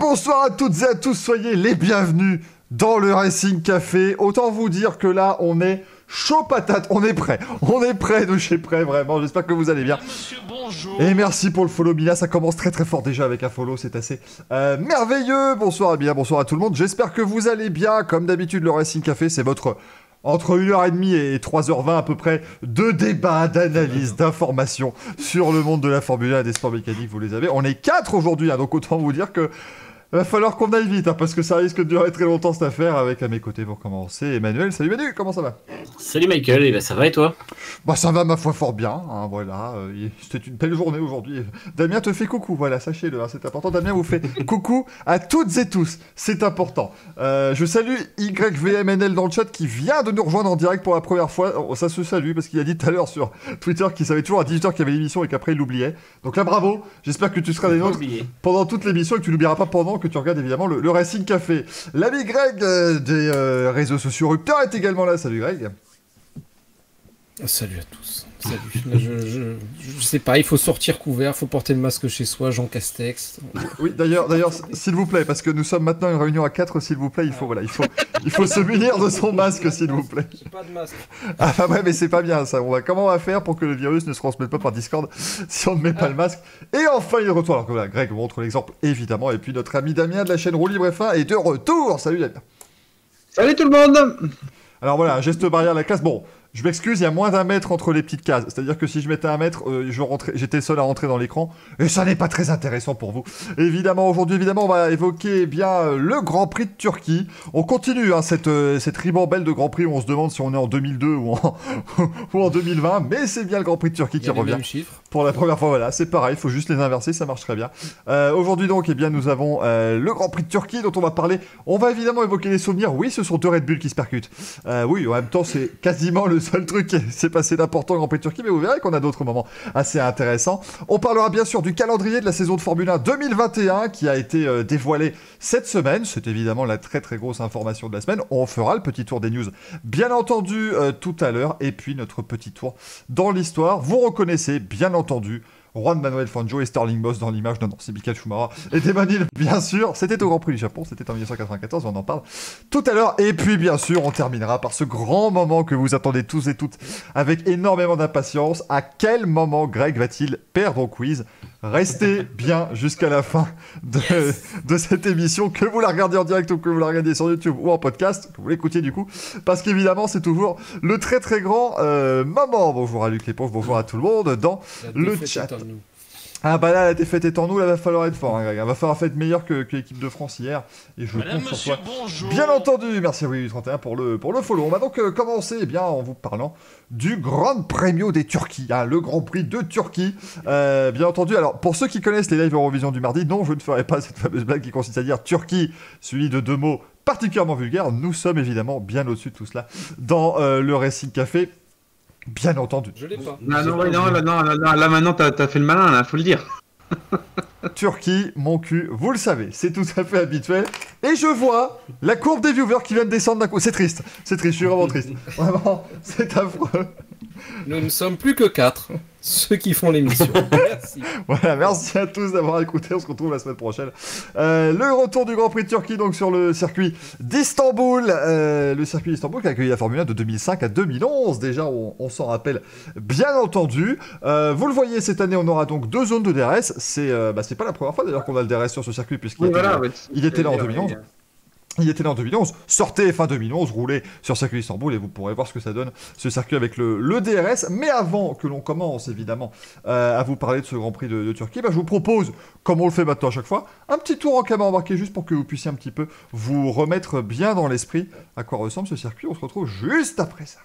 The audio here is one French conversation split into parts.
Bonsoir à toutes et à tous, soyez les bienvenus dans le Racing Café. Autant vous dire que là, on est chaud patate, on est prêt de chez prêt, vraiment, j'espère que vous allez bien. Monsieur, bonjour. Et merci pour le follow, Mila, ça commence très très fort déjà avec un follow, c'est assez merveilleux. Bonsoir Mila, bonsoir à tout le monde, j'espère que vous allez bien. Comme d'habitude, le Racing Café, c'est votre... entre 1h30 et 3h20 à peu près, de débats, d'analyses, d'informations sur le monde de la Formule 1 et des sports mécaniques, vous les avez. On est 4 aujourd'hui, hein, donc autant vous dire que va falloir qu'on aille vite, hein, parce que ça risque de durer très longtemps cette affaire. Avec à mes côtés pour commencer, Emmanuel. Salut Manu, comment ça va? Salut Michael, et ben ça va et toi? Bah ça va ma foi fort bien, hein, voilà, c'était une belle journée aujourd'hui. Damien te fait coucou, voilà, sachez-le, hein, c'est important. Damien vous fait coucou à toutes et tous, c'est important. Je salue YVMNL dans le chat qui vient de nous rejoindre en direct pour la première fois. Ça se salue parce qu'il a dit tout à l'heure sur Twitter qu'il savait toujours à 18h qu'il y avait l'émission et qu'après il l'oubliait. Donc là bravo, j'espère que tu seras des nôtres pendant toute l'émission et que tu n'oublieras pas pendant que tu regardes évidemment le Racing Café. L'ami Greg des réseaux sociaux Rupteur est également là, salut Greg. Salut à tous. Salut. Je sais pas, il faut sortir couvert, il faut porter le masque chez soi, Jean Castex. Oui, d'ailleurs, s'il vous plaît, parce que nous sommes maintenant une réunion à 4, s'il vous plaît, il faut se munir de son masque, s'il vous plaît. J'ai pas de masque. Ah bah ouais, mais c'est pas bien ça. Comment on va faire pour que le virus ne se transmette pas par Discord si on ne met pas le masque? Et enfin, il est de retour. Alors que voilà, Greg montre l'exemple, évidemment. Et puis notre ami Damien de la chaîne Roue Libre F1 est de retour. Salut Damien. Salut tout le monde. Alors voilà, un geste barrière à la classe. Bon, je m'excuse, il y a moins d'1 mètre entre les petites cases. C'est-à-dire que si je mettais 1 mètre, j'étais seul à rentrer dans l'écran. Et ça n'est pas très intéressant pour vous. Évidemment, aujourd'hui, on va évoquer bien le Grand Prix de Turquie. On continue hein, cette ribambelle de Grand Prix où on se demande si on est en 2002 ou en 2020. Mais c'est bien le Grand Prix de Turquie qui revient. Pour la première fois, voilà, c'est pareil, il faut juste les inverser, ça marche très bien. Aujourd'hui donc, nous avons le Grand Prix de Turquie dont on va parler. On va évidemment évoquer les souvenirs. Oui, ce sont 2 Red Bull qui se percutent. Oui, en même temps, c'est quasiment le seul truc qui s'est passé d'important au Grand Prix de Turquie, mais vous verrez qu'on a d'autres moments assez intéressants. On parlera bien sûr du calendrier de la saison de Formule 1 2021 qui a été dévoilé cette semaine. C'est évidemment la très très grosse information de la semaine. On fera le petit tour des news, bien entendu, tout à l'heure. Et puis notre petit tour dans l'histoire. Vous reconnaissez, bien entendu, Juan Manuel Fangio et Sterling Moss dans l'image. Non, c'est Michael Schumacher et Devanil, bien sûr. C'était au Grand Prix du Japon, c'était en 1994, on en parle tout à l'heure. Et puis, bien sûr, on terminera par ce grand moment que vous attendez tous et toutes avec énormément d'impatience. À quel moment Greg va-t-il perdre au quiz? Restez bien jusqu'à la fin de cette émission, que vous la regardiez en direct ou que vous la regardiez sur YouTube ou en podcast, que vous l'écoutiez du coup, parce qu'évidemment c'est toujours le très très grand moment. Bonjour à Luc Léponge, bonjour à tout le monde dans le chat. Ah bah là la défaite est en nous, là va falloir être fort, hein, Greg. Va falloir faire être meilleur que l'équipe de France hier. Et je Madame, compte sur monsieur, toi. bonjour. Bien entendu, merci à Wii31 pour le follow. On va donc commencer en vous parlant du Grand Premio des Turquie, hein, le Grand Prix de Turquie. Bien entendu, alors pour ceux qui connaissent les lives Eurovision du mardi, non, je ne ferai pas cette fameuse blague qui consiste à dire Turquie, suivi de 2 mots particulièrement vulgaires. Nous sommes évidemment bien au-dessus de tout cela dans le Racing Café. Bien entendu. Je l'ai pas. Là maintenant t'as fait le malin, là, faut le dire. Turquie, mon cul, vous le savez, c'est tout à fait habituel. Et je vois la courbe des viewers qui vient de descendre d'un coup. C'est triste, je suis vraiment triste. Vraiment, c'est affreux. Nous ne sommes plus que 4, ceux qui font l'émission. Merci. Voilà, merci à tous d'avoir écouté, on se retrouve la semaine prochaine. Le retour du Grand Prix de Turquie, donc sur le circuit d'Istanbul. Le circuit d'Istanbul qui a accueilli la Formule 1 de 2005 à 2011. Déjà, on s'en rappelle bien entendu. Vous le voyez, cette année, on aura donc 2 zones de DRS. C'est pas la première fois d'ailleurs qu'on a le DRS sur ce circuit, puisqu'il était là en 2011. Il était là en 2011, sortez fin 2011, roulez sur circuit d'Istanbul et vous pourrez voir ce que ça donne, ce circuit avec le DRS. Mais avant que l'on commence évidemment à vous parler de ce Grand Prix de Turquie, je vous propose, comme on le fait maintenant à chaque fois, un petit tour en caméra embarquée juste pour que vous puissiez un petit peu vous remettre bien dans l'esprit à quoi ressemble ce circuit. On se retrouve juste après ça.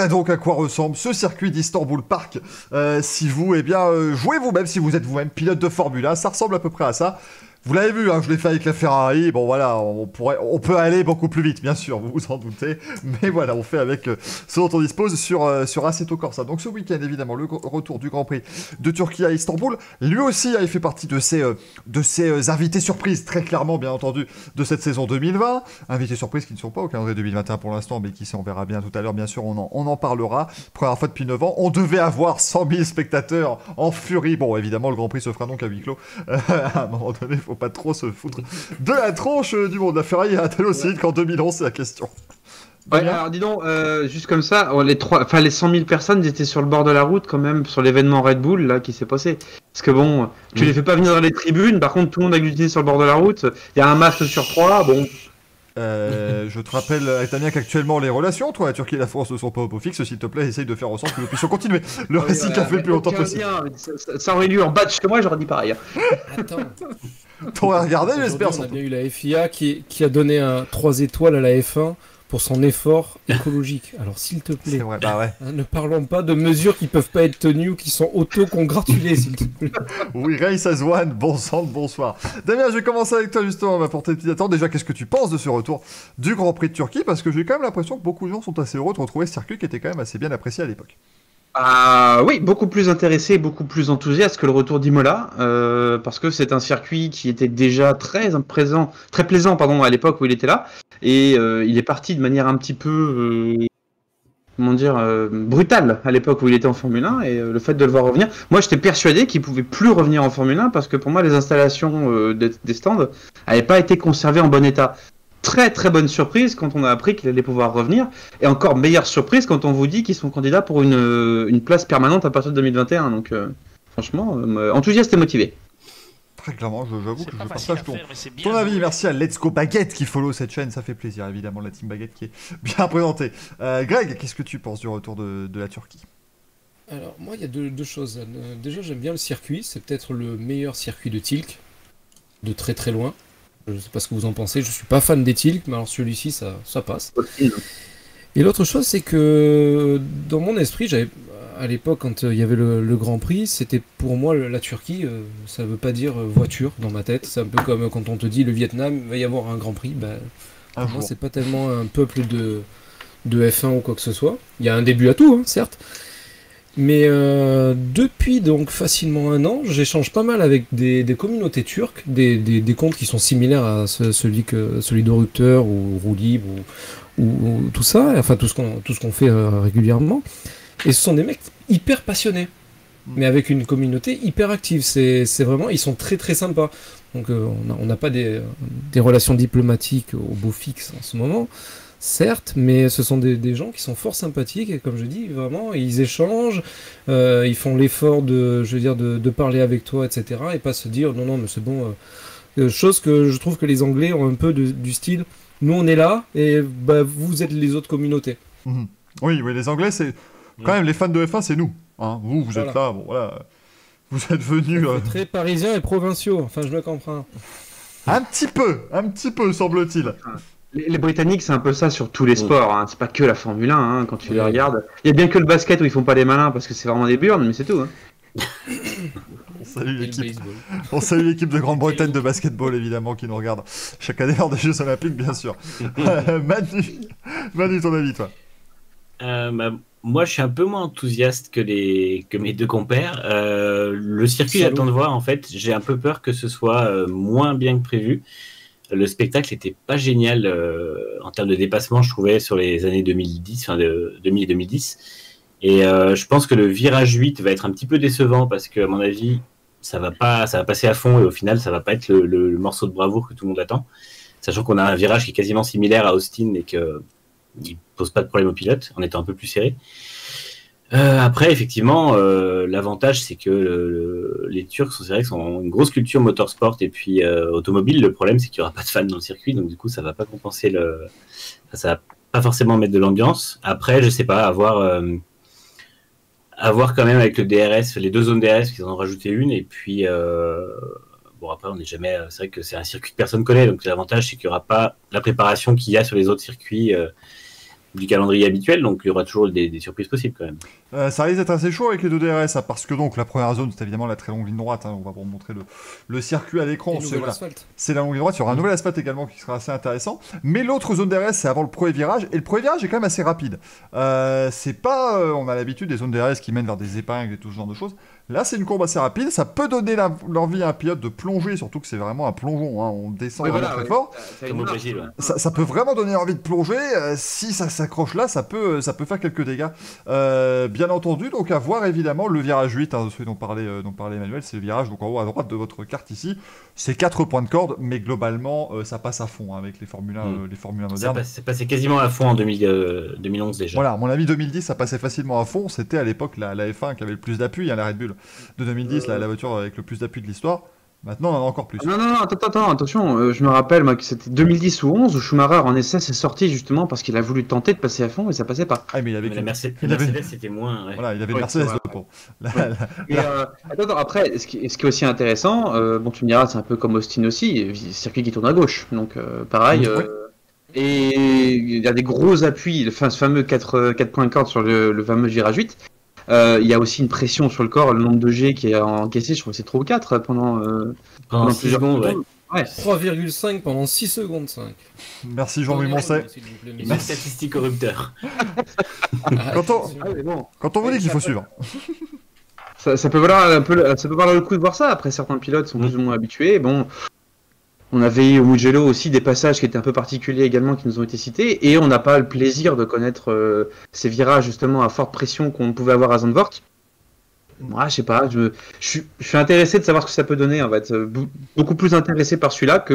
Voilà donc à quoi ressemble ce circuit d'Istanbul Park. Si vous, jouez vous-même, si vous êtes vous-même pilote de Formule 1, ça ressemble à peu près à ça. Vous l'avez vu, hein, je l'ai fait avec la Ferrari. Bon voilà, on peut aller beaucoup plus vite, bien sûr, vous vous en doutez. Mais voilà, on fait avec ce dont on dispose sur Assetto Corsa. Donc ce week-end, évidemment, le retour du Grand Prix de Turquie à Istanbul. Lui aussi, il fait partie de ces invités surprises, très clairement, bien entendu, de cette saison 2020. Invités surprises qui ne sont pas au calendrier 2021 pour l'instant, mais qui, on verra bien tout à l'heure, bien sûr, on en parlera. Première fois depuis 9 ans, on devait avoir 100 000 spectateurs en furie. Bon, évidemment, le Grand Prix se fera donc à huis clos. À un moment donné, faut pas trop se foutre de la tronche du monde. La Ferrari a-t-elle aussi qu'en 2011, c'est la question. Ouais, alors dis donc, juste comme ça, les 100 000 personnes ils étaient sur le bord de la route quand même, sur l'événement Red Bull là qui s'est passé. Parce que bon, tu les fais pas venir dans les tribunes, par contre tout le monde agglutiné sur le bord de la route, il y a un match sur 3, bon. Je te rappelle, Damien, qu'actuellement les relations, toi, la Turquie et la France ne sont pas au pot fixe. S'il te plaît, essaye de faire en sorte que nous puissions continuer le récit qu'a fait le plus longtemps possible. Ça aurait lieu en bas de chez moi, j'aurais dit pareil. Attends. T'aurais regardé, j'espère. On a bien eu la FIA qui a donné 3 étoiles à la F1 pour son effort écologique. Alors s'il te plaît, C'est vrai, bah ouais. Ne parlons pas de mesures qui peuvent pas être tenues ou qui sont auto-congratulées, s'il te plaît. Oui, Race as one, bon sang, bonsoir. Damien, je vais commencer avec toi justement, on va porter une petite attente. Déjà, qu'est-ce que tu penses de ce retour du Grand Prix de Turquie? Parce que j'ai quand même l'impression que beaucoup de gens sont assez heureux de retrouver ce circuit qui était quand même assez bien apprécié à l'époque. Oui, beaucoup plus intéressé, beaucoup plus enthousiaste que le retour d'Imola, parce que c'est un circuit qui était déjà très plaisant à l'époque où il était là, et il est parti de manière un petit peu, brutale à l'époque où il était en Formule 1, et le fait de le voir revenir, moi j'étais persuadé qu'il pouvait plus revenir en Formule 1, parce que pour moi les installations des stands n'avaient pas été conservées en bon état. Très très bonne surprise quand on a appris qu'il allait pouvoir revenir, et encore meilleure surprise quand on vous dit qu'ils sont candidats pour une place permanente à partir de 2021. Donc franchement, enthousiaste et motivé. Très clairement, j'avoue que je partage ton avis. Merci à Let's Go Baguette qui follow cette chaîne, ça fait plaisir évidemment, la team Baguette qui est bien présentée. Greg, qu'est-ce que tu penses du retour de la Turquie? Alors moi il y a deux choses. Déjà j'aime bien le circuit, c'est peut-être le meilleur circuit de Tilk, de très très loin. Je sais pas ce que vous en pensez, je suis pas fan des Tilk, mais alors celui-ci ça passe. Et l'autre chose c'est que dans mon esprit, à l'époque quand il y avait le Grand Prix, c'était pour moi la Turquie, ça veut pas dire voiture dans ma tête, c'est un peu comme quand on te dit le Vietnam, il va y avoir un Grand Prix, pour moi c'est pas tellement un peuple de F1 ou quoi que ce soit. Il y a un début à tout, hein, certes. Mais depuis donc facilement 1 an, j'échange pas mal avec des communautés turques, des comptes qui sont similaires à celui de Rupteur ou Roue Libre ou tout ça, enfin tout ce qu'on fait régulièrement. Et ce sont des mecs hyper passionnés, mais avec une communauté hyper active. C'est vraiment, ils sont très très sympas. Donc on n'a pas des relations diplomatiques au beau fixe en ce moment. Certes, mais ce sont des gens qui sont fort sympathiques et comme je dis, vraiment, ils échangent, ils font l'effort de parler avec toi, etc. Et pas se dire non, mais c'est bon. Chose que je trouve que les Anglais ont un peu du style, nous on est là et vous êtes les autres communautés. Mmh. Oui, les Anglais, c'est quand même les fans de F1, c'est nous. Hein. Vous voilà. Êtes là, bon voilà. Vous êtes venus. Très parisiens et provinciaux, enfin je me comprends. Un petit peu, semble-t-il. Les Britanniques, c'est un peu ça sur tous les sports. Hein. C'est pas que la Formule 1 hein, quand tu les regardes. Il y a bien que le basket où ils font pas les malins parce que c'est vraiment des burnes, mais c'est tout. Hein. On salue l'équipe de Grande-Bretagne de basketball évidemment qui nous regarde chaque année lors des Jeux Olympiques, bien sûr. Manu, ton avis, toi? Moi, je suis un peu moins enthousiaste que mes deux compères. Le circuit, j'attends de voir. En fait, j'ai un peu peur que ce soit moins bien que prévu. Le spectacle n'était pas génial en termes de dépassement, je trouvais, sur les années 2010, enfin 2000 et 2010. Et je pense que le virage 8 va être un petit peu décevant parce qu'à mon avis, ça va passer à fond et au final, ça va pas être le morceau de bravoure que tout le monde attend. Sachant qu'on a un virage qui est quasiment similaire à Austin et qu'il ne pose pas de problème au pilote en étant un peu plus serré. Après, effectivement, l'avantage, c'est que les Turcs sont une grosse culture motorsport et puis automobile. Le problème, c'est qu'il n'y aura pas de fans dans le circuit, donc du coup, ça ne va pas compenser ça va pas forcément mettre de l'ambiance. Après, je sais pas, avoir quand même avec le DRS, les 2 zones DRS, qu'ils en ont rajouté une, et puis après, on n'est jamais. C'est vrai que c'est un circuit que personne connaît, donc l'avantage, c'est qu'il n'y aura pas la préparation qu'il y a sur les autres circuits. du calendrier habituel, donc il y aura toujours des surprises possibles quand même. Ça risque d'être assez chaud avec les deux DRS, hein, parce que donc la première zone, c'est évidemment la très longue ligne droite. Hein, on va vous montrer le circuit à l'écran. C'est la longue ligne droite. Il y aura un nouvel asphalte également qui sera assez intéressant. Mais l'autre zone DRS, c'est avant le premier virage. Et le premier virage est quand même assez rapide. C'est pas, on a l'habitude des zones DRS qui mènent vers des épingles et tout ce genre de choses. Là, c'est une courbe assez rapide. Ça peut donner l'envie à un pilote de plonger, surtout que c'est vraiment un plongeon. Hein, on descend très fort. Ça peut vraiment donner envie de plonger. Si ça s'accroche là, ça peut faire quelques dégâts. Bien entendu, donc à voir évidemment le virage 8, hein, celui dont parlait Emmanuel, c'est le virage donc en haut à droite de votre carte ici. C'est 4 points de corde, mais globalement, ça passe à fond hein, avec les Formule 1 modernes. C'est passé quasiment à fond en 2011 déjà. Voilà, à mon avis, 2010, ça passait facilement à fond. C'était à l'époque la F1 qui avait le plus d'appui, hein, la Red Bull de 2010, la voiture avec le plus d'appui de l'histoire. Maintenant, on en a encore plus. Non, attention, je me rappelle moi, que c'était 2010 ou 11 où Schumacher en essai s'est sorti justement parce qu'il a voulu tenter de passer à fond et ça passait pas. Ah, mais il avait la Mercedes, c'était moins. Ouais. Voilà, il avait une Mercedes de peau. Attends, après, ce qui est aussi intéressant, bon, tu me diras, c'est un peu comme Austin aussi, circuit qui tourne à gauche, donc pareil. Et il y a des gros appuis, ce fameux 4 points de corde sur le fameux virage 8. Il y a aussi une pression sur le corps, le nombre de G qui est encaissé, je crois que c'est 3 ou 4 pendant plusieurs secondes. Ouais. 3,5 pendant 6 secondes 5. Merci Jean-Louis Moncet. Une statistique corrupteur. Quand on vous dit qu'il faut suivre. Ça peut valoir le coup de voir ça. Après, certains pilotes sont plus ou moins habitués. Bon, on avait au Mugello aussi des passages qui étaété un peu particuliers également qui nous ont été cités. Et on n'a pas le plaisir de connaître ces virages justement à forte pression qu'on pouvait avoir à Zandvoort. Moi, je sais pas, je suis intéressé de savoir ce que ça peut donner en fait. Beaucoup plus intéressé par celui-là que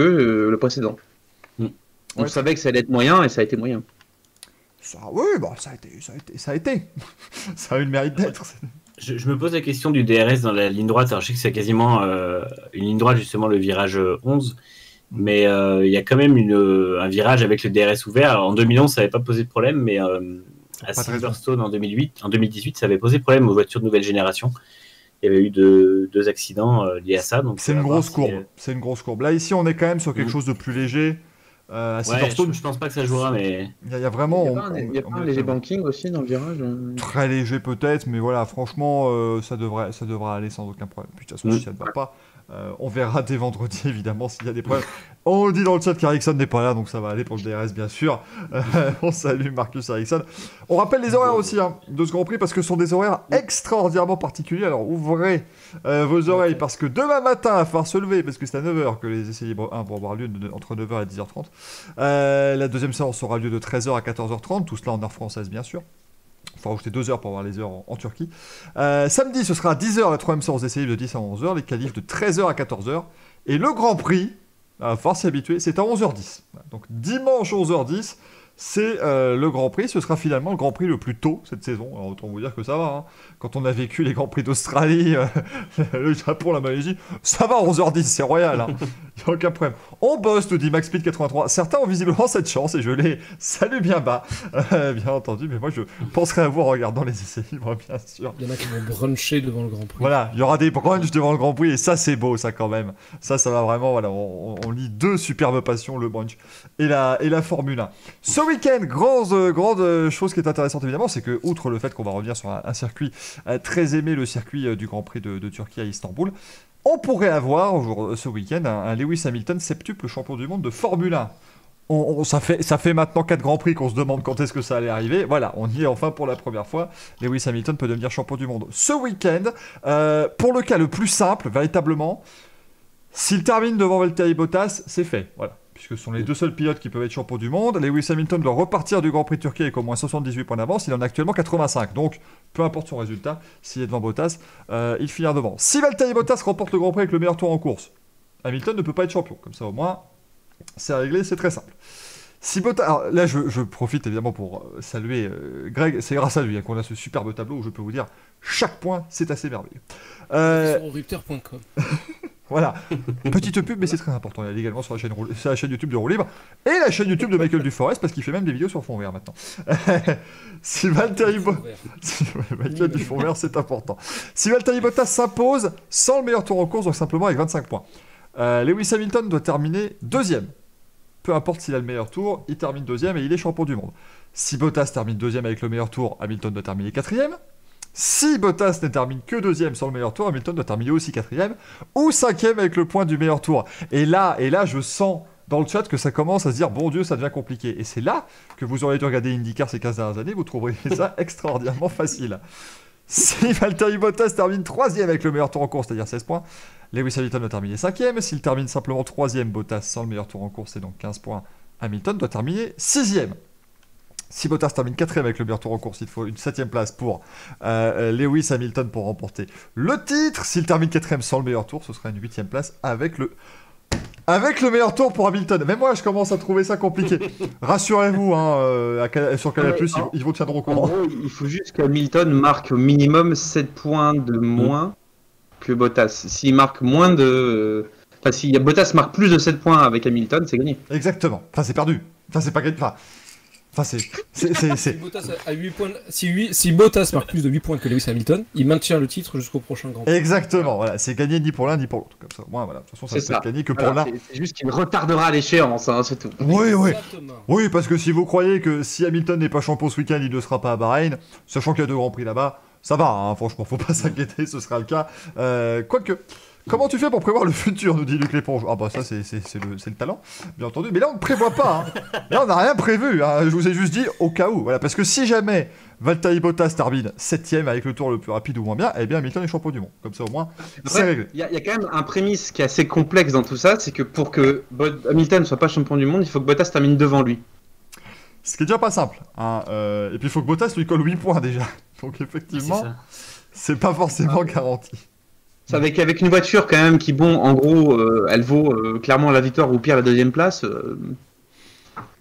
le précédent. On savait que ça allait être moyen et ça a été moyen. Ça a été. Ça a eu le mérite d'être. Je me pose la question du DRS dans la ligne droite. Alors, je sais que c'est quasiment une ligne droite, justement, le virage 11. Mais il y a quand même un virage avec le DRS ouvert. Alors, en 2011, ça n'avait pas posé de problème, mais à Silverstone en 2018, ça avait posé problème aux voitures de nouvelle génération. Il y avait eu deux accidents liés à ça. C'est une grosse courbe. C'est une grosse courbe. Là, ici, on est quand même sur quelque chose de plus léger. À Silverstone, je pense pas que ça jouera, mais il y a vraiment. Il y a pas un léger banking aussi dans le virage. Très léger peut-être, mais voilà, franchement, ça devrait aller sans aucun problème. Puis de toute façon, si ça ne va pas, on verra dès vendredi évidemment s'il y a des problèmes. On dit dans le chat qu'Ericsson n'est pas là, donc ça va aller pour le DRS bien sûr. On salue Marcus Ericsson. On rappelle les horaires aussi hein, de ce Grand Prix parce que ce sont des horaires extraordinairement particuliers. Alors ouvrez vos oreilles parce que demain matin, il va falloir se lever parce que c'est à 9h que les essais libres 1 vont avoir lieu entre 9h et 10h30. La deuxième séance aura lieu de 13h à 14h30, tout cela en heure française bien sûr. Il faut rajouter 2 heures pour avoir les heures en Turquie. Samedi, ce sera à 10h la troisième séance d'essai libre de 10 à 11h, les qualifs de 13h à 14h. Et le Grand Prix, à force s'y habituer, c'est à 11h10. Donc dimanche 11h10, c'est le Grand Prix. Ce sera finalement le Grand Prix le plus tôt cette saison. Alors autant vous dire que ça va. Hein. Quand on a vécu les Grands Prix d'Australie, le Japon, la Malaisie, ça va 11h10, c'est royal. Hein. Il n'y a aucun problème. On bosse, nous dit MaxSpeed83. Certains ont visiblement cette chance et je les salue bien bas, bien entendu. Mais moi, je penserai à vous en regardant les essais libres, bien sûr. Il y en a qui vont bruncher devant le Grand Prix. Voilà, il y aura des brunchs devant le Grand Prix et ça, c'est beau, ça quand même. Ça va vraiment. Voilà, on lit deux superbes passions, le brunch et la Formule 1. Ce week-end, grande chose qui est intéressante évidemment, c'est que, outre le fait qu'on va revenir sur un circuit très aimé, le circuit du Grand Prix de Turquie à Istanbul, on pourrait avoir ce week-end un Lewis Hamilton septuple champion du monde de Formule 1. Ça fait maintenant 4 Grands Prix qu'on se demande quand est-ce que ça allait arriver. Voilà, on y est enfin pour la première fois. Lewis Hamilton peut devenir champion du monde ce week-end. Pour le cas le plus simple, véritablement, s'il termine devant Valtteri Bottas, c'est fait. Voilà. Puisque ce sont les deux seuls pilotes qui peuvent être champions du monde. Lewis Hamilton doit repartir du Grand Prix de Turquie avec au moins 78 points d'avance. Il en a actuellement 85. Donc, peu importe son résultat, s'il est devant Bottas, il finira devant. Si Valtteri Bottas remporte le Grand Prix avec le meilleur tour en course, Hamilton ne peut pas être champion. Comme ça, au moins, c'est réglé, c'est très simple. Si Bottas... Alors, là, je profite évidemment pour saluer Greg. C'est grâce à lui qu'on a ce superbe tableau où je peux vous dire chaque point, c'est assez merveilleux. Sur Rupteur.com. Voilà, petite pub, mais c'est très important. Il y a également sur la chaîne YouTube de Roue Libre et la chaîne YouTube de Michael Duforest parce qu'il fait même des vidéos sur fond vert maintenant. Si Valtteri Michael Duforest, c'est important. Si Valtteri Bottas s'impose sans le meilleur tour en course, donc simplement avec 25 points, Lewis Hamilton doit terminer deuxième. peu importe s'il a le meilleur tour, il termine deuxième et il est champion du monde. Si Bottas termine deuxième avec le meilleur tour, Hamilton doit terminer quatrième. Si Bottas ne termine que deuxième sans le meilleur tour, Hamilton doit terminer aussi quatrième ou cinquième avec le point du meilleur tour. Et là, je sens dans le chat que ça commence à se dire, bon Dieu, ça devient compliqué. Et c'est là que vous auriez dû regarder IndyCar ces 15 dernières années, vous trouverez ça extraordinairement facile. Si Valtteri Bottas termine 3ème avec le meilleur tour en course, c'est-à-dire 16 points, Lewis Hamilton doit terminer 5ème. S'il termine simplement 3ème, Bottas sans le meilleur tour en course, c'est donc 15 points, Hamilton doit terminer 6ème. Si Bottas termine 4ème avec le meilleur tour en course, il faut une 7ème place pour Lewis Hamilton pour remporter le titre. S'il termine 4ème sans le meilleur tour, ce sera une 8ème place avec le meilleur tour pour Hamilton. Même moi, je commence à trouver ça compliqué. Rassurez-vous, sur Canal+, ils vous tiendront au courant. En gros, il faut juste qu'Hamilton marque au minimum 7 points de moins que Bottas. S'il marque moins de... Enfin, si Bottas marque plus de 7 points avec Hamilton, c'est gagné. Exactement. Enfin, c'est perdu. Enfin, c'est pas gagné. Si Bottas a 8 points, si Bottas marque plus de 8 points que Lewis Hamilton, il maintient le titre jusqu'au prochain Grand Prix. Exactement, voilà, c'est gagné ni pour l'un ni pour l'autre. Comme ça, moi, voilà, de toute façon, ça peut être gagné que pour l'un. C'est juste qu'il retardera l'échéance, hein, c'est tout. Oui, parce que si vous croyez que si Hamilton n'est pas champion ce week-end, il ne sera pas à Bahreïn, sachant qu'il y a 2 Grands Prix là-bas, ça va, hein, franchement, faut pas s'inquiéter, ce sera le cas. Quoique. Comment tu fais pour prévoir le futur, nous dit Luc Léponge. Ah bah ça c'est le talent, bien entendu. Mais là on ne prévoit pas. Hein. Là on n'a rien prévu. Hein. Je vous ai juste dit au cas où. Voilà, parce que si jamais Valtteri Bottas termine 7ème avec le tour le plus rapide ou moins bien, eh bien Hamilton est champion du monde. Comme ça au moins c'est réglé. Il y a quand même un prémisse qui est assez complexe dans tout ça, c'est que pour que Hamilton ne soit pas champion du monde, il faut que Bottas termine devant lui. Ce qui est déjà pas simple. Hein. Et puis il faut que Bottas lui colle 8 points déjà. Donc effectivement, c'est pas forcément garanti. C'est avec une voiture quand même qui, bon, en gros, elle vaut clairement la victoire ou pire la 2ème place.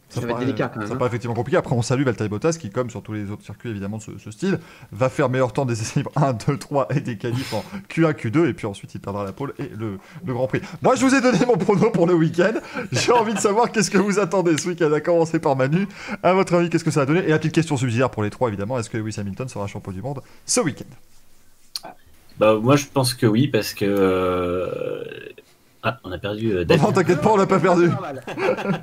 Ça va être délicat quand même. Ça paraît effectivement compliqué. Après, on salue Valtteri Bottas qui, comme sur tous les autres circuits évidemment de ce style, va faire meilleur temps des essais libres 1, 2, 3 et des qualifs en Q1, Q2. Et puis ensuite, il perdra la pole et le Grand Prix. Moi, je vous ai donné mon prono pour le week-end. J'ai envie de savoir qu'est-ce que vous attendez ce week-end. À commencer par Manu. À votre avis, qu'est-ce que ça va donner? Et la petite question subsidiaire pour les trois, évidemment. Est-ce que Lewis Hamilton sera champion du monde ce week-end? Bah, moi, je pense que oui, parce que... Ah, on a perdu Damien. Non, t'inquiète pas, on l'a pas perdu.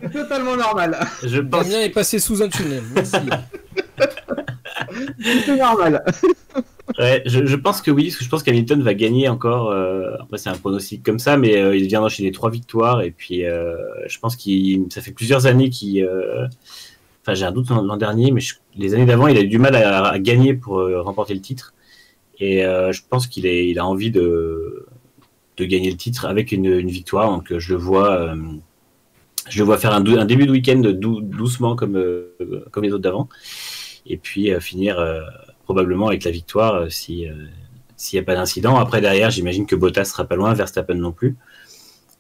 C'est totalement normal. Je pense... Damien est passé sous un tunnel. Merci. C'est normal. Ouais, je pense que oui, parce que je pense qu'Hamilton va gagner encore. Après, c'est un pronostic comme ça, mais il vient d'enchaîner 3 victoires. Et puis, je pense ça fait plusieurs années qu'il... Enfin, j'ai un doute l'an dernier, mais les années d'avant, il a eu du mal à gagner pour remporter le titre. Et je pense qu'il a envie de gagner le titre avec une victoire. Donc je le vois faire un début de week-end doucement comme les autres d'avant. Et puis finir probablement avec la victoire s'il n'y a pas d'incident. Après derrière, j'imagine que Bottas sera pas loin, Verstappen non plus,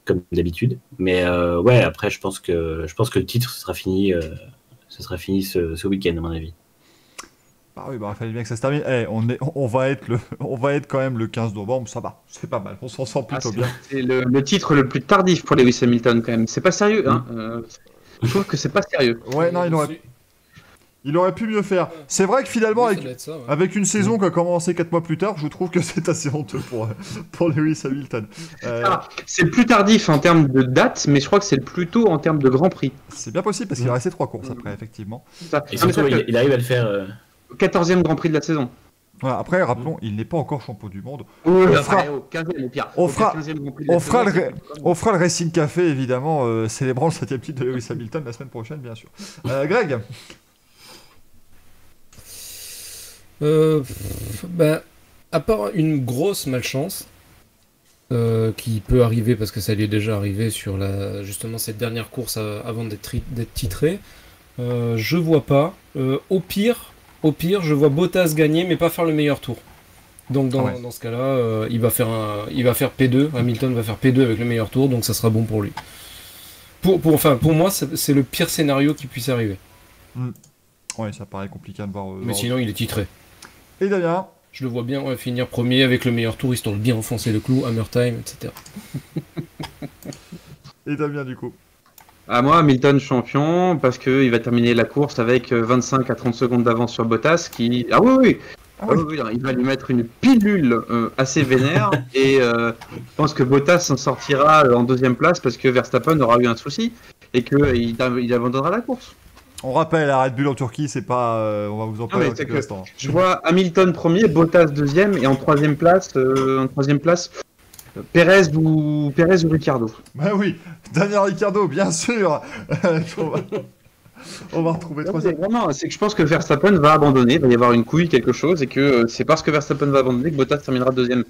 comme d'habitude. Mais ouais, après je pense que le titre sera fini ce week-end à mon avis. Bah oui, bah il fallait bien que ça se termine. Hey, on va être quand même le 15 novembre, ça va, c'est pas mal, on s'en sort plutôt bien. C'est le titre le plus tardif pour Lewis Hamilton quand même. C'est pas sérieux, hein. Je trouve que c'est pas sérieux. Ouais, non, il aurait pu mieux faire. C'est vrai que finalement, avec une saison qui a commencé 4 mois plus tard, je trouve que c'est assez honteux pour Lewis Hamilton. C'est le plus tardif en termes de date, mais je crois que c'est le plus tôt en termes de Grand Prix. C'est bien possible parce qu'il a resté 3 courses après, effectivement. Et surtout, il arrive à le faire... 14e Grand Prix de la saison. Voilà, après, rappelons, il n'est pas encore champion du monde. On fera le Racing Café, évidemment, célébrant le 7e titre de Lewis Hamilton la semaine prochaine, bien sûr. Greg à part une grosse malchance qui peut arriver parce que ça lui est déjà arrivé sur justement cette dernière course avant d'être titré, je vois pas. Au pire, je vois Bottas gagner, mais pas faire le meilleur tour. Donc dans ce cas-là, il va faire P2. Hamilton va faire P2 avec le meilleur tour, donc ça sera bon pour lui. Pour moi, c'est le pire scénario qui puisse arriver. Ouais, ça paraît compliqué à voir. Mais sinon, il est titré. Et Damien? Je le vois bien finir premier avec le meilleur tour, histoire de bien enfoncer le clou, hammer time, etc. Et Damien, du coup? Moi, Hamilton champion, parce qu'il va terminer la course avec 25 à 30 secondes d'avance sur Bottas, qui... Ah oui, Ah oui, oui, il va lui mettre une pilule assez vénère et je pense que Bottas s'en sortira en deuxième place parce que Verstappen aura eu un souci et qu'il abandonnera la course. On rappelle, à Red Bull en Turquie, c'est pas. On va vous en parler dans quelques instants. Je vois Hamilton premier, Bottas deuxième et en troisième place, Pérez ou Ricciardo. Bah oui, Daniel Ricciardo, bien sûr. On va retrouver troisième. Vraiment, c'est que je pense que Verstappen va abandonner, il va y avoir une couille, quelque chose, et que c'est parce que Verstappen va abandonner que Bottas terminera deuxième.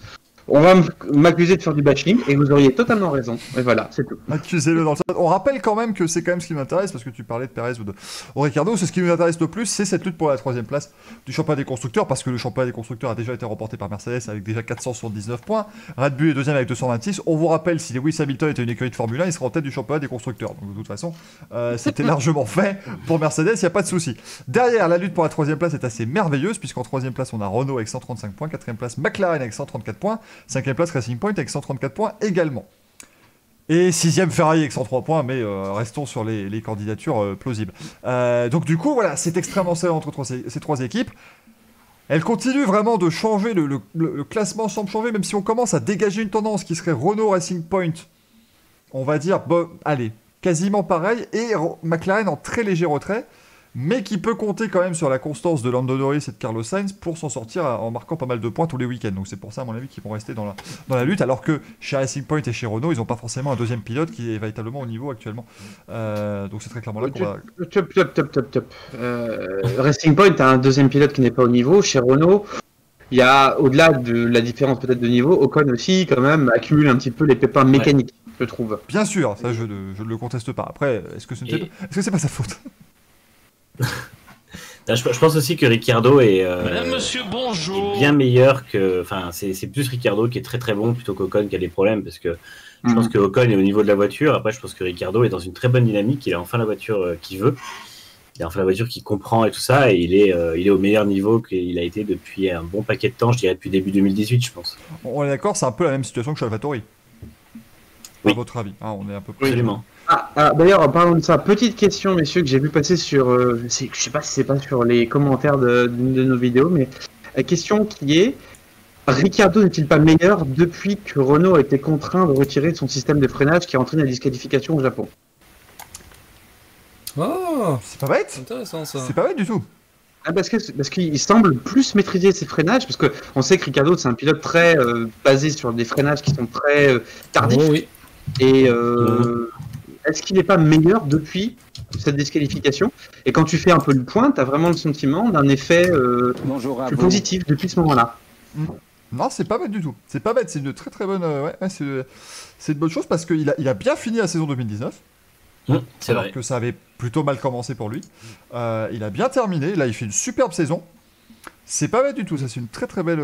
On va m'accuser de faire du bashing, et vous auriez totalement raison. Et voilà, c'est tout. Accusez-le dans le chat. On rappelle quand même que c'est quand même ce qui m'intéresse, parce que tu parlais de Perez ou de Ricciardo, c'est ce qui nous intéresse le plus, c'est cette lutte pour la troisième place du championnat des constructeurs, parce que le championnat des constructeurs a déjà été remporté par Mercedes avec déjà 479 points. Red Bull est deuxième avec 226. On vous rappelle, si Lewis Hamilton était une écurie de Formule 1, il serait en tête du championnat des constructeurs. Donc de toute façon, c'était largement fait pour Mercedes, il n'y a pas de souci. Derrière, la lutte pour la troisième place est assez merveilleuse, puisqu'en troisième place, on a Renault avec 135 points, quatrième place, McLaren avec 134 points, cinquième place, Racing Point avec 134 points également. Et 6ème Ferrari avec 103 points, mais restons sur les candidatures plausibles. Donc du coup, voilà, c'est extrêmement serré entre ces trois équipes. Elles continuent vraiment de changer, le classement semble changer, même si on commence à dégager une tendance qui serait Renault Racing Point. On va dire, bon, allez, quasiment pareil, et McLaren en très léger retrait, mais qui peut compter quand même sur la constance de Lando Norris et de Carlos Sainz pour s'en sortir en marquant pas mal de points tous les week-ends. Donc c'est pour ça, à mon avis, qu'ils vont rester dans la lutte, alors que chez Racing Point et chez Renault, ils n'ont pas forcément un deuxième pilote qui est véritablement au niveau actuellement. Donc c'est très clairement là qu'on va... Top. Racing Point a un deuxième pilote qui n'est pas au niveau. Chez Renault, il y a, au-delà de la différence peut-être de niveau, Ocon aussi, quand même, accumule un petit peu les pépins mécaniques, je trouve. Bien sûr, ça je ne le conteste pas. Après, est-ce que c'est pas sa faute? Je pense aussi que Ricciardo est, Monsieur, bonjour. est bien meilleur que. Enfin, c'est plus Ricciardo qui est très très bon plutôt qu'Ocon qui a des problèmes parce que je pense que Ocon est au niveau de la voiture. Après, je pense que Ricciardo est dans une très bonne dynamique. Il a enfin la voiture qu'il veut. Il a enfin la voiture qu'il comprend et tout ça. Et il est au meilleur niveau qu'il a été depuis un bon paquet de temps, je dirais depuis début 2018, je pense. On est d'accord, c'est un peu la même situation que chez AlphaTauri. Oui. À votre avis, hein, on est un peu plus... Absolument. D'ailleurs, en parlant de ça, petite question, messieurs, que j'ai vu passer sur, je sais pas si c'est pas sur les commentaires d'une de nos vidéos, mais la question qui est, Ricciardo n'est-il pas meilleur depuis que Renault a été contraint de retirer son système de freinage qui a entraîné la disqualification au Japon? Oh, C'est pas bête, intéressant ça. c'est pas bête du tout. Parce qu'il semble plus maîtriser ses freinages, parce qu'on sait que Ricciardo c'est un pilote très basé sur des freinages qui sont très tardifs. Oh, oui. Et est-ce qu'il n'est pas meilleur depuis cette disqualification? Et quand tu fais un peu le point, tu as vraiment le sentiment d'un effet plus positif depuis ce moment-là. Non, c'est pas bête du tout. C'est pas bête, c'est une très très bonne... c'est une bonne chose parce qu'il a bien fini la saison 2019. C'est alors vrai. que ça avait plutôt mal commencé pour lui. Il a bien terminé, là il fait une superbe saison. C'est pas bête du tout, ça c'est une très très belle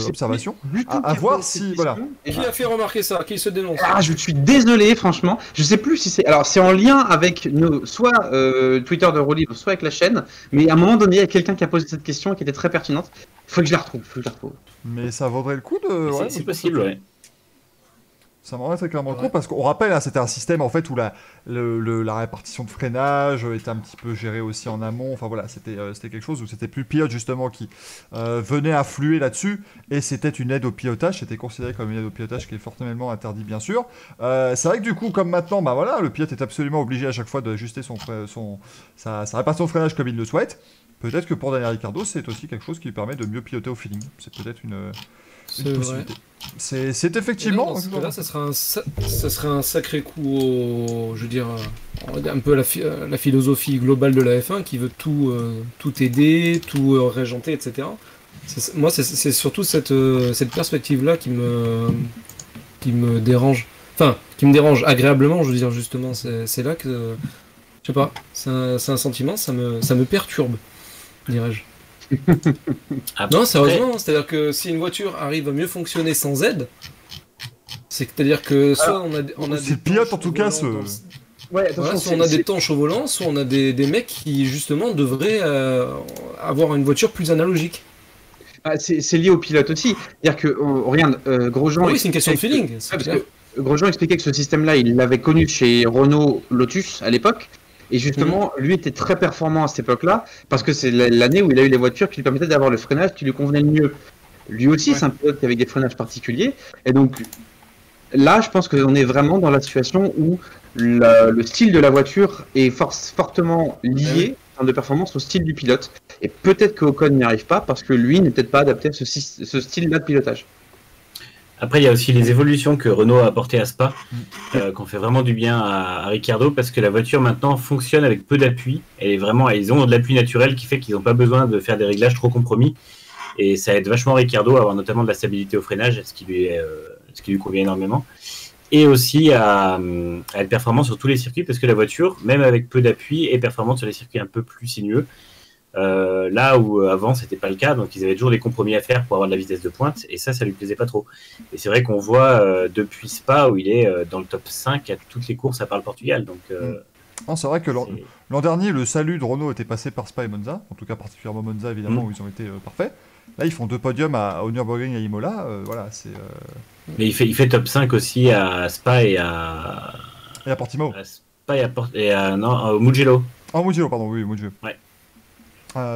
observation. À voir si... Voilà. Qui a fait remarquer ça? Qui se dénonce? Je suis désolé, franchement. Je sais plus si c'est... Alors, c'est en lien avec soit Twitter de Rolly, soit avec la chaîne. Mais à un moment donné, il y a quelqu'un qui a posé cette question et qui était très pertinente. Faut que je la retrouve. Mais ça vaudrait le coup de... C'est possible, ouais. Ça m'en reste très clairement le coup parce qu'on rappelle, hein, c'était un système en fait où la répartition de freinage était un petit peu gérée aussi en amont. Enfin voilà, c'était quelque chose où c'était plus le pilote justement qui venait affluer là-dessus et c'était une aide au pilotage. C'était considéré comme une aide au pilotage qui est fortement interdit bien sûr. C'est vrai que du coup, comme maintenant, bah voilà, le pilote est absolument obligé à chaque fois d'ajuster sa répartition de freinage comme il le souhaite. Peut-être que pour Daniel Ricciardo, c'est aussi quelque chose qui lui permet de mieux piloter au feeling. C'est peut-être une possibilité. C'est effectivement... Là, ça serait un sacré coup je veux dire, un peu la philosophie globale de la F1 qui veut tout aider, tout régenter, etc. Moi, c'est surtout cette perspective-là qui me dérange. Enfin, qui me dérange agréablement, je veux dire, justement. C'est là que... Je sais pas, c'est un sentiment, ça me perturbe, dirais-je. Non, sérieusement, c'est-à-dire que si une voiture arrive à mieux fonctionner sans aide, c'est-à-dire que soit on a c'est le pilote en tout cas soit on a des tanches au volant, soit on a des mecs qui justement devraient avoir une voiture plus analogique. C'est lié au pilote aussi. C'est-à-dire que, regarde, Grosjean... Oui, c'est une question de feeling. Grosjean expliquait que ce système-là, il l'avait connu chez Renault Lotus à l'époque. Et justement, lui était très performant à cette époque-là, parce que c'est l'année où il a eu les voitures qui lui permettaient d'avoir le freinage qui lui convenait le mieux. Lui aussi, c'est un pilote qui avait des freinages particuliers. Et donc, là, je pense qu'on est vraiment dans la situation où le style de la voiture est fortement lié en termes de performance au style du pilote. Et peut-être que Ocon n'y arrive pas, parce que lui n'est peut-être pas adapté à ce style-là de pilotage. Après, il y a aussi les évolutions que Renault a apportées à Spa, qu'on fait vraiment du bien à Ricciardo, parce que la voiture maintenant fonctionne avec peu d'appui. Ils ont de l'appui naturel qui fait qu'ils n'ont pas besoin de faire des réglages trop compromis. Et ça aide vachement Ricciardo à avoir notamment de la stabilité au freinage, ce qui lui convient énormément. Et aussi à être performant sur tous les circuits, parce que la voiture, même avec peu d'appui, est performante sur les circuits un peu plus sinueux. Là où avant c'était pas le cas, donc ils avaient toujours des compromis à faire pour avoir de la vitesse de pointe, et ça lui plaisait pas trop. Et c'est vrai qu'on voit depuis Spa où il est dans le top 5 à toutes les courses à part le Portugal. Donc c'est vrai que l'an dernier le salut de Renault était passé par Spa et Monza, en tout cas particulièrement Monza évidemment où ils ont été parfaits. Là ils font 2 podiums au Nürburgring et à Imola, voilà c'est. Mais il fait top 5 aussi à Spa et à. Et à Portimao. À Spa au Mugello. Ah Mugello pardon, oui Mugello. Ouais.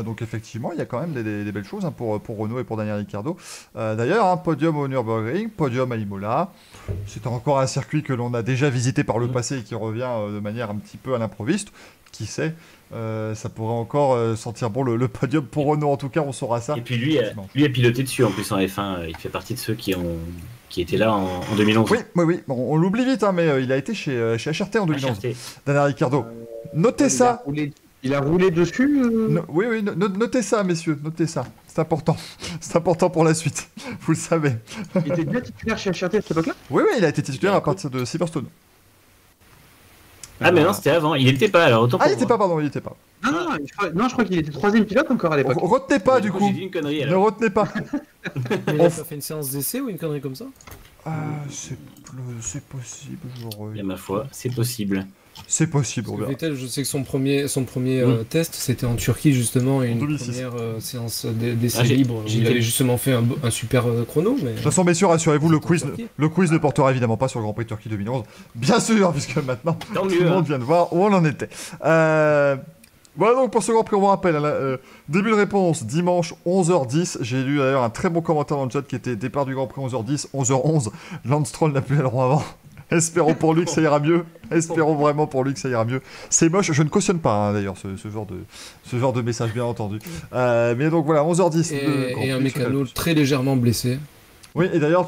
Donc effectivement, il y a quand même des belles choses pour Renault et pour Daniel Ricciardo. D'ailleurs, podium au Nürburgring, podium à Imola. C'est encore un circuit que l'on a déjà visité par le passé et qui revient de manière un petit peu à l'improviste. Qui sait, ça pourrait encore sentir bon le podium pour Renault. En tout cas, on saura ça. Et puis lui a piloté dessus en plus en F1. Il fait partie de ceux qui étaient là en 2011. Oui. Bon, on l'oublie vite, mais il a été chez HRT en 2011. Daniel Ricciardo. Notez ça. Il a roulé dessus Oui, notez ça, messieurs, notez ça. C'est important. C'est important pour la suite, vous le savez. Il était bien titulaire chez HRT à cette époque-là ? Oui, il a été titulaire à partir de Silverstone. Mais non, c'était avant. Il n'était pas, alors autant pour il n'était pas, pardon, il n'était pas. Non, je crois qu'il était 3ème pilote encore à l'époque. Retenez pas, du coup. J'ai dit une connerie, ne retenez pas. Il a pas fait une séance d'essai ou une connerie comme ça ? C'est possible, Et ma foi, c'est possible. C'est possible. Vettel, je sais que son premier test, c'était en Turquie justement, et une première séance d'essai libre. Il avait justement fait un super chrono. Mais... De toute façon, messieurs, rassurez-vous, le quiz ne portera évidemment pas sur le Grand Prix de Turquie 2011. Bien sûr, puisque maintenant, tout le monde vient de voir où on en était. Voilà donc pour ce Grand Prix, on vous rappelle, début de réponse, dimanche 11h10. J'ai lu d'ailleurs un très bon commentaire dans le chat qui était départ du Grand Prix 11h10, 11h11. Lance Stroll n'a plus l'aileron avant. Espérons pour lui que ça ira mieux. Espérons vraiment pour lui que ça ira mieux. C'est moche, je ne cautionne pas d'ailleurs ce genre de message, bien entendu. Mais donc voilà, 11h10. Et un mécano très légèrement blessé. Oui, et d'ailleurs,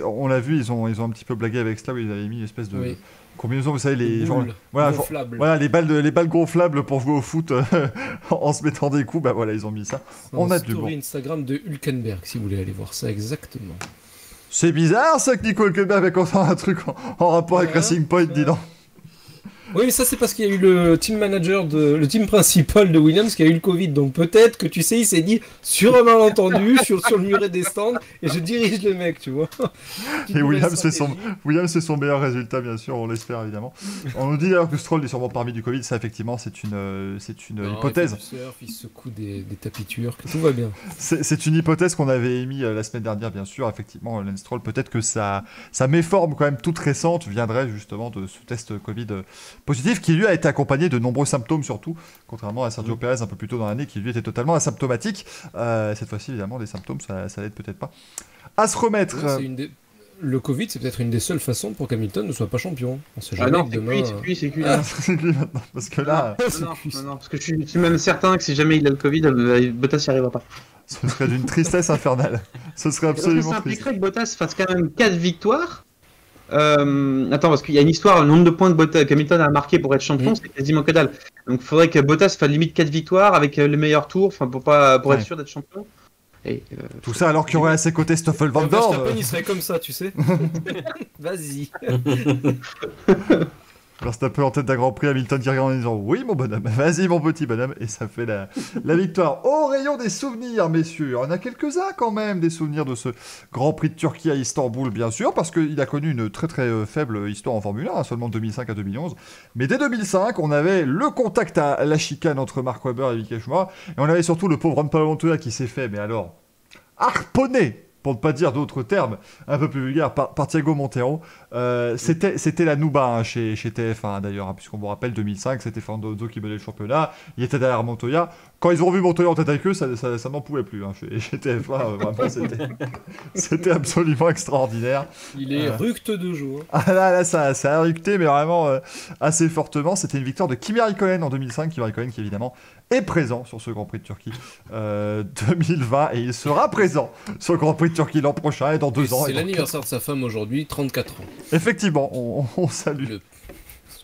on l'a vu, ils ont un petit peu blagué avec cela, où ils avaient mis une espèce de combinaison, vous savez, les balles gonflables pour jouer au foot en se mettant des coups. Bah voilà, ils ont mis ça. On a du bon. Instagram de Hülkenberg, si vous voulez aller voir ça exactement. C'est bizarre ça que Nico Hülkenberg avait content un truc en rapport avec Racing Point, dis donc. Oui, mais ça c'est parce qu'il y a eu le team manager, le team principal de Williams qui a eu le Covid, donc peut-être que tu sais, il s'est dit sur un malentendu, sur le muret des stands, et je dirige le mec, tu vois. Et Williams fait son meilleur résultat, bien sûr, on l'espère évidemment. On nous dit d'ailleurs que Stroll est sûrement parmi du Covid, ça effectivement c'est une hypothèse. Il fait du surf, il secoue des tapis turcs, tout va bien. C'est une hypothèse qu'on avait émise la semaine dernière, bien sûr, effectivement, Lance Stroll, peut-être que sa méforme quand même toute récente viendrait justement de ce test Covid positif qui lui a été accompagné de nombreux symptômes surtout, contrairement à Sergio Pérez un peu plus tôt dans l'année qui lui était totalement asymptomatique. Cette fois-ci évidemment des symptômes ça l'aide peut-être pas à se remettre. Le Covid c'est peut-être une des seules façons pour qu'Hamilton ne soit pas champion. On sait jamais non, demain... c'est cuit. C'est cuit maintenant parce que là... non, parce que je suis même certain que si jamais il a le Covid, Bottas n'y arrivera pas. Ce serait d'une tristesse infernale. Ce serait absolument triste. Ça impliquerait que Bottas fasse quand même 4 victoires. Attends, parce qu'il y a une histoire, le nombre de points qu'Hamilton a marqué pour être champion, c'est quasiment que dalle. Donc il faudrait que Bottas fasse limite 4 victoires avec les meilleurs tours, pour être sûr d'être champion. Et, tout ça alors qu'il y aurait à ses côtés Stoffel Van Dorn. Verstappen il serait comme ça, tu sais. Vas-y. Verstappen en tête d'un Grand Prix, Hamilton qui regarde en disant oui mon bonhomme, vas-y mon petit bonhomme, et ça fait la victoire. Au rayon des souvenirs, messieurs, on a quelques-uns quand même des souvenirs de ce Grand Prix de Turquie à Istanbul, bien sûr, parce qu'il a connu une très très faible histoire en Formule 1, seulement de 2005 à 2011. Mais dès 2005, on avait le contact à la chicane entre Mark Webber et Michael Schumacher, et on avait surtout le pauvre Ron Montoya qui s'est fait, mais alors, harponné pour ne pas dire d'autres termes un peu plus vulgaires, par Thiago Montero. C'était la Nouba hein, chez TF1 d'ailleurs, hein, puisqu'on vous rappelle 2005, c'était Fernando Alonso qui menait le championnat, il était derrière Montoya. Quand ils ont vu Montoya en tête avec eux, ça n'en pouvait plus. Hein, chez TF1, vraiment, c'était absolument extraordinaire. Il est ructe de jour. Ah là, ça a ructé, mais vraiment assez fortement. C'était une victoire de Kimi Räikkönen en 2005. Kimi Räikkönen qui évidemment est présent sur ce Grand Prix de Turquie 2020 et il sera présent sur le Grand Prix de Turquie l'an prochain et dans 2 ans. C'est l'anniversaire de sa femme aujourd'hui, 34 ans. Effectivement, on salue.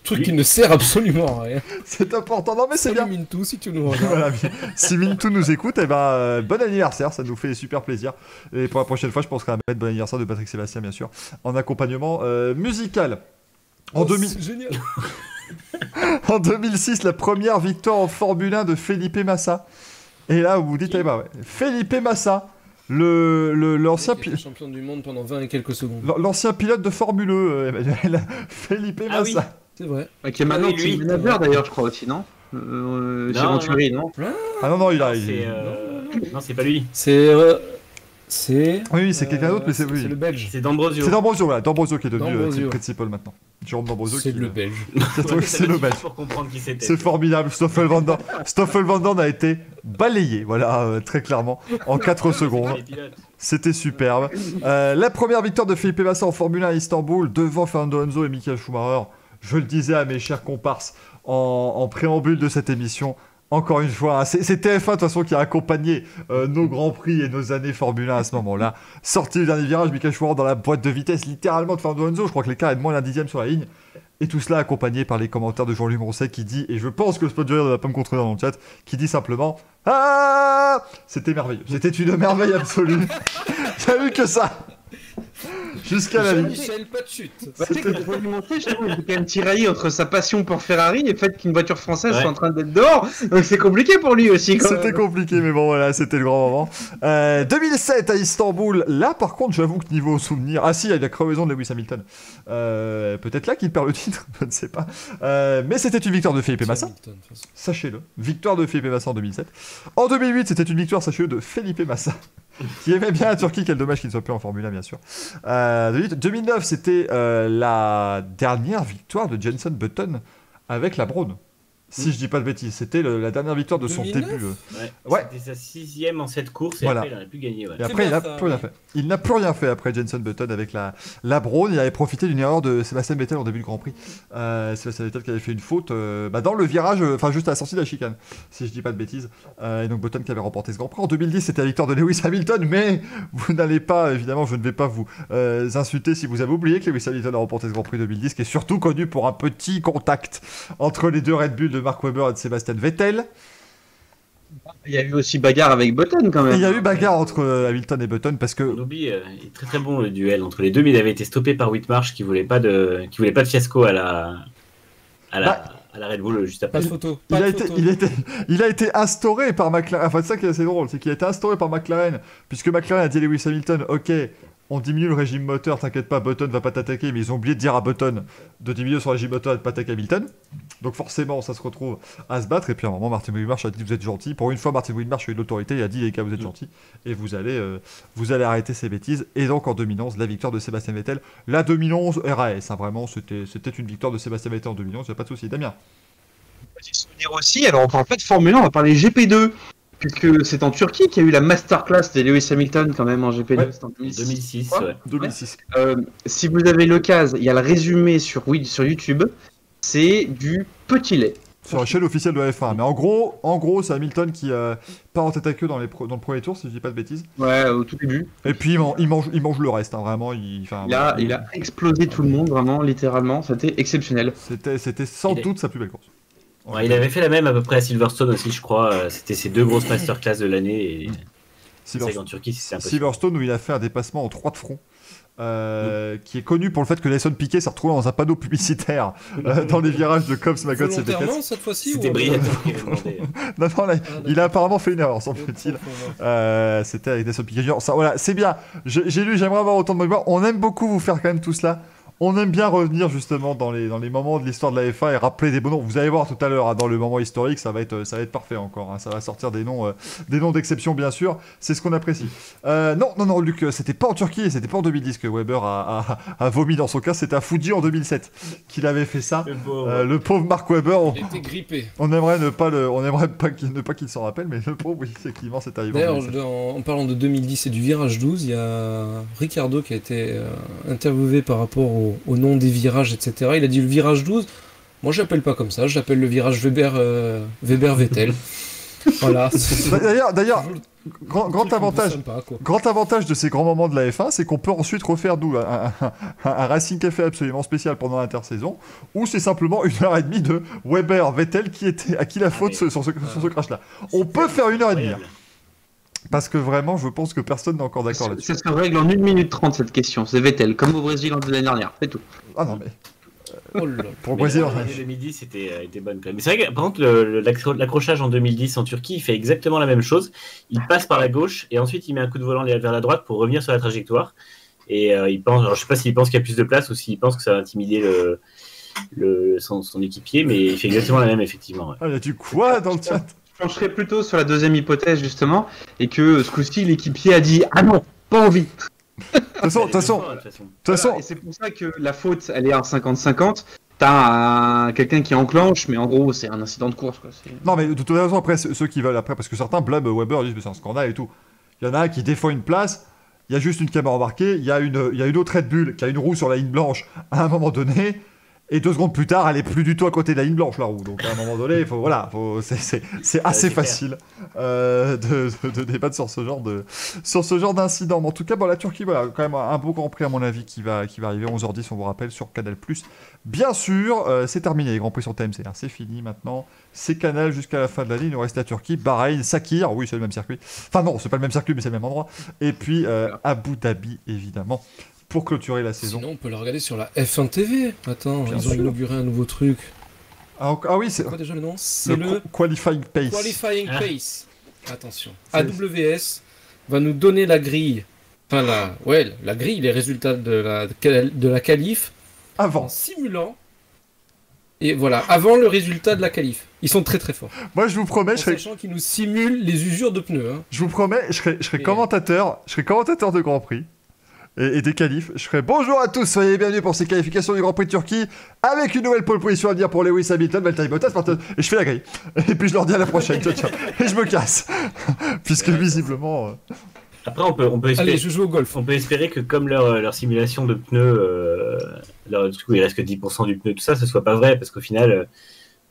Truc qui ne sert absolument à rien. C'est important, non mais c'est bien. Mintou, si tu nous regardes. Voilà, si Mintou nous écoute, bon anniversaire, ça nous fait super plaisir. Et pour la prochaine fois, je penserai à mettre bon anniversaire de Patrick Sébastien, bien sûr, en accompagnement musical. C'est génial. En 2006, la première victoire en Formule 1 de Felipe Massa. Et là, vous vous dites, Felipe Massa, l'ancien champion du monde pendant 20 et quelques secondes. L'ancien pilote de Formule 1, Emmanuel. Felipe Massa. Oui. C'est vrai. Qui est maintenant team manager d'ailleurs, je crois aussi, non chez Venturi, non Ah non, il a. Non, c'est pas lui. Oui, c'est quelqu'un d'autre, mais c'est lui. C'est le Belge. C'est D'Ambrosio. C'est D'Ambrosio, voilà. D'Ambrosio qui est devenu team principal maintenant. Jérôme D'Ambrosio. C'est le Belge. C'est le Belge. Pour comprendre qui c'était. C'est formidable. Stoffel Van Dorn a été balayé, voilà, très clairement, en 4 secondes. C'était superbe. La première victoire de Felipe Massa en Formule 1 à Istanbul, devant Fernando Alonso et Michael Schumacher. Je le disais à mes chers comparses en préambule de cette émission, encore une fois, hein, c'est TF1 de toute façon qui a accompagné nos Grands Prix et nos années Formule 1 à ce moment-là. Sorti du dernier virage, Michael Schumacher dans la boîte de vitesse littéralement de Fernando Alonso, je crois que l'écart est de moins d'un dixième sur la ligne. Et tout cela accompagné par les commentaires de Jean-Louis Moncet qui dit, et je pense que le spot de ne va pas me contredire dans le chat, qui dit simplement « Ah !» C'était merveilleux, c'était une merveille absolue. J'ai eu que ça. Jusqu'à la ligne. Michel, pas de chute. C'est que pour lui montrer, je trouve qu'il est quand même tiraillé entre sa passion pour Ferrari et le fait qu'une voiture française soit en train d'être dehors. Donc c'est compliqué pour lui aussi. C'était compliqué, mais bon voilà, c'était le grand moment. 2007 à Istanbul. Là, par contre, j'avoue que niveau souvenir, ah si, il y a la crevaison de Lewis Hamilton. Peut-être là qu'il perd le titre, je ne sais pas. Mais c'était une victoire de Felipe Massa. Sachez-le, victoire de Felipe Massa en 2007. En 2008, c'était une victoire, sachez-le, de Felipe Massa. Qui aimait bien la Turquie, quel dommage qu'il ne soit plus en Formule 1 bien sûr. 2009 c'était la dernière victoire de Jenson Button avec la Braun. Si je dis pas de bêtises, c'était la dernière victoire de son 2009 début. Ouais. C'était sa 6ème en cette course et Voilà. après il n'aurait plus gagné. Ouais. Et après il n'a plus rien fait. Il n'a plus rien fait après Jenson Button avec la Braun. Il avait profité d'une erreur de Sébastien Vettel en début du Grand Prix. Sébastien Vettel qui avait fait une faute dans le virage, enfin juste à la sortie de la chicane, si je dis pas de bêtises. Et donc Button qui avait remporté ce Grand Prix. En 2010 c'était la victoire de Lewis Hamilton, mais vous n'allez pas, évidemment je ne vais pas vous insulter si vous avez oublié que Lewis Hamilton a remporté ce Grand Prix 2010, qui est surtout connu pour un petit contact entre les deux Red Bull de Mark Webber et de Sébastien Vettel. Il y a eu aussi bagarre avec Button quand même. Il y a eu bagarre entre Hamilton et Button parce que. On oublie, il est très très bon le duel entre les deux, mais il avait été stoppé par Whitmarsh qui voulait pas de fiasco à la Red Bull juste après. Pas de photo. Il a été instauré par McLaren. Enfin, c'est ça qui est assez drôle, c'est qu'il a été instauré par McLaren, puisque McLaren a dit à Lewis Hamilton, ok, on diminue le régime moteur, t'inquiète pas, Button va pas t'attaquer, mais ils ont oublié de dire à Button de diminuer son régime moteur et de pas attaquer Hamilton. Donc forcément, ça se retrouve à se battre. Et puis à un moment, Martin Whitmarsh a dit vous êtes gentil. Pour une fois, Martin Whitmarsh a eu l'autorité, il a dit les gars, vous êtes gentils et vous allez arrêter ces bêtises. Et donc en 2011, la victoire de Sébastien Vettel. La 2011 RAS, hein, vraiment, c'était une victoire de Sébastien Vettel en 2011, il n'y a pas de souci. Damien. Petit souvenir aussi, alors on parle pas de Formule 1, on va parler GP2. Puisque c'est en Turquie qu'il y a eu la masterclass de Lewis Hamilton quand même en GP2, ouais. c'était en 2006. Ouais. Ouais. 2006. Si vous avez l'occasion, il y a le résumé sur YouTube, c'est du petit lait. Sur la chaîne officielle de la F1. Mais en gros, c'est Hamilton qui part en tête à queue dans le premier tour, si je dis pas de bêtises. Ouais, au tout début. Et puis il mange le reste, hein, vraiment. Il a explosé tout le monde, vraiment, littéralement. C'était exceptionnel. C'était sans doute sa plus belle course. Ouais, il avait fait la même à peu près à Silverstone aussi, je crois. C'était ses 2 grosses masterclass de l'année. Et... C'est en Turquie, c'est impossible. Silverstone, où il a fait un dépassement en 3 de front. Qui est connu pour le fait que Nelson Piquet s'est retrouvé dans un panneau publicitaire dans les virages de Cobbs, Maggots et Beckett. Cette fois-ci, c'était Briatore qui avait demandé. Non, là, il a apparemment fait une erreur, semble-t-il. C'était avec Nelson Piquet. Ça, voilà, c'est bien. J'ai lu, j'aimerais avoir autant de mémoire. On aime beaucoup vous faire quand même tout cela On aime bien revenir justement dans les moments de l'histoire de la F1 et rappeler des bons noms. Vous allez voir tout à l'heure, hein, dans le moment historique, ça va être parfait encore. Hein. Ça va sortir des noms d'exception, bien sûr. C'est ce qu'on apprécie. Non, Luc, c'était pas en Turquie et c'était pas en 2010 que Weber a vomi dans son cas. C'était à Fuji en 2007 qu'il avait fait ça. Le pauvre Mark Webber. Il était grippé. On aimerait pas qu'il s'en rappelle, mais le pauvre, oui, effectivement, c'est arrivé. D'ailleurs, en parlant de 2010 et du virage 12, il y a Ricardo qui a été interviewé par rapport au nom des virages, etc. Il a dit le virage 12, moi j'appelle pas comme ça, j'appelle le virage Weber-Vettel. Voilà. D'ailleurs, grand avantage de ces grands moments de la F1, c'est qu'on peut ensuite refaire un Racing Café absolument spécial pendant l'intersaison, où c'est simplement 1h30 de Weber-Vettel à qui la faute sur ce crash-là. On peut faire 1h30. Parce que vraiment, je pense que personne n'est encore d'accord là-dessus. Ça se règle en 1 minute 30 cette question. C'est Vettel, comme au Brésil l'année dernière. C'est tout. Ah non, mais. Pour le Brésil, l'année 2010 était bonne quand même. Mais c'est vrai que par contre, l'accrochage en 2010 en Turquie, il fait exactement la même chose. Il passe par la gauche et ensuite il met un coup de volant vers la droite pour revenir sur la trajectoire. Et il pense, alors je sais pas s'il pense qu'il y a plus de place ou s'il pense que ça va intimider son équipier, mais il fait exactement la même effectivement. Ouais. Ah, il y a du quoi dans le chat? Je pencherais plutôt sur la deuxième hypothèse justement, et que ce coup-ci l'équipier a dit ah non, pas envie. De toute façon. Et c'est pour ça que la faute elle est à 50-50. T'as quelqu'un qui enclenche, mais en gros c'est un incident de course quoi. Non mais de toute façon après ceux qui veulent après, parce que certains blâment Weber, disent mais c'est un scandale et tout. Il y en a un qui défend une place, il y a juste une caméra embarquée, il y a une autre Red Bull qui a une roue sur la ligne blanche à un moment donné. Et 2 secondes plus tard, elle est plus du tout à côté de la ligne blanche, la roue. Donc à un moment donné, c'est assez facile de débattre sur ce genre d'incident. Mais en tout cas, la Turquie, voilà, quand même un beau Grand Prix à mon avis qui va arriver 11h10, on vous rappelle, sur Canal+. Bien sûr, c'est terminé les Grands Prix sur TMC. Hein, c'est fini maintenant. C'est Canal jusqu'à la fin de l'année. Il nous reste la Turquie, Bahreïn, Sakir. Oui, c'est le même circuit. Enfin non, c'est pas le même circuit, mais c'est le même endroit. Et puis Abu Dhabi, évidemment. Pour clôturer la saison. Sinon, on peut le regarder sur la F1 TV. Attends, Bien ils sûr. ont inauguré un nouveau truc. Ah oui, c'est quoi déjà le nom? C'est le Qualifying Pace. Qualifying Pace. Attention. AWS va nous donner la grille. Enfin, la grille, les résultats de la qualif. Avant. En simulant. Et voilà, avant le résultat de la qualif. Ils sont très très forts. Moi, je vous promets, sachant qu'ils nous simulent les usures de pneus. Hein. Je vous promets, je serai commentateur de Grand Prix. Et des qualifs. Je ferai bonjour à tous, soyez bienvenus pour ces qualifications du Grand Prix de Turquie avec une nouvelle pole position à venir pour Lewis Hamilton, Valtteri Bottas, et je fais la grille. Et puis je leur dis à la prochaine, ciao. Et je me casse. Puisque visiblement... Après, on peut espérer... Allez, je joue au golf. On peut espérer que comme leur simulation de pneus, du coup il reste que 10% du pneu, tout ça, ce soit pas vrai, parce qu'au final,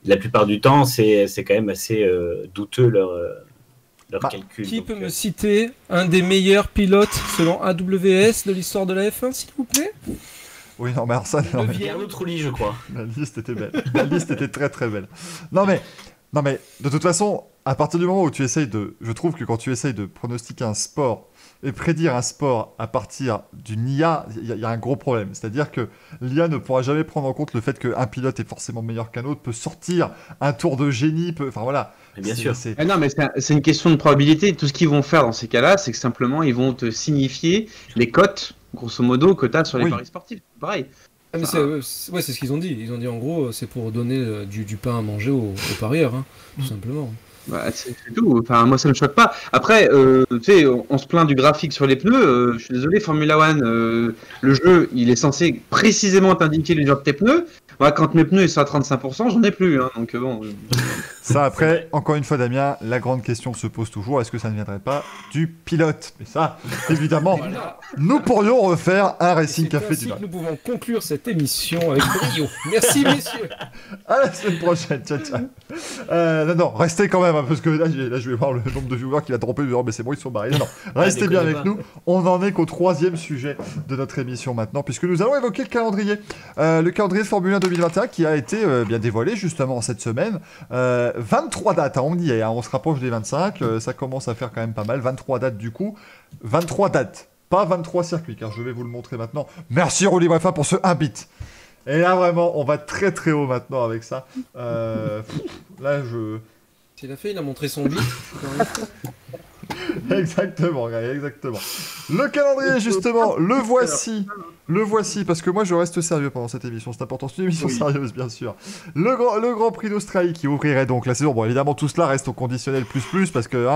la plupart du temps, c'est quand même assez douteux leur calcul. Qui peut me citer un des meilleurs pilotes selon AWS de l'histoire de la F1, s'il vous plaît? Oui, non, mais alors ça... Arnaud Trulli, je crois. La liste était belle. La liste était très très belle. Non mais, de toute façon, à partir du moment où tu essayes de... Je trouve que quand tu essayes de pronostiquer un sport et prédire un sport à partir d'une IA, il y a un gros problème. C'est-à-dire que l'IA ne pourra jamais prendre en compte le fait qu'un pilote est forcément meilleur qu'un autre, peut sortir un tour de génie, enfin voilà. Mais bien sûr. Non, mais c'est une question de probabilité. Tout ce qu'ils vont faire dans ces cas-là, c'est que simplement ils vont te signifier les cotes, grosso modo, que tu as sur les paris sportifs. Pareil. Ah, mais c'est ce qu'ils ont dit. Ils ont dit en gros, c'est pour donner du pain à manger aux parieurs, hein, tout simplement. Bah, c'est tout. Enfin, moi, ça me choque pas. Après, tu sais, on se plaint du graphique sur les pneus. Je suis désolé, Formula One, le jeu, il est censé précisément t'indiquer l'usure de tes pneus. Bah, quand mes pneus ils sont à 35%, j'en ai plus. Hein, donc bon. Ça, après, encore une fois, Damien, la grande question se pose toujours, est-ce que ça ne viendrait pas du pilote? Mais ça, évidemment, voilà. Nous pourrions refaire un Racing Café du Nord. Nous pouvons conclure cette émission avec brio. Merci, messieurs. À la semaine prochaine. Ciao. Non, restez quand même, hein, parce que là, je vais voir le nombre de viewers qui va dropper. Mais c'est bon, ils sont barrés. Non, restez bien avec nous. On en est qu'au 3e sujet de notre émission maintenant, puisque nous allons évoquer le calendrier. Le calendrier de Formule 1 2021 qui a été bien dévoilé justement cette semaine. 23 dates, hein, on y est, hein, on se rapproche des 25, ça commence à faire quand même pas mal. 23 dates du coup, 23 dates, pas 23 circuits, car je vais vous le montrer maintenant. Merci Rolly Brefa pour ce 1 bit. Et là vraiment, on va très très haut maintenant avec ça. Là je... Il a montré son bit. Exactement, exactement. Le calendrier, justement, le voici. Le voici, parce que moi je reste sérieux pendant cette émission, c'est important, c'est une émission sérieuse bien sûr. Le Grand Prix d'Australie qui ouvrirait donc la saison. Bon, évidemment, tout cela reste au conditionnel plus, parce que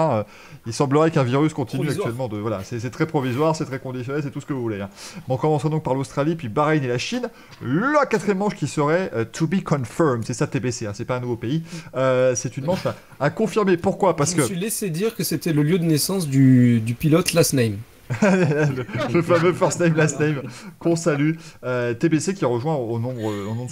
il semblerait qu'un virus continue actuellement de. Voilà, c'est très provisoire, c'est très conditionnel, c'est tout ce que vous voulez. Bon, commençons donc par l'Australie, puis Bahreïn et la Chine. La quatrième manche qui serait to be confirmed, c'est ça TBC, c'est pas un nouveau pays. C'est une manche à confirmer. Pourquoi? Parce que. Je me suis laissé dire que c'était le lieu de naissance du pilote Last Name. le fameux first name last name qu'on salue. TBC qui rejoint au nom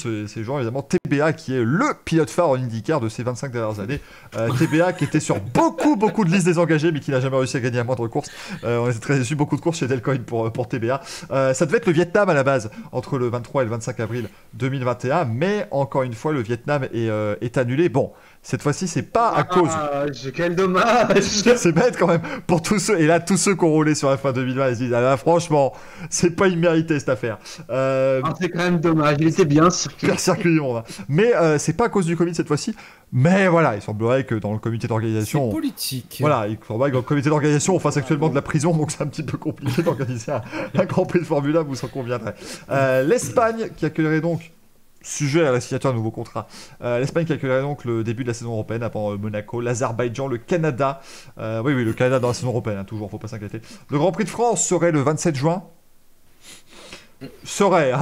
de ces gens évidemment TBA qui est le pilote phare en IndyCar de ces 25 dernières années. TBA qui était sur beaucoup de listes désengagées mais qui n'a jamais réussi à gagner à moindre course. On était très déçus, beaucoup de courses chez Delcoin pour TBA. Ça devait être le Vietnam à la base entre le 23 et le 25 avril 2021, mais encore une fois le Vietnam est annulé. Bon, cette fois-ci, c'est pas à cause. Quel dommage! C'est bête quand même pour tous ceux. Et là, tous ceux qui ont roulé sur la fin 2020, ils se disent ah là, franchement, c'est pas immérité cette affaire. C'est quand même dommage. Il était bien circuit. Pire circuit du monde. Mais c'est pas à cause du Covid cette fois-ci. Mais voilà, il semblerait que dans le comité d'organisation. C'est politique. Voilà, il semblerait que dans le comité d'organisation, on fasse actuellement de la prison, donc c'est un petit peu compliqué d'organiser un Grand Prix de Formule 1, vous en conviendrez. L'Espagne qui accueillerait donc. Sujet à la signature d'un nouveau contrat. L'Espagne qui accueillerait donc le début de la saison européenne avant Monaco, l'Azerbaïdjan, le Canada. Oui, le Canada dans la saison européenne, toujours, faut pas s'inquiéter. Le Grand Prix de France serait le 27 juin. Serait.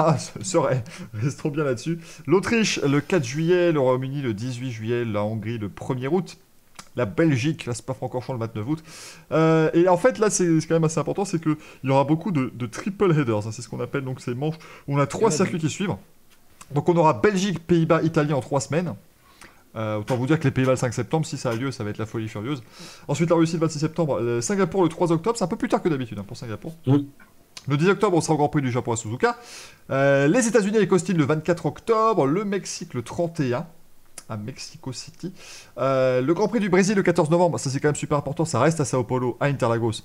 Restons bien là-dessus. L'Autriche le 4 juillet, le Royaume-Uni le 18 juillet, la Hongrie le 1er août. La Belgique, la Spa-Francorchamps le 29 août. Et en fait, là, c'est quand même assez important, c'est qu'il y aura beaucoup de triple headers. C'est ce qu'on appelle donc ces manches où on a 3 circuits qui suivent. Donc on aura Belgique, Pays-Bas, Italie en 3 semaines. Autant vous dire que les Pays-Bas le 5 septembre, si ça a lieu, ça va être la folie furieuse. Ensuite la Russie le 26 septembre, Singapour le 3 octobre, c'est un peu plus tard que d'habitude pour Singapour. Le 10 octobre, on sera au Grand Prix du Japon à Suzuka. Les États-Unis avec Austin le 24 octobre, le Mexique le 31 à Mexico City. Le Grand Prix du Brésil le 14 novembre, ça c'est quand même super important, ça reste à Sao Paulo, à Interlagos.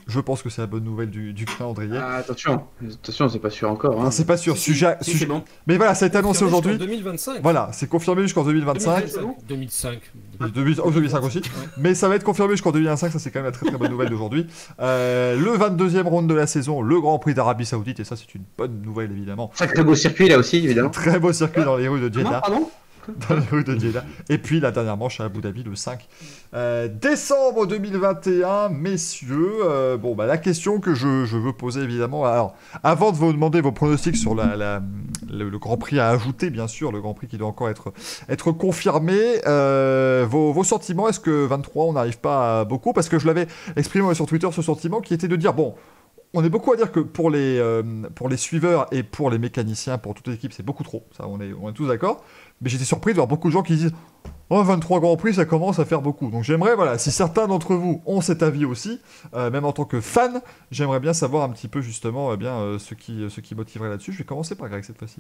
Je pense que c'est la bonne nouvelle du calendrier. Attention, c'est pas sûr encore. Hein. Non, c'est pas sûr. Sujet... bon. Mais voilà, ça a été annoncé aujourd'hui. 2025. Voilà, c'est confirmé jusqu'en 2025. 2005. 2005 aussi. Ouais. Mais ça va être confirmé jusqu'en 2025, ça c'est quand même la très très bonne nouvelle d'aujourd'hui. Le 22e round de la saison, le Grand Prix d'Arabie Saoudite, et ça c'est une bonne nouvelle évidemment. Sacré beau circuit là aussi, évidemment. Très beau circuit dans les rues de Jeddah. Pardon dans les rues de Jeddah. Et puis la dernière manche à Abu Dhabi le 5 décembre 2021, messieurs. La question que je veux poser évidemment, alors avant de vous demander vos pronostics sur le Grand Prix à ajouter, bien sûr, le Grand Prix qui doit encore être confirmé, vos sentiments, est-ce que 23 on n'arrive pas à beaucoup? Parce que je l'avais exprimé sur Twitter ce sentiment qui était de dire bon, on est beaucoup à dire que pour les suiveurs et pour les mécaniciens, pour toute l'équipe, c'est beaucoup trop. Ça, on est tous d'accord. Mais j'étais surpris de voir beaucoup de gens qui disent oh, 23 Grands Prix, ça commence à faire beaucoup. Donc j'aimerais, voilà, si certains d'entre vous ont cet avis aussi, même en tant que fan, j'aimerais bien savoir un petit peu justement ce qui motiverait là-dessus. Je vais commencer par Greg cette fois-ci.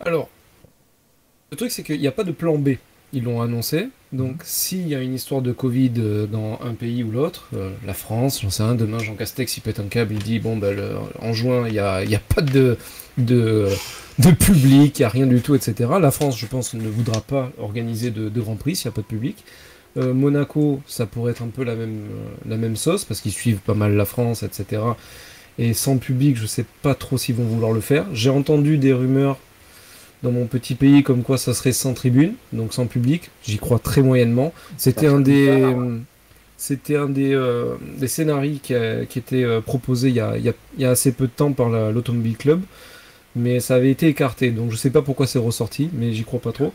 Alors, le truc c'est qu'il n'y a pas de plan B. Ils l'ont annoncé. Donc, s'il y a une histoire de Covid dans un pays ou l'autre, la France, j'en sais rien, demain Jean Castex il pète un câble, il dit bon, en juin, il n'y a pas de public, il n'y a rien du tout, etc. La France, je pense, ne voudra pas organiser de Grand Prix s'il n'y a pas de public. Monaco, ça pourrait être un peu la même sauce, parce qu'ils suivent pas mal la France, etc. Et sans public, je ne sais pas trop s'ils vont vouloir le faire. J'ai entendu des rumeurs dans mon petit pays comme quoi ça serait sans tribune, donc sans public. J'y crois très moyennement. C'était un des scénarios qui était proposé il y a assez peu de temps par l'Automobile Club, mais ça avait été écarté, donc je sais pas pourquoi c'est ressorti, mais j'y crois pas trop.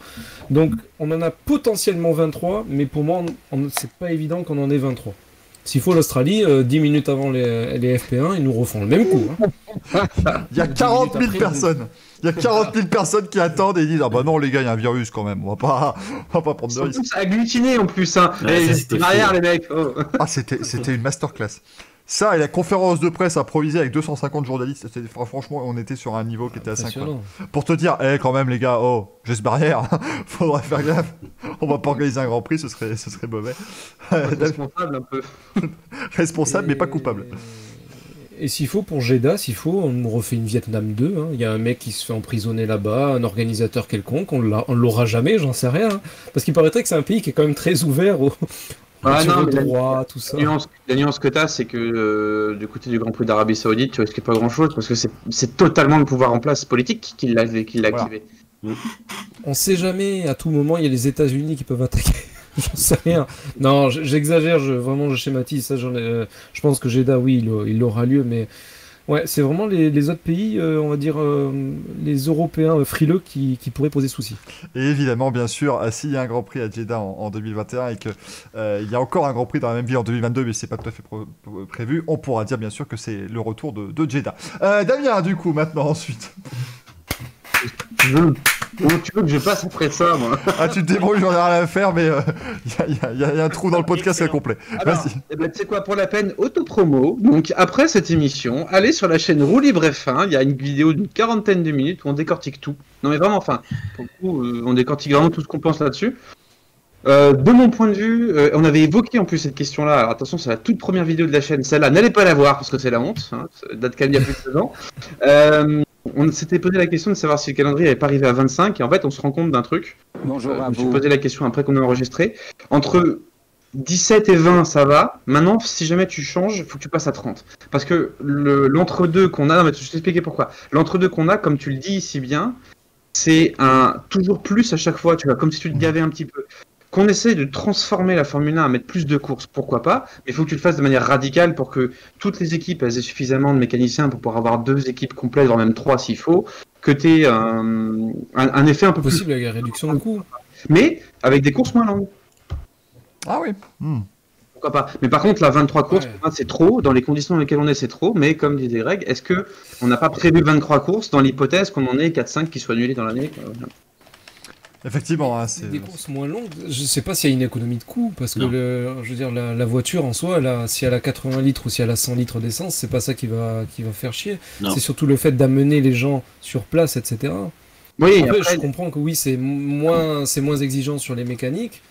Donc on en a potentiellement 23, mais pour moi c'est pas évident qu'on en ait 23. S'il faut l'Australie, 10 minutes avant les FP1, ils nous refont le même coup. Hein. Il y a 40 000 personnes. Il y a 40 000 personnes qui attendent et disent ah bah non les gars, il y a un virus quand même, on va pas prendre de risque. C'est agglutiné en plus, hein. Ouais, c'était derrière les mecs. Oh. Ah c'était une masterclass. Ça et la conférence de presse improvisée avec 250 journalistes, franchement on était sur un niveau qui était assez incroyable. Pour te dire, quand même les gars, geste barrière, faudrait faire gaffe, on va pas organiser un Grand Prix, ce serait mauvais. Responsable un peu. Responsable mais pas coupable. Et s'il faut, pour Jeddah, on nous refait une Vietnam 2. Hein. Il y a un mec qui se fait emprisonner là-bas, un organisateur quelconque, on l'aura jamais, j'en sais rien. Hein. Parce qu'il paraîtrait que c'est un pays qui est quand même très ouvert Ah non, mais droit, tout ça. La nuance que tu as, c'est que du côté du Grand Prix d'Arabie Saoudite, tu risques pas grand-chose parce que c'est totalement le pouvoir en place politique qui l'a activé. On sait jamais, à tout moment, il y a les États-Unis qui peuvent attaquer. J'en sais rien. Non, j'exagère, vraiment je schématise. Ça, je pense que Jeddah, oui, il aura lieu, mais ouais, c'est vraiment les autres pays, on va dire, les Européens frileux qui pourraient poser souci. Et évidemment, bien sûr, s'il y a un Grand Prix à Jeddah en 2021 et qu'il y a encore un Grand Prix dans la même ville en 2022, mais c'est pas tout à fait prévu, on pourra dire bien sûr que c'est le retour de Jeddah. Damien, du coup, maintenant, ensuite. Comment tu veux que je passe après ça, moi? Ah, tu te débrouilles, j'en ai rien à faire, mais il y a un trou dans le podcast qui est complet. Alors, tu sais quoi, pour la peine, autopromo. Donc, après cette émission, allez sur la chaîne Roue Libre F1. Il y a une vidéo d'une 40aine de minutes où on décortique tout. Non, mais vraiment, enfin, pour le coup, on décortique vraiment tout ce qu'on pense là-dessus. De mon point de vue, on avait évoqué en plus cette question-là. Alors attention, c'est la toute première vidéo de la chaîne. Celle-là, n'allez pas la voir parce que c'est la honte. Hein, ça date quand même il y a plus de 2 ans. On s'était posé la question de savoir si le calendrier n'avait pas arrivé à 25. Et en fait, on se rend compte d'un truc. Bonjour à je me suis vous. posé la question après qu'on a enregistré. Entre 17 et 20, ça va. Maintenant, si jamais tu changes, il faut que tu passes à 30. Parce que l'entre-deux qu'on a... Non, mais je vais t'expliquer pourquoi. L'entre-deux qu'on a, comme tu le dis si bien, c'est un toujours plus à chaque fois. Tu vois, comme si tu te gavais un petit peu. Qu'on essaie de transformer la Formule 1 à mettre plus de courses, pourquoi pas, mais il faut que tu le fasses de manière radicale pour que toutes les équipes elles aient suffisamment de mécaniciens pour pouvoir avoir 2 équipes complètes, voire même 3 s'il faut, que tu aies un effet un peu possible avec la réduction de coût. Mais avec des courses moins longues. Ah oui. Pourquoi pas. Mais par contre, la 23 courses, Ouais. pour moi, c'est trop. Dans les conditions dans lesquelles on est, c'est trop. Mais comme disait Greg, est-ce que on n'a pas prévu 23 courses dans l'hypothèse qu'on en ait 4-5 qui soient annulées dans l'année? Effectivement, hein, c'est... Des courses moins longues, je sais pas s'il y a une économie de coût, parce que Non. je veux dire, la voiture en soi, si elle a 80 litres ou si elle a 100 litres d'essence, c'est pas ça qui va faire chier. Non. C'est surtout le fait d'amener les gens sur place, etc. Oui, Après, après, je comprends que oui, c'est moins exigeant sur les mécaniques,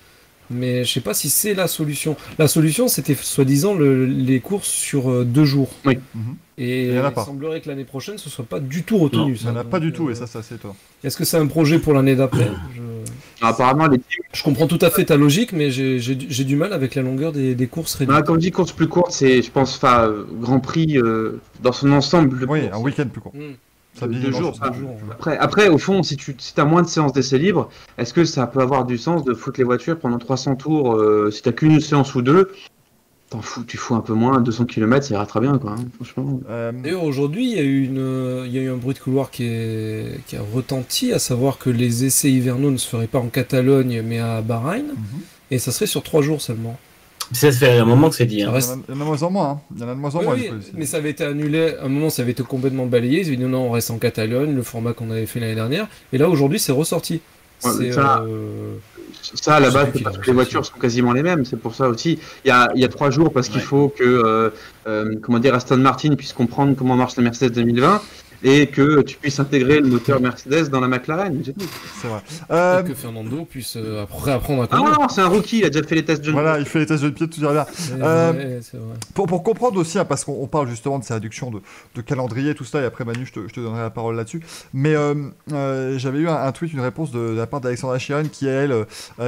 mais je sais pas si c'est la solution. La solution, c'était soi-disant les courses sur 2 jours. Mhm. Et Il y en a il pas. semblerait que l'année prochaine, ce soit pas du tout retenu. Non, Il n'y en a Donc, pas du tout, et ça, c'est assez étonnant. Est-ce que c'est un projet pour l'année d'après? apparemment, les teams. Je comprends tout à fait ta logique, mais j'ai du mal avec la longueur des courses réduites. Quand je dis course plus courte, c'est, je pense, Grand Prix dans son ensemble. Le Oui, course, un week-end plus court. Mm. Samedi, 2 dimanche, jours. c'est 2 jours, ouais. Après, au fond, si tu as moins de séances d'essai libre, est-ce que ça peut avoir du sens de foutre les voitures pendant 300 tours si t'as qu'une séance ou 2? Tu fous un peu moins, 200 km, ça ira très bien, quoi, hein, franchement. D'ailleurs, aujourd'hui, il y a eu un bruit de couloir qui a retenti, à savoir que les essais hivernaux ne se feraient pas en Catalogne, mais à Bahreïn, et ça serait sur 3 jours seulement. Ça se fait un moment que c'est dit. Ça Hein. reste- Il y en a de moins en moins. Hein. Il y en a de moins en Oui, moins. oui, du coup, c'est- mais ça avait été annulé, à un moment ça avait été complètement balayé, ils avaient dit non, on reste en Catalogne, le format qu'on avait fait l'année dernière, et là aujourd'hui c'est ressorti. Ouais, C'est, ça- Ça, à la Je sais base, plus c'est qui parce l'a que les ressorti. voitures sont quasiment les mêmes. C'est pour ça aussi. Il y a 3 jours parce qu'il Ouais. faut que comment dire, Aston Martin puisse comprendre comment marche la Mercedes 2020 et que tu puisses intégrer le moteur Mercedes dans la McLaren. C'est tout. C'est vrai. et que Fernando puisse après apprendre à Ah conduire. non, c'est un rookie. Il a déjà fait les tests de Voilà, il fait les tests de pied, tout ira bien. Ouais, c'est vrai. Pour comprendre aussi, hein, parce qu'on parle justement de ces réductions de calendrier, tout ça, et après Manu, je te donnerai la parole là-dessus. Mais j'avais eu un tweet, une réponse de la part d'Alexandra Chiron, qui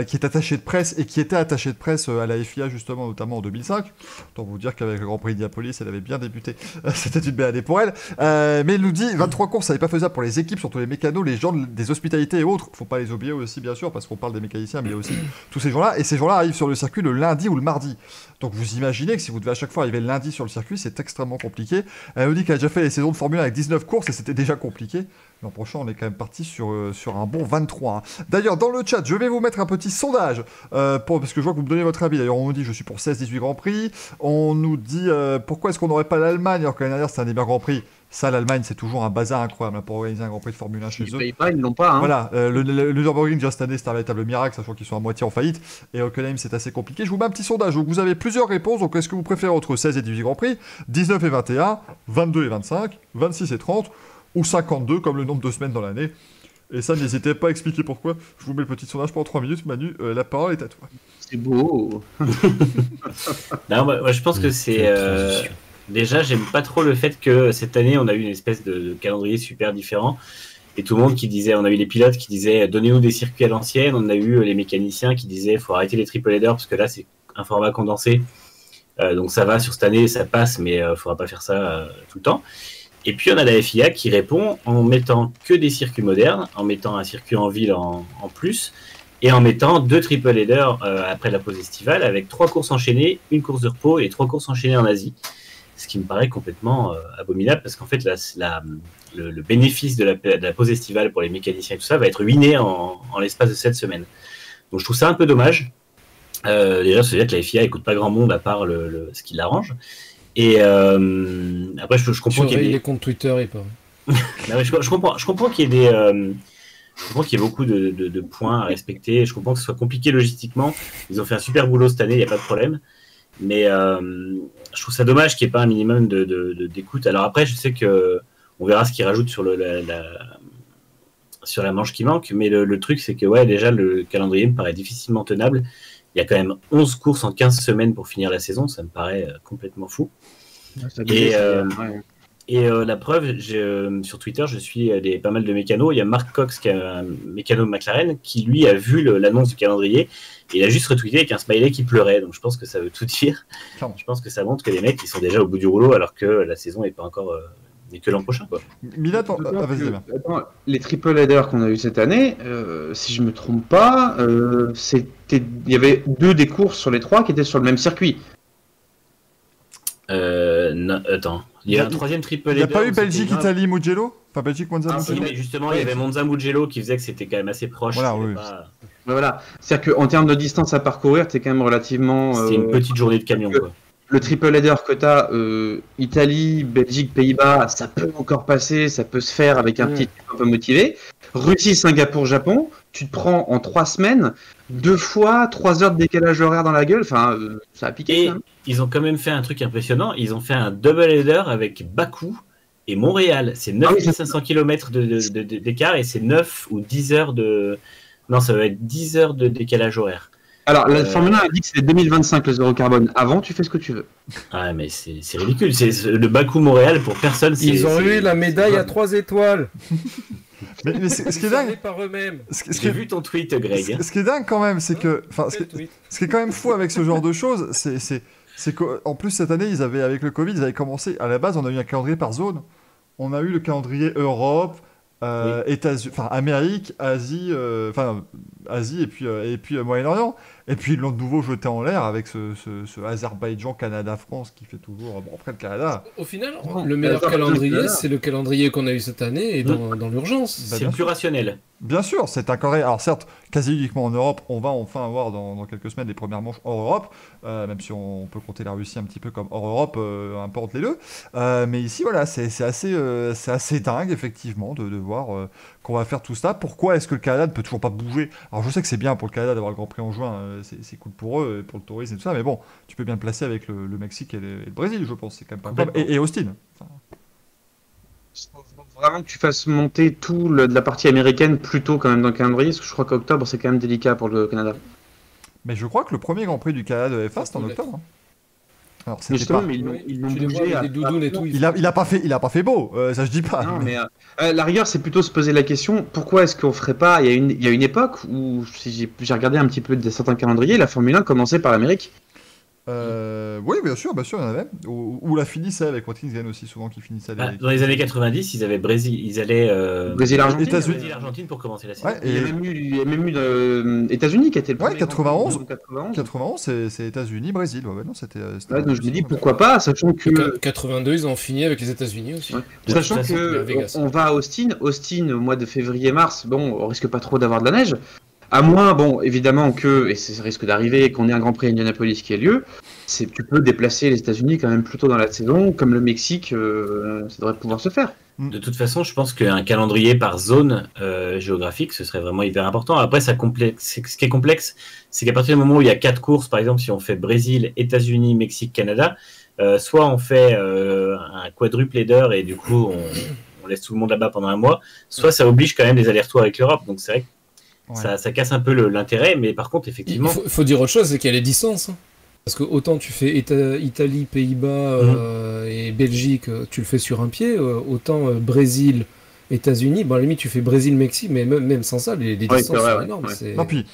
qui est attachée de presse, et qui était attachée de presse à la FIA, justement, notamment en 2005. Autant vous dire qu'avec le Grand Prix d'Indianapolis, elle avait bien débuté. C'était une belle année pour elle. Mais elle nous dit, 23 courses, ça n'est pas faisable pour les équipes, surtout les mécanos, les gens des hospitalités et autres. Faut pas les oublier aussi, bien sûr, parce qu'on parle des mécaniciens, mais il y a aussi tous ces gens-là. Et ces gens-là arrivent sur le circuit le lundi ou le mardi. Donc vous imaginez que si vous devez à chaque fois arriver le lundi sur le circuit, c'est extrêmement compliqué. Elle nous dit qu'elle a déjà fait les saisons de Formule 1 avec 19 courses et c'était déjà compliqué. L'an prochain, on est quand même parti sur un bon 23. Hein. D'ailleurs, dans le chat, je vais vous mettre un petit sondage, parce que je vois que vous me donnez votre avis. D'ailleurs, on nous dit je suis pour 16-18 Grands Prix. On nous dit pourquoi est-ce qu'on n'aurait pas l'Allemagne alors que l'année dernière c'était un des meilleurs Grands Prix. Ça, l'Allemagne, c'est toujours un bazar incroyable hein, pour organiser un Grand Prix de Formule 1 chez Ils eux. payent pas, ils l'ont pas. Hein. Voilà, le Nürburgring déjà cette année, c'est un véritable miracle, sachant qu'ils sont à moitié en faillite. Et Hockenheim, c'est assez compliqué. Je vous mets un petit sondage. Donc vous avez plusieurs réponses. Donc est-ce que vous préférez entre 16 et 18 Grands Prix, 19 et 21, 22 et 25, 26 et 30, ou 52 comme le nombre de semaines dans l'année? Et ça, n'hésitez pas à expliquer pourquoi. Je vous mets le petit sondage pendant 3 minutes. Manu, la parole est à toi. C'est beau. Non, moi, je pense que c'est. Déjà, j'aime pas trop le fait que cette année, on a eu une espèce de calendrier super différent. Et tout le monde qui disait, on a eu les pilotes qui disaient, donnez-nous des circuits à l'ancienne. On a eu les mécaniciens qui disaient, faut arrêter les triple headers parce que là, c'est un format condensé. Donc ça va, sur cette année, ça passe, mais il ne faudra pas faire ça tout le temps. Et puis on a la FIA qui répond en mettant que des circuits modernes, en mettant un circuit en ville en plus, et en mettant 2 triple headers après la pause estivale, avec 3 courses enchaînées, une course de repos et 3 courses enchaînées en Asie. Ce qui me paraît complètement abominable, parce qu'en fait le bénéfice de la pause estivale pour les mécaniciens et tout ça va être ruiné en l'espace de 7 semaines. Donc je trouve ça un peu dommage. Déjà, ça veut dire que la FIA écoute pas grand monde à part ce qui l'arrange. Et après, je comprends qu'il y ait les comptes Twitter et pas. Non, mais je comprends qu'il y ait je comprends qu'il y ait beaucoup de points à respecter. Je comprends que ce soit compliqué logistiquement. Ils ont fait un super boulot cette année, il n'y a pas de problème. Mais je trouve ça dommage qu'il n'y ait pas un minimum d'écoute. Alors après, je sais que on verra ce qu'ils rajoutent sur sur la manche qui manque. Mais le truc, c'est que ouais, déjà, le calendrier me paraît difficilement tenable. Il y a quand même 11 courses en 15 semaines pour finir la saison. Ça me paraît complètement fou. Et la preuve, sur Twitter, je suis pas mal de mécanos. Il y a Mark Cox, qui est un mécano de McLaren, qui lui a vu l'annonce du calendrier et il a juste retweeté avec un smiley qui pleurait. Donc je pense que ça veut tout dire. Je pense que ça montre que les mecs ils sont déjà au bout du rouleau alors que la saison n'est pas encore n'est que l'an prochain, quoi. Mila, vas-y. Les triple headers qu'on a eu cette année, si je me trompe pas, il y avait 2 des courses sur les 3 qui étaient sur le même circuit. Non, attends. Il y a un 3e triple header. Il n'y a pas eu Belgique-Italie Mugello? Enfin, Belgique-Monza Mugello. Mais justement, il y avait Monza Mugello qui faisait que c'était quand même assez proche. Voilà, oui. Voilà. C'est-à-dire qu'en termes de distance à parcourir, t'es quand même relativement. C'était une petite journée de camion, quoi. Le triple header que tu as, Italie, Belgique, Pays-Bas, ça peut encore passer, ça peut se faire avec un petit un peu motivé. Russie, Singapour, Japon, tu te prends en 3 semaines 2 fois 3 heures de décalage horaire dans la gueule, enfin, ça a piqué. Et ils ont quand même fait un truc impressionnant, ils ont fait un double header avec Bakou et Montréal. C'est 9500 km d'écart et c'est 9 ou 10 heures de... Non, ça va être 10 heures de décalage horaire. Alors, la Formule 1 a dit que c'était 2025 le zéro carbone. Avant, tu fais ce que tu veux. Ah, mais c'est ridicule. C'est le Bakou-Montréal, pour personne. Ils ont eu la médaille à 3 étoiles. mais ce qui est dingue. Par eux-mêmes. J'ai vu ton tweet, Greg. Ce qui est dingue quand même, c'est que. Ce qui est quand même fou avec ce genre de choses, c'est qu'en plus, cette année, avec le Covid, ils avaient commencé. À la base, on a eu un calendrier par zone. On a eu le calendrier Europe. États-Unis, enfin Amérique, Asie, Asie et puis Moyen-Orient. Et puis ils l'ont de nouveau jeté en l'air avec ce Azerbaïdjan, Canada, France qui fait toujours. Bon, après le Canada. Au final, le meilleur calendrier, c'est le calendrier qu'on a eu cette année et dans l'urgence. C'est le plus rationnel. Bien sûr, c'est un calendrier. Alors certes, quasi uniquement en Europe, on va enfin avoir dans quelques semaines les premières manches hors Europe, même si on peut compter la Russie un petit peu comme hors Europe, un peu entre les deux. Mais ici, voilà, c'est assez dingue effectivement de voir qu'on va faire tout ça. Pourquoi est-ce que le Canada ne peut toujours pas bouger? Alors je sais que c'est bien pour le Canada d'avoir le Grand Prix en juin, c'est cool pour eux, pour le tourisme et tout ça, mais bon, tu peux bien le placer avec le Mexique et le Brésil, je pense, c'est quand même pas grave. Et Austin. Enfin... Vraiment que tu fasses monter tout de la partie américaine plus tôt quand même dans le calendrier, parce que je crois qu'octobre c'est quand même délicat pour le Canada. Mais je crois que le premier Grand Prix du Canada de F1 c'est en octobre. Alors, mais justement, mais ils l'ont bougé. Il a pas fait beau, ça je dis pas. Non, mais la rigueur, c'est plutôt se poser la question pourquoi est-ce qu'on ferait pas. Il y a une époque où, si j'ai regardé un petit peu certains calendriers, la Formule 1 commençait par l'Amérique. Oui, bien sûr, il y en avait. Ou la finissait avec Watkins Glen aussi, souvent qui finissait. Dans les années 90, ils allaient Brésil-Argentine. États-Unis pour commencer la saison. Ouais, il y a même eu États-Unis qui était le premier. 91, c'est États-Unis-Brésil. Ouais, non, c'était donc je me dis pourquoi pas, sachant que. 82, ils ont fini avec les États-Unis aussi. Ouais. Sachant que on va à Austin au mois de février-mars, bon, on risque pas trop d'avoir de la neige. À moins, bon, évidemment que, et ça risque d'arriver, qu'on ait un Grand Prix à Indianapolis qui ait lieu, tu peux déplacer les États-Unis quand même plus tôt dans la saison, comme le Mexique, ça devrait pouvoir se faire. De toute façon, je pense qu'un calendrier par zone géographique, ce serait vraiment hyper important. Après, ce qui est complexe, c'est qu'à partir du moment où il y a 4 courses, par exemple, si on fait Brésil, États-Unis, Mexique, Canada, soit on fait un quadruple header et du coup, on laisse tout le monde là-bas pendant un mois, soit ça oblige quand même des allers-retours avec l'Europe. Donc c'est vrai que ça casse un peu l'intérêt, mais par contre, effectivement... Il faut dire autre chose, c'est qu'il y a les distances. Hein. Parce que autant tu fais Italie, Pays-Bas et Belgique, tu le fais sur un pied, autant Brésil, États-Unis, bon, à la limite, tu fais Brésil-Mexique, mais même sans ça, les distances c'est vrai, sont ouais. énormes. Ouais. c'est- Non, puis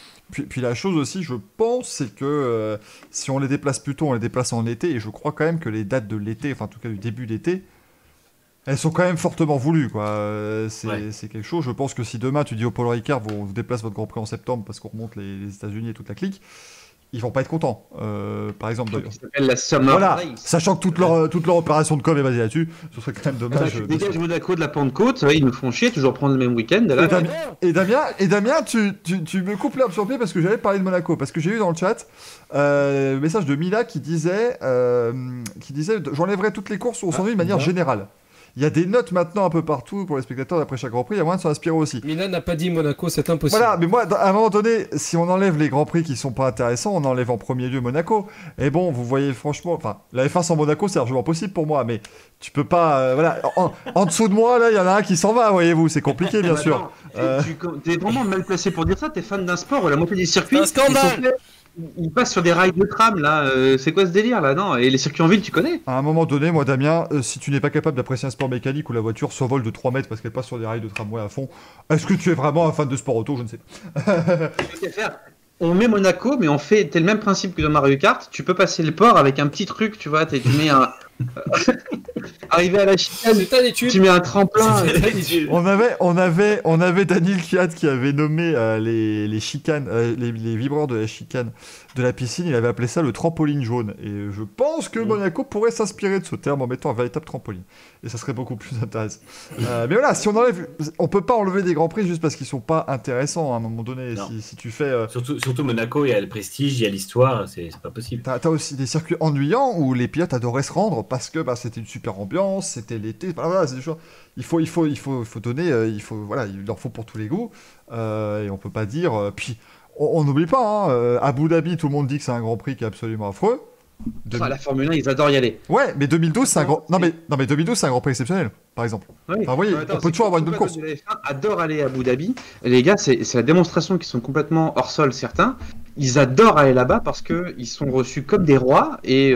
la chose aussi, je pense, c'est que si on les déplace plus tôt, on les déplace en été, et je crois quand même que les dates de l'été, enfin en tout cas du début d'été, elles sont quand même fortement voulues, quoi. C'est quelque chose. Je pense que si demain tu dis au Paul Ricard, vous déplace votre Grand Prix en septembre parce qu'on remonte les États-Unis et toute la clique, ils vont pas être contents. Par exemple, Ça s'appelle la Summer voilà, Race. sachant que toute leur opération de com est basée là-dessus, ce serait quand même dommage. Tu dégages Monaco de la Pentecôte, ils nous font chier, toujours prendre le même week-end. Là, Et Damien, tu me coupes l'herbe sur le pied parce que j'allais parler de Monaco. Parce que j'ai eu dans le chat le message de Mila qui disait j'enlèverai toutes les courses où on s'ennuie de manière générale. Il y a des notes maintenant un peu partout pour les spectateurs d'après chaque Grand Prix, il y a moyen de s'en inspirer aussi. Milan n'a pas dit Monaco, c'est impossible. Voilà, mais moi, à un moment donné, si on enlève les Grands Prix qui sont pas intéressants, on enlève en premier lieu Monaco. Et bon, vous voyez, franchement, enfin, la F1 sans Monaco, c'est largement possible pour moi, mais tu peux pas. Voilà, en dessous de moi, là, il y en a un qui s'en va, voyez-vous, c'est compliqué, bien sûr. T'es vraiment mal placé pour dire ça, t'es fan d'un sport où la moitié des circuits. C'est un scandale. Ils passent sur des rails de tram là, c'est quoi ce délire là? Non, et les circuits en ville tu connais? À un moment donné, moi Damien, si tu n'es pas capable d'apprécier un sport mécanique où la voiture s'envole de 3 mètres parce qu'elle passe sur des rails de tramway à fond, est-ce que tu es vraiment un fan de sport auto? Je ne sais pas. On met Monaco, mais on fait le même principe que dans Mario Kart. Tu peux passer le port avec un petit truc, tu vois. Tu mets un. Arrivé à la chicane, C'est ta étude. tu mets un tremplin. On avait Daniel Kiat qui avait nommé les chicanes, les vibreurs de la chicane de la piscine, il avait appelé ça le trampoline jaune. Et je pense que Monaco pourrait s'inspirer de ce terme en mettant un véritable trampoline. Et ça serait beaucoup plus intéressant. Mais voilà, si on peut pas enlever des grands prix juste parce qu'ils sont pas intéressants à un moment donné. Si tu fais. Surtout Monaco, il y a le prestige, il y a l'histoire, c'est pas possible. T'as aussi des circuits ennuyants où les pilotes adoraient se rendre parce que c'était une super ambiance, c'était l'été. Voilà, c'est des choses. Il faut donner, voilà, il leur faut pour tous les goûts. Et on peut pas dire. Puis on n'oublie pas, Abu Dhabi, tout le monde dit que c'est un Grand Prix qui est absolument affreux. La Formule 1, ils adorent y aller. Ouais, mais 2012, c'est un grand. Non mais 2012, c'est un Grand Prix exceptionnel, par exemple. Oui. Enfin, vous voyez, on peut toujours avoir une bonne course. La F1 adore aller à Abu Dhabi. Les gars, c'est la démonstration qu'ils sont complètement hors sol, certains. Ils adorent aller là-bas parce que ils sont reçus comme des rois et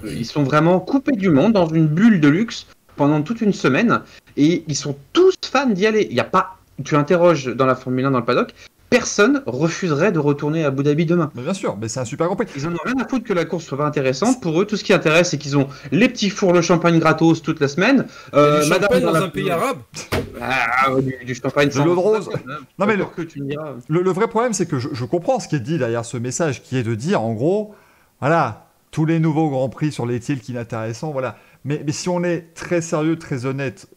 ils sont vraiment coupés du monde dans une bulle de luxe pendant toute une semaine et ils sont tous fans d'y aller. Il y a pas. Tu interroges dans la Formule 1 dans le paddock. Personne refuserait de retourner à Abu Dhabi demain. Mais bien sûr, mais c'est un super Grand Prix. Ils en ont rien à foutre que la course soit pas intéressante. Pour eux, tout ce qui intéresse, c'est qu'ils ont les petits fours, le champagne gratos toute la semaine. Du champagne dans un pays arabe. Du champagne de l'eau de rose. Non mais le vrai problème, c'est que je comprends ce qui est dit derrière ce message, qui est de dire, en gros, voilà, tous les nouveaux Grands Prix sur les tilts inintéressants, voilà. Mais si on est très sérieux, très honnête,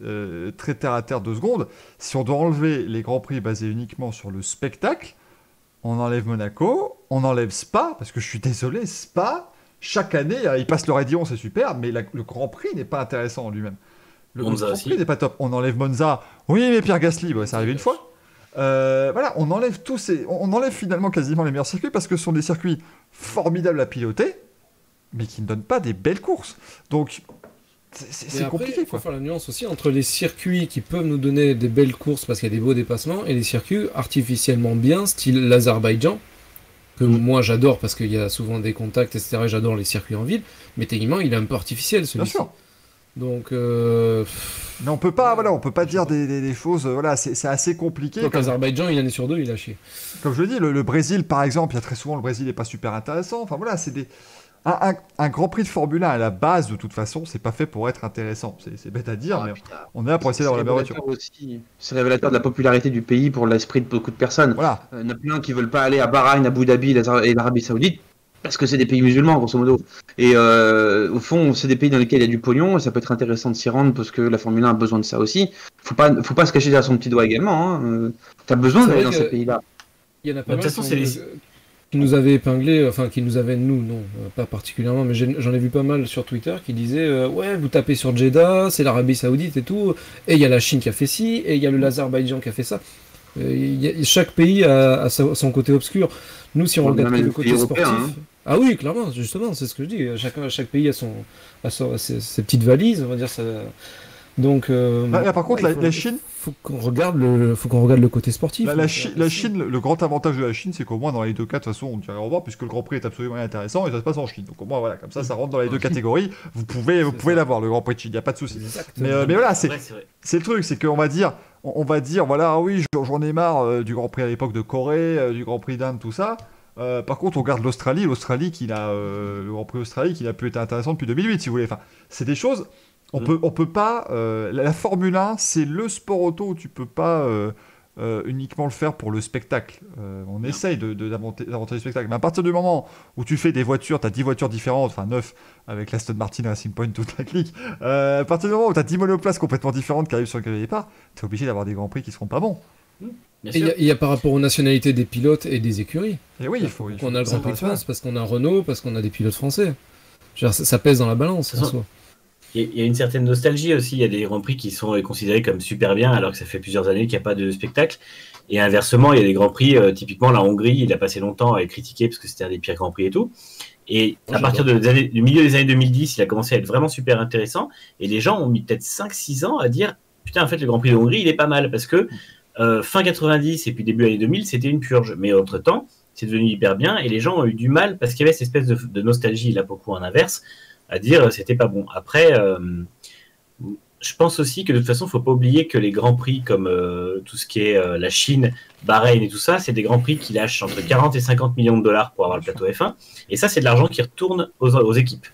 très terre à terre 2 secondes, si on doit enlever les Grands Prix basés uniquement sur le spectacle, on enlève Monaco, on enlève Spa, parce que je suis désolé, Spa, chaque année, ils passent le Raidillon, c'est super, mais le Grand Prix n'est pas intéressant en lui-même. Le Grand Prix n'est pas top. On enlève Monza, oui, mais Pierre Gasly, ça arrive une fois. Voilà, on enlève on enlève finalement quasiment les meilleurs circuits, parce que ce sont des circuits formidables à piloter, mais qui ne donnent pas des belles courses. Donc, c'est compliqué. Il faut faire la nuance aussi entre les circuits qui peuvent nous donner des belles courses parce qu'il y a des beaux dépassements et les circuits artificiellement bien, style l'Azerbaïdjan, que moi j'adore parce qu'il y a souvent des contacts, etc. J'adore les circuits en ville, mais techniquement il est un peu artificiel celui-ci. Bien sûr. Donc, mais on peut pas dire des choses. Voilà, c'est assez compliqué. Donc l'Azerbaïdjan, une année sur 2, il a chié. Comme je le dis, le Brésil, par exemple, il y a très souvent le Brésil n'est pas super intéressant. Enfin voilà, c'est des. Un Grand Prix de Formule 1 à la base, de toute façon, c'est pas fait pour être intéressant. C'est bête à dire, mais on est là pour essayer d'avoir la meilleure voiture. C'est révélateur de la popularité du pays pour l'esprit de beaucoup de personnes. Voilà. Il y en a plein qui veulent pas aller à Bahreïn, Abu Dhabi et l'Arabie Saoudite parce que c'est des pays musulmans, grosso modo. Et au fond, c'est des pays dans lesquels il y a du pognon et ça peut être intéressant de s'y rendre parce que la Formule 1 a besoin de ça aussi. Faut pas se cacher derrière son petit doigt également. T'as besoin d'aller dans ces pays-là. Il y en a pas mal qui nous avaient épinglé, enfin qui nous avaient, nous, non, pas particulièrement, mais j'en ai vu pas mal sur Twitter qui disaient ouais, vous tapez sur Jeddah, c'est l'Arabie Saoudite et tout, et il y a la Chine qui a fait ci, et il y a l'Azerbaïdjan qui a fait ça. Chaque pays a son côté obscur. Nous, si on regarde le côté sportif. Ah oui, clairement, justement, c'est ce que je dis. Chaque pays a ses petites valises, on va dire ça. Donc, par contre, la Chine. Faut qu'on regarde le côté sportif. La Chine, le grand avantage de la Chine, c'est qu'au moins dans les 2 cas, de toute façon, on dirait au revoir, puisque le Grand Prix est absolument intéressant et ça se passe en Chine. Donc au moins, voilà, comme ça rentre dans les 2 catégories. Vous pouvez l'avoir, le Grand Prix de Chine, il n'y a pas de souci. Mais voilà, c'est le truc, c'est qu'on va dire, on va dire, voilà, ah oui, j'en ai marre du Grand Prix à l'époque de Corée, du Grand Prix d'Inde, tout ça. Par contre, on regarde l'Australie, le Grand Prix Australie, qui n'a plus été intéressant depuis 2008, si vous voulez. Enfin, c'est des choses, on peut pas. La Formule 1, c'est le sport auto où tu peux pas uniquement le faire pour le spectacle. On essaye d'inventer du spectacle. Mais à partir du moment où tu fais des voitures, tu as 10 voitures différentes, enfin 9, avec l'Aston Martin Racing Point, toute la clique. À partir du moment où tu as 10 monoplaces complètement différentes qui arrivent sur le départ, tu es obligé d'avoir des grands prix qui seront pas bons. Il y a par rapport aux nationalités des pilotes et des écuries. Et oui, il faut qu'on a le Grand Prix de France, parce qu'on a Renault, parce qu'on a des pilotes français. Ça pèse dans la balance, en soi. Il y a une certaine nostalgie aussi. Il y a des Grands Prix qui sont considérés comme super bien, alors que ça fait plusieurs années qu'il n'y a pas de spectacle. Et inversement, il y a des Grands Prix, typiquement la Hongrie, il a passé longtemps à être critiqué parce que c'était un des pires Grands Prix et tout. Et à partir du milieu des années 2010, il a commencé à être vraiment super intéressant. Et les gens ont mis peut-être 5-6 ans à dire putain, en fait, le Grand Prix de Hongrie, il est pas mal. Parce que fin 90 et puis début années 2000, c'était une purge. Mais entre-temps, c'est devenu hyper bien. Et les gens ont eu du mal parce qu'il y avait cette espèce de nostalgie, là, beaucoup en inverse, à dire c'était pas bon. Après, je pense aussi que de toute façon, il ne faut pas oublier que les grands prix comme tout ce qui est la Chine, Bahreïn et tout ça, c'est des grands prix qui lâchent entre 40 et 50 millions de dollars pour avoir le plateau F1. Et ça, c'est de l'argent qui retourne aux équipes.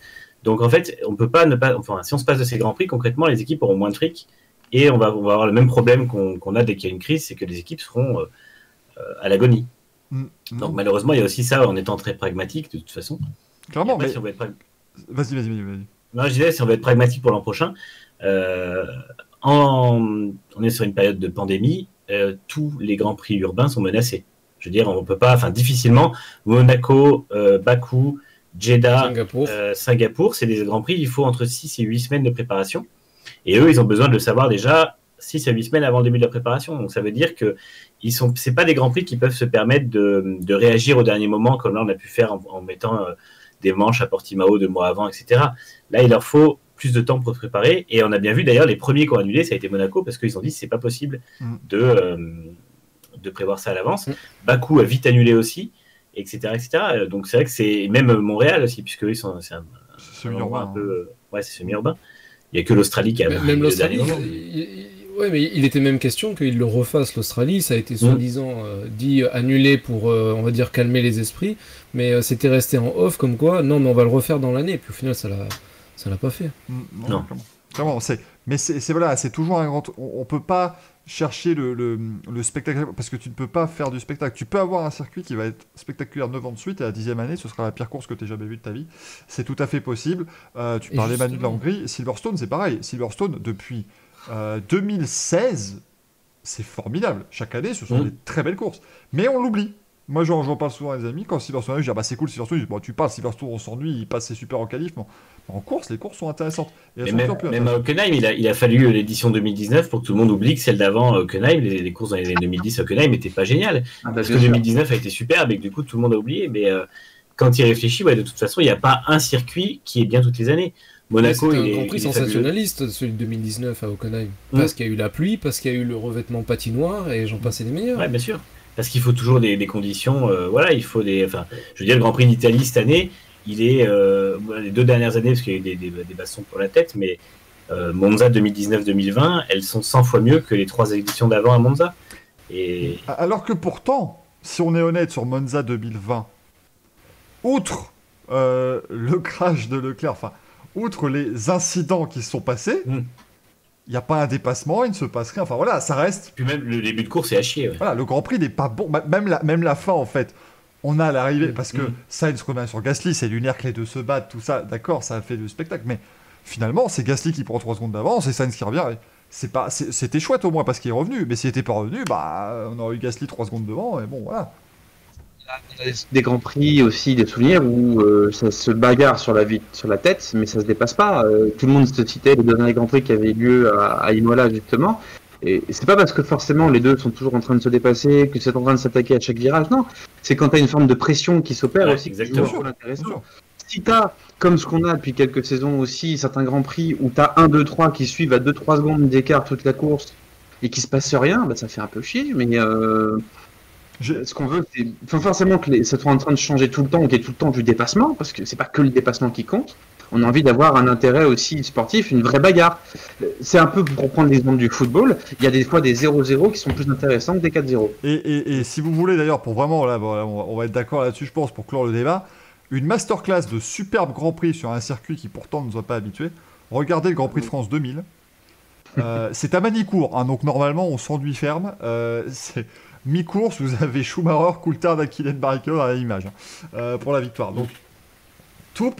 Donc en fait, on peut pas ne pas. Enfin, si on se passe de ces grands prix, concrètement, les équipes auront moins de fric. Et on va avoir le même problème qu'on a dès qu'il y a une crise, c'est que les équipes seront à l'agonie. Donc malheureusement, il y a aussi ça en étant très pragmatique de toute façon. Clairement, après, mais... si on veut être Vas-y. Non, je disais, si on veut être pragmatique pour l'an prochain, on est sur une période de pandémie, tous les grands prix urbains sont menacés. Je veux dire, on peut pas, enfin difficilement, Monaco, Bakou, Jeddah, Singapour, c'est des grands prix, il faut entre 6 et 8 semaines de préparation. Et eux, ils ont besoin de le savoir déjà 6 à 8 semaines avant le début de la préparation. Donc ça veut dire que c'est pas des grands prix qui peuvent se permettre de réagir au dernier moment, comme là on a pu faire en mettant des manches à Portimao 2 mois avant, etc. Là, il leur faut plus de temps pour se préparer. Et on a bien vu d'ailleurs, les premiers qui ont annulé, ça a été Monaco, parce qu'ils ont dit que c'est pas possible de prévoir ça à l'avance. Bakou a vite annulé aussi, etc. Donc c'est vrai que c'est même Montréal aussi, puisque eux, c'est semi-urbain. Un peu, ouais, c'est semi-urbain. Il n'y a que l'Australie qui a même l'Australie. Ouais, mais il était même question qu'ils le refassent, l'Australie. Ça a été soi-disant dit annulé pour, on va dire, calmer les esprits. Mais c'était resté en off comme quoi, non, mais on va le refaire dans l'année. Et puis au final, ça l'a pas fait. Non. Clairement, c'est toujours un grand... On peut pas chercher le spectacle, parce que tu ne peux pas faire du spectacle. Tu peux avoir un circuit qui va être spectaculaire 9 ans de suite, et à la 10e année, ce sera la pire course que tu aies jamais vue de ta vie. C'est tout à fait possible. Tu parlais, Manu, de la Hongrie. Silverstone, c'est pareil. Silverstone, depuis 2016, c'est formidable. Chaque année, ce sont des très belles courses. Mais on l'oublie. Moi, j'en parle souvent à des amis. Quand Silverstone arrive, je dis c'est cool, Silverstone. Bon, tu parles, Silverstone, on s'ennuie, il passe ses super en qualif. Bon. En course, les courses sont intéressantes. Et même à Hockenheim, il a fallu l'édition 2019 pour que tout le monde oublie que celle d'avant Hockenheim, les courses dans les années 2010 Hockenheim n'étaient pas géniales. Parce que 2019 a été superbe et que du coup, tout le monde a oublié. Mais quand il réfléchit, de toute façon, il n'y a pas un circuit qui est bien toutes les années. Monaco, c'est un Grand Prix sensationnaliste, celui de 2019 à Hockenheim. Parce qu'il y a eu la pluie, parce qu'il y a eu le revêtement patinoire, et j'en passais des meilleurs. Ouais, bien sûr. Parce qu'il faut toujours des conditions. Il faut des. Enfin, je veux dire, le Grand Prix d'Italie cette année, il est. Les 2 dernières années, parce qu'il y a eu des bastons pour la tête, mais Monza 2019-2020, elles sont 100 fois mieux que les 3 éditions d'avant à Monza. Et... Alors que pourtant, si on est honnête sur Monza 2020, outre le crash de Leclerc, outre les incidents qui se sont passés, il n'y a pas un dépassement, il ne se passe rien. Enfin voilà, ça reste... Puis même le début de course, c'est à chier. Ouais. Voilà, le Grand Prix n'est pas bon. Même la fin, en fait. On a l'arrivée, parce que Sainz revient sur Gasly, c'est lunaire que les deux se battent, tout ça, d'accord, ça a fait du spectacle. Mais finalement, c'est Gasly qui prend 3 secondes d'avance et Sainz qui revient. C'était chouette au moins parce qu'il est revenu. Mais s'il n'était pas revenu, on aurait eu Gasly 3 secondes devant, et bon, voilà. Des grands prix aussi, des souvenirs où ça se bagarre sur la tête, mais ça se dépasse pas. Tout le monde se citait les 2 derniers grands prix qui avaient lieu à Imola justement. Et c'est pas parce que forcément les deux sont toujours en train de se dépasser, que c'est en train de s'attaquer à chaque virage. Non, c'est quand t'as une forme de pression qui s'opère aussi. Exactement. Intéressant. Si t'as, comme ce qu'on a depuis quelques saisons aussi, certains grands prix où t'as 1, 2, 3 qui suivent à 2-3 secondes d'écart toute la course et qui se passe rien, ça fait un peu chier. Mais ce qu'on veut, c'est forcément que ça soit en train de changer tout le temps, qu'il y ait tout le temps du dépassement, parce que c'est pas que le dépassement qui compte. on a envie d'avoir un intérêt aussi sportif, une vraie bagarre. C'est un peu, pour prendre l'exemple du football, il y a des fois des 0-0 qui sont plus intéressants que des 4-0. Et si vous voulez d'ailleurs, pour vraiment, là, voilà, on va être d'accord là-dessus, je pense, pour clore le débat, une masterclass de superbe Grand Prix sur un circuit qui pourtant ne nous a pas habitués, regardez le Grand Prix de France 2000. C'est à Manicourt, hein, donc normalement on s'enduit ferme. C'est mi-course, vous avez Schumacher, Coulthard, Kylian Barrichello à l'image pour la victoire. Donc tout,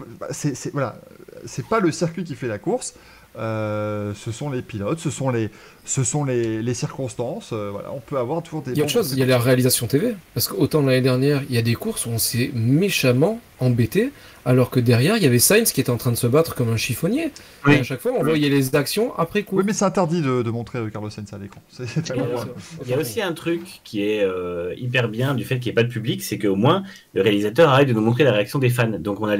voilà, c'est pas le circuit qui fait la course, ce sont les pilotes, ce sont les circonstances. Voilà, on peut avoir toujours des. Il y a autre chose, il y a la réalisation TV, parce qu'autant l'année dernière, il y a des courses où on s'est méchamment embêté, alors que derrière, il y avait Sainz qui était en train de se battre comme un chiffonnier. Oui. Et à chaque fois, on voyait les actions après coup. Oui, mais c'est interdit de montrer Carlos Sainz à l'écran. Il y a aussi un truc qui est hyper bien du fait qu'il n'y ait pas de public, c'est qu'au moins le réalisateur arrête de nous montrer la réaction des fans. Donc on a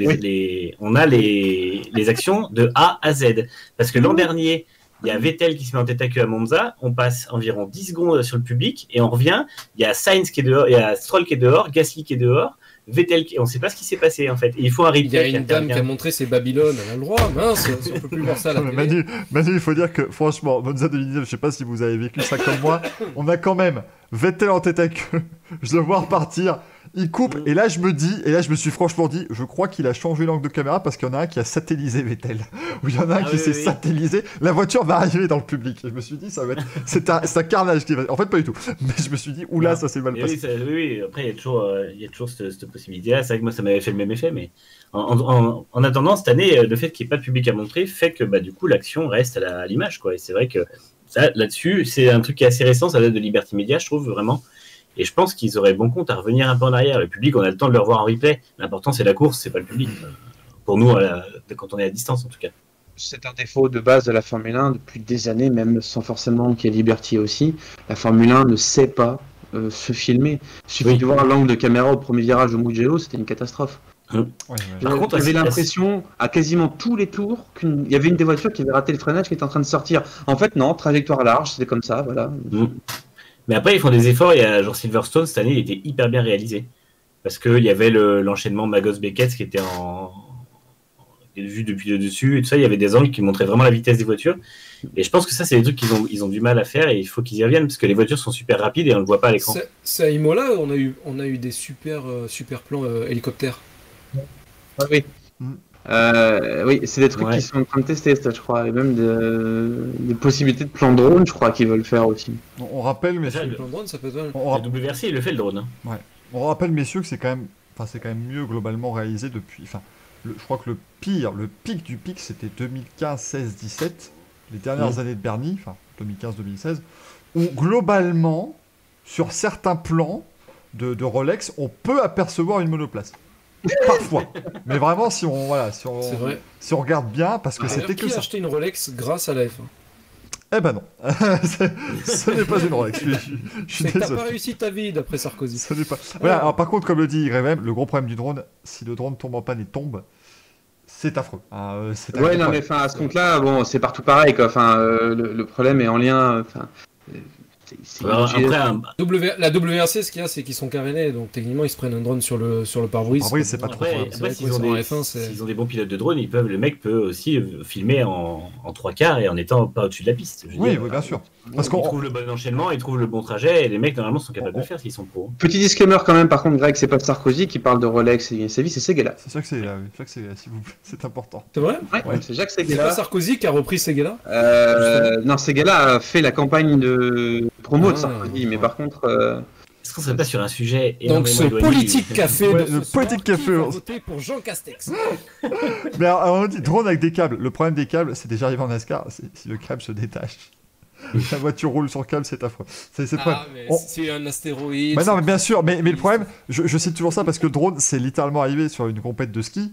les actions de A à Z. Parce que l'an dernier, il y a Vettel qui se met en tête à queue à Monza, on passe environ 10 secondes sur le public et on revient, il y a Sainz qui est dehors, il y a Stroll qui est dehors, Gasly qui est dehors, Vettel, on ne sait pas ce qui s'est passé en fait. Et il faut un replay. Il y a une dame qui a montré ses Babylone, elle a le droit, mince, on ne peut plus voir ça à la télé. Manu, il faut dire que franchement, Monza 2019, je ne sais pas si vous avez vécu ça comme moi, on a quand même Vettel en tête à queue, je le vois repartir, il coupe, et là je me suis franchement dit, je crois qu'il a changé l'angle de caméra parce qu'il y en a un qui a satellisé Vettel, ou il y en a un qui s'est satellisé, la voiture va arriver dans le public. Et je me suis dit, ça va être, c'est un carnage qui va, en fait pas du tout, mais je me suis dit, oula, ça s'est mal passé. Oui, après il y a toujours cette possibilité-là, c'est vrai que moi ça m'avait fait le même effet, mais en attendant, cette année, le fait qu'il n'y ait pas de public à montrer fait que du coup l'action reste à l'image, quoi, et c'est vrai que ça, là-dessus, c'est un truc qui est assez récent, ça date de Liberty Media, je trouve, vraiment. Et je pense qu'ils auraient bon compte à revenir un peu en arrière. Le public, on a le temps de le revoir en replay. L'important, c'est la course, c'est pas le public. Pour nous, quand on est à distance, en tout cas. C'est un défaut de base de la Formule 1 depuis des années, même sans forcément qu'il y ait Liberty aussi. La Formule 1 ne sait pas se filmer. Il suffit de voir l'angle de caméra au premier virage de Mugello, c'était une catastrophe. Par contre, j'avais l'impression, à quasiment tous les tours, qu'il y avait une des voitures qui avait raté le freinage, qui était en train de sortir. En fait, non, trajectoire large, c'était comme ça, voilà. Mais après, ils font des efforts. Il y a genre Silverstone, cette année, il était hyper bien réalisé. Parce qu'il y avait l'enchaînement Magos-Beckett qui était vu depuis le dessus. Et tout ça, il y avait des angles qui montraient vraiment la vitesse des voitures. Et je pense que ça, c'est des trucs qu'ils ont du mal à faire et il faut qu'ils y reviennent parce que les voitures sont super rapides et on ne le voit pas à l'écran. C'est à Imola, on a eu des super plans hélicoptères. Ah oui. Oui, c'est des trucs qui sont en train de tester, ça, je crois, et même des possibilités de plan drone, je crois qu'ils veulent faire aussi. On rappelle, messieurs, le plan drone, ça peut être. WRC, il le fait le drone. Ouais. On rappelle, messieurs, que c'est quand même mieux globalement réalisé depuis. Enfin, je crois que le pic du pic, c'était 2015, 16, 17, les dernières années de Bernie, enfin 2015, 2016, où globalement, sur certains plans de Rolex, on peut apercevoir une monoplace. Parfois, mais vraiment si on regarde bien, parce que c'était que ça. Qui a acheté une Rolex grâce à la F1? Eh ben non, ce n'est pas une Rolex. Je suis désolé. T'as pas réussi ta vie d'après Sarkozy. Ce n'est pas. Voilà. Alors, par contre, comme le dit YM, le gros problème du drone, si le drone tombe en panne et tombe, c'est affreux. Ouais, non, mais à ce compte-là, bon, c'est partout pareil, quoi. Le problème est en lien. La WRC, ce qu'il y a, c'est qu'ils sont carénés, donc techniquement ils se prennent un drone sur le pare-brise. Après, c'est pas trop. Après, s'ils ont des bons pilotes de drone, le mec peut aussi filmer en 3/4 et en étant pas au-dessus de la piste. Oui, bien sûr. Parce qu'on trouve le bon enchaînement, ils trouvent le bon trajet, et les mecs normalement sont capables de le faire s'ils sont pros. Petit disclaimer quand même, par contre, Greg, c'est pas Sarkozy qui parle de Rolex et sa vie, c'est Seguela. C'est ça que c'est là, s'il vous plaît, c'est important. C'est vrai? Ouais, c'est Jacques Seguela. C'est pas Sarkozy qui a repris Seguela? Non, Seguela a fait la campagne de promo de Sarkozy, mais par contre. Est-ce qu'on serait pas sur un sujet donc ce politique café, le politique café, voté pour Jean Castex. Mais alors, on dit drone avec des câbles. Le problème des câbles, c'est déjà arrivé en NASCAR, si le câble se détache. La voiture roule sur le câble, c'est affreux. C'est un astéroïde. Bah non, mais bien sûr, mais le problème, je cite toujours ça parce que le drone, c'est littéralement arrivé sur une compète de ski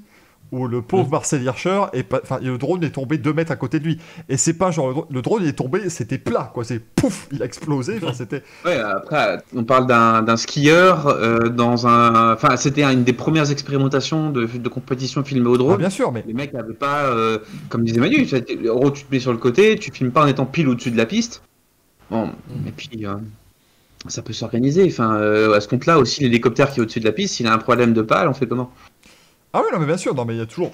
où le pauvre Marcel Hirscher, le drone est tombé 2 mètres à côté de lui. Et c'est pas genre, le drone il est tombé, c'était plat, quoi. C'est pouf, il a explosé. C'était. Ouais, après, on parle d'un skieur c'était une des premières expérimentations de compétition filmée au drone. Ah, bien sûr, mais. Les mecs n'avaient pas, comme disait Manu, en gros, tu te mets sur le côté, tu filmes pas en étant pile au-dessus de la piste. Bon, et puis. Ça peut s'organiser. À ce compte-là aussi, l'hélicoptère qui est au-dessus de la piste, s'il a un problème de pale, on fait comment? Ah oui, non, mais bien sûr, non, mais il y a toujours.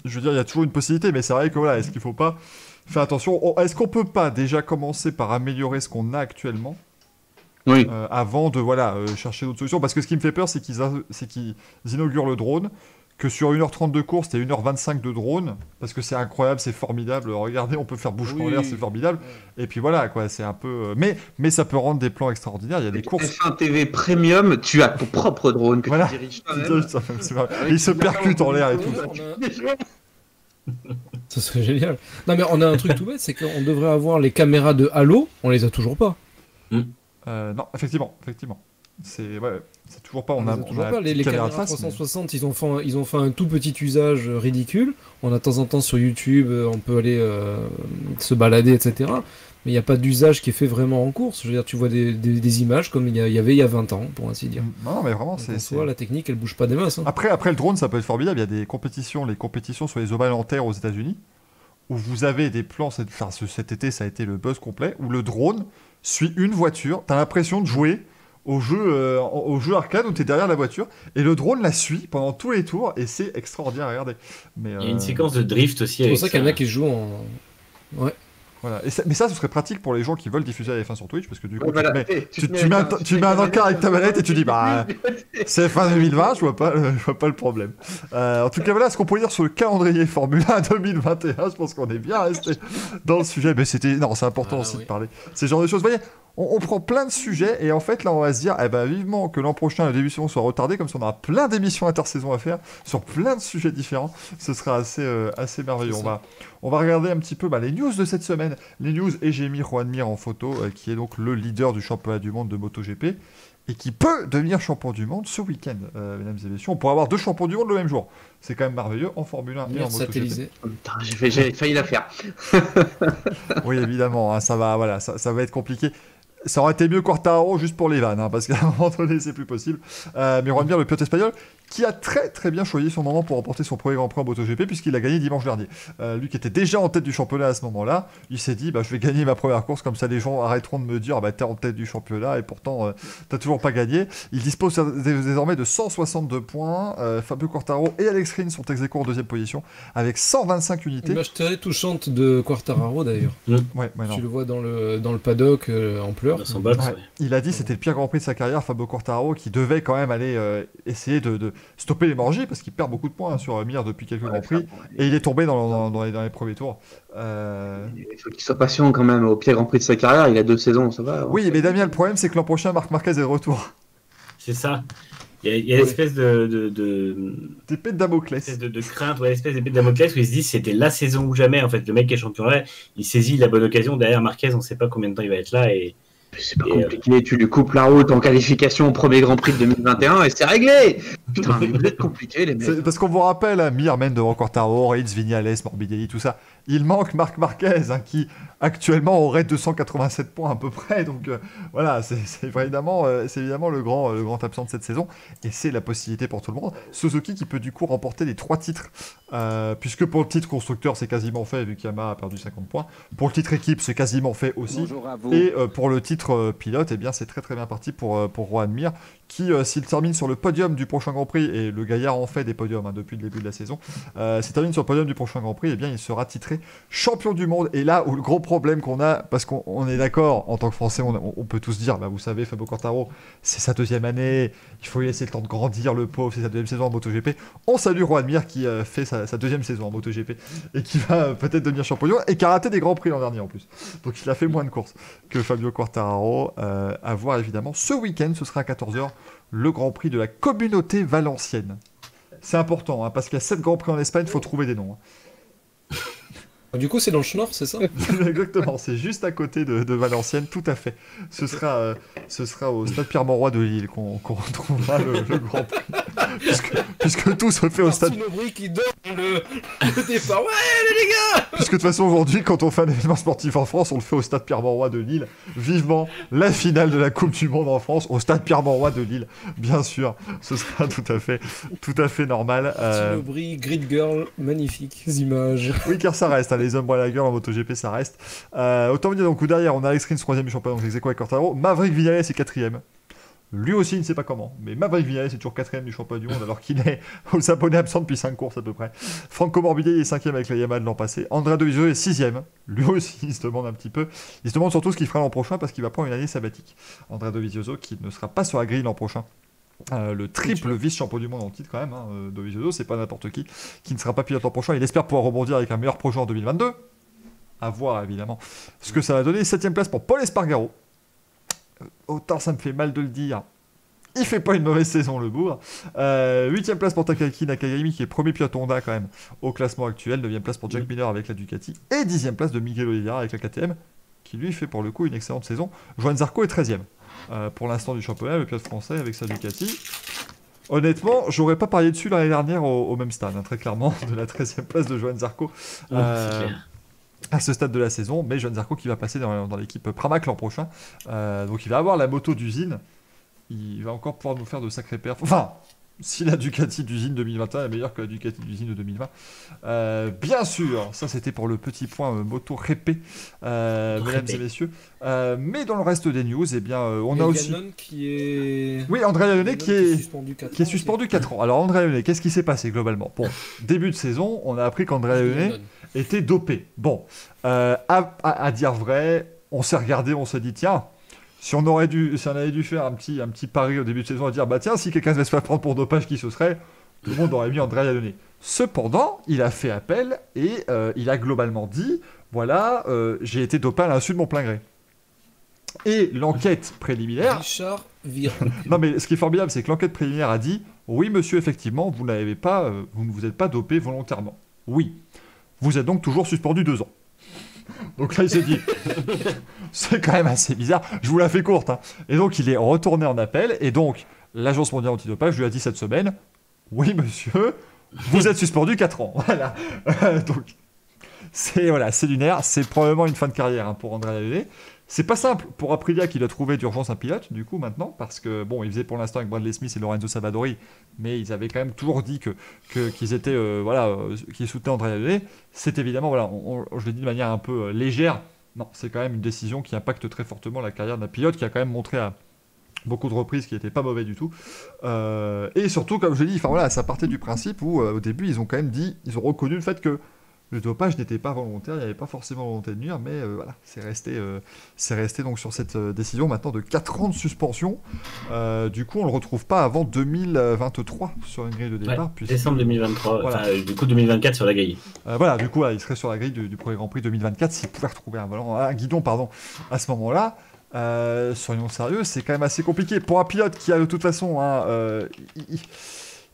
je veux dire, il y a toujours une possibilité, mais c'est vrai que voilà, est-ce qu'il faut pas faire attention? Est-ce qu'on peut pas déjà commencer par améliorer ce qu'on a actuellement Oui. avant de chercher d'autres solutions? Parce que ce qui me fait peur, c'est qu'ils inaugurent le drone, que sur 1h30 de course, t'as 1h25 de drone, parce que c'est incroyable, c'est formidable. Regardez, on peut faire bouche en l'air, c'est formidable. Et puis voilà, quoi, c'est un peu. Mais ça peut rendre des plans extraordinaires. Il y a des courses. F1 TV Premium, tu as ton propre drone que Voilà. tu diriges toi-même. Il se percute en l'air et tout. Ça serait génial. Non, mais on a un truc tout bête, c'est qu'on devrait avoir les caméras de Halo, on les a toujours pas. Non, effectivement. C'est toujours pas. On a toujours la pas. petite Les caméra caméras de face, 360, ils ont fait un tout petit usage ridicule. On a de temps en temps sur YouTube, on peut aller se balader, etc. Mais il n'y a pas d'usage qui est fait vraiment en course. Je veux dire, tu vois des images comme il y avait il y a 20 ans, pour ainsi dire. Non, mais vraiment, Donc, en soi, la technique, elle bouge pas des masses. Hein. Après, le drone, ça peut être formidable. Il y a des compétitions, les compétitions sur les ovales en terre aux États-Unis, où vous avez des plans. Cet été, ça a été le buzz complet, où le drone suit une voiture. T'as l'impression de jouer au jeu arcade où t'es derrière la voiture et le drone la suit pendant tous les tours et c'est extraordinaire à regarder. Mais, il y a une séquence de drift aussi. C'est pour ça qu'il y en a qui jouent en. Ouais. Voilà. Mais ça, ce serait pratique pour les gens qui veulent diffuser la F1 sur Twitch parce que du coup, tu mets un encart avec ta manette et tu dis bah c'est F1 2020, je vois pas le problème. En tout cas, voilà ce qu'on pourrait dire sur le calendrier Formule 1 2021. Je pense qu'on est bien resté dans le sujet. Mais c'est important aussi de parler ces genres de choses. Vous voyez, on prend plein de sujets et en fait là on va se dire vivement que l'an prochain la début de saison soit retardée, comme ça on aura plein d'émissions intersaison à faire sur plein de sujets différents. Ce sera assez merveilleux. On va regarder un petit peu les news de cette semaine. Les news, et j'ai mis Juan Mir en photo, qui est donc le leader du championnat du monde de MotoGP et qui peut devenir champion du monde ce week-end, mesdames et messieurs. On pourrait avoir 2 champions du monde le même jour. C'est quand même merveilleux en Formule 1 et en MotoGP. J'ai failli la faire. Oui, évidemment, hein, ça va être compliqué. Ça aurait été mieux Quartararo juste pour les vannes, parce qu'à un moment donné, c'est plus possible. Mais Juan Mir, le pilote espagnol, qui a très très bien choisi son moment pour remporter son premier Grand Prix en MotoGP, puisqu'il a gagné dimanche dernier. Lui qui était déjà en tête du championnat à ce moment-là, il s'est dit, je vais gagner ma première course, comme ça les gens arrêteront de me dire, t'es en tête du championnat, et pourtant, t'as toujours pas gagné. Il dispose désormais de 162 points. Fabio Quartararo et Alex Rins sont ex-aequo en deuxième position, avec 125 unités. Une image très touchante de Quartararo, d'ailleurs. Tu le vois dans le paddock, en pleurs. Il a dit que c'était le pire Grand Prix de sa carrière, Fabio Quartararo, qui devait quand même aller essayer de stopper l'hémorragie parce qu'il perd beaucoup de points sur Mir depuis quelques Grands Prix et il est tombé dans les premiers tours. Il faut qu'il soit patient quand même. Au pire Grand Prix de sa carrière, il a 2 saisons, ça va. Oui, mais Damien, le problème c'est que l'an prochain, Marc Marquez est de retour. C'est ça. Il y a l'espèce d'épée de Damoclès. De crainte, l'espèce d'épée de Damoclès où ils se disent c'était la saison ou jamais. En fait, le mec qui est champion là, il saisit la bonne occasion. Derrière Marquez, on sait pas combien de temps il va être là et. C'est pas compliqué, tu lui coupes la route en qualification au premier Grand Prix de 2021 et c'est réglé. Putain, mais vous êtes compliqués les mecs. Parce qu'on vous rappelle, Mir mène devant Quartararo, Rins, Viñales, Morbidelli, tout ça. Il manque Marc Marquez, qui actuellement aurait 287 points à peu près. Donc voilà, c'est évidemment le grand absent de cette saison. Et c'est la possibilité pour tout le monde. Suzuki qui peut du coup remporter les 3 titres. Puisque pour le titre constructeur, c'est quasiment fait, vu qu'Yamaha a perdu 50 points. Pour le titre équipe, c'est quasiment fait aussi. Et pour le titre pilote, eh bien, c'est très très bien parti pour Juan Mir, qui, s'il termine sur le podium du prochain Grand Prix, et le Gaillard en fait des podiums depuis le début de la saison, s'il termine sur le podium du prochain Grand Prix, eh bien, il sera titré champion du monde. Et là où le gros problème qu'on a, parce qu'on est d'accord, en tant que Français, on peut tous dire, vous savez, Fabio Quartararo, c'est sa 2e année, il faut lui laisser le temps de grandir, le pauvre, c'est sa 2e saison en MotoGP. On salue Juan Mir qui fait sa 2e saison en MotoGP et qui va peut-être devenir champion du monde et qui a raté des Grands Prix l'an dernier en plus. Donc il a fait moins de courses que Fabio Quartararo. À voir évidemment ce week-end, ce sera à 14h, le Grand Prix de la communauté valencienne. C'est important, parce qu'il y a 7 Grands Prix en Espagne, il faut trouver des noms. Du coup, c'est dans le Schnorr, c'est ça? Exactement, c'est juste à côté de Valenciennes, tout à fait. Ce sera au stade Pierre-Mauroy de Lille qu'on retrouvera le Grand Prix. Puisque tout se fait au stade. Aubry qui donne le départ. Ouais, les gars! Puisque de toute façon, aujourd'hui, quand on fait un événement sportif en France, on le fait au stade Pierre-Mauroy de Lille. Vivement la finale de la Coupe du Monde en France au stade Pierre-Mauroy de Lille. Bien sûr, ce sera tout à fait normal. Aubry, Grid Girl, magnifiques images. Oui, car ça reste. Les hommes la gueule en MotoGP, ça reste. Autant vous dire, donc derrière, on a Alex Rins, 3e du championnat, donc ex-aequo avec Quartararo. Maverick Viñales est 4e. Lui aussi, il ne sait pas comment. Mais Maverick Vinales est toujours 4ème du championnat du monde alors qu'il est aux abonnés absents depuis 5 courses à peu près. Franco Morbidelli est 5ème avec la Yamaha de l'an passé. Andrea Dovizioso est 6ème. Lui aussi, il se demande un petit peu. Il se demande surtout ce qu'il fera l'an prochain parce qu'il va prendre une année sabbatique. Andrea Dovizioso qui ne sera pas sur la grille l'an prochain. Le triple vice-champion du monde en titre quand même, hein, Dovizioso, c'est pas n'importe qui ne sera pas pilote l'an prochain. Il espère pouvoir rebondir avec un meilleur projet en 2022. À voir évidemment ce que ça va donner. 7ème place pour Paul Espargaro. Autant ça me fait mal de le dire. Il fait pas une mauvaise saison le bourg. 8ème place pour Takaki Nakagami qui est premier pilote Honda quand même au classement actuel. 9ème place pour Jack Miller avec la Ducati. Et 10ème place de Miguel Oliveira avec la KTM qui lui fait pour le coup une excellente saison. Johan Zarco est 13ème pour l'instant du championnat, le pilote français avec sa Ducati. Honnêtement, j'aurais pas parié dessus l'année dernière au même stade, hein, très clairement, de la 13ème place de Johan Zarco. À ce stade de la saison, mais Johan Zarco qui va passer dans l'équipe Pramac l'an prochain. Donc il va avoir la moto d'usine. Il va encore pouvoir nous faire de sacrés perfs. Enfin, si la Ducati d'usine 2021 est meilleure que la Ducati d'usine de 2020. Bien sûr, ça c'était pour le petit point moto répé, mesdames et messieurs. Mais dans le reste des news, eh bien, on a aussi... qui est... Oui, André Lyonnais qui est suspendu 4 ans. Alors André Lyonnais, qu'est-ce qui s'est passé globalement? Bon, début de saison, on a appris qu'André Lyonnais était dopé. Bon, à dire vrai, on s'est regardé, on s'est dit, tiens... Si on avait dû faire un petit pari au début de saison à dire, bah tiens, si quelqu'un se fait prendre pour dopage, qui ce serait? Tout le monde aurait mis André Lyonnais. Cependant, il a fait appel et il a globalement dit, voilà, j'ai été dopé à l'insu de mon plein gré. Et l'enquête préliminaire... Richard Non mais ce qui est formidable, c'est que l'enquête préliminaire a dit, oui monsieur, effectivement, vous ne vous êtes pas dopé volontairement. Oui. Vous êtes donc toujours suspendu 2 ans. Donc là, il s'est dit, c'est quand même assez bizarre. Je vous la fais courte. Hein. Et donc, il est retourné en appel. Et donc, l'Agence mondiale antidopage lui a dit cette semaine, oui, monsieur, vous êtes suspendu 4 ans. Voilà. Donc, c'est lunaire. C'est probablement une fin de carrière hein, pour André Lyonnais. C'est pas simple pour Aprilia qui doit trouver d'urgence un pilote, du coup, maintenant, parce que, bon, ils faisaient pour l'instant avec Bradley Smith et Lorenzo Savadori, mais ils avaient quand même toujours dit qu'ils étaient, qu'ils soutenaient André Lyonnais. C'est évidemment, voilà, je l'ai dit de manière un peu légère, non, c'est quand même une décision qui impacte très fortement la carrière d'un pilote qui a quand même montré à beaucoup de reprises qui n'était pas mauvais du tout. Et surtout, comme je l'ai dit, ça partait du principe où, au début, ils ont quand même dit, ils ont reconnu le fait que le dopage n'était pas volontaire, il n'y avait pas forcément volonté de nuire, mais voilà, c'est resté donc sur cette décision maintenant de 4 ans de suspension. Du coup, on ne le retrouve pas avant 2023 sur une grille de départ. Ouais, décembre 2023, voilà. Du coup 2024 sur la grille. Voilà, du coup, il serait sur la grille du premier Grand Prix 2024 s'il pouvait retrouver un guidon à ce moment-là. Soyons sérieux, c'est quand même assez compliqué. Pour un pilote qui a de toute façon...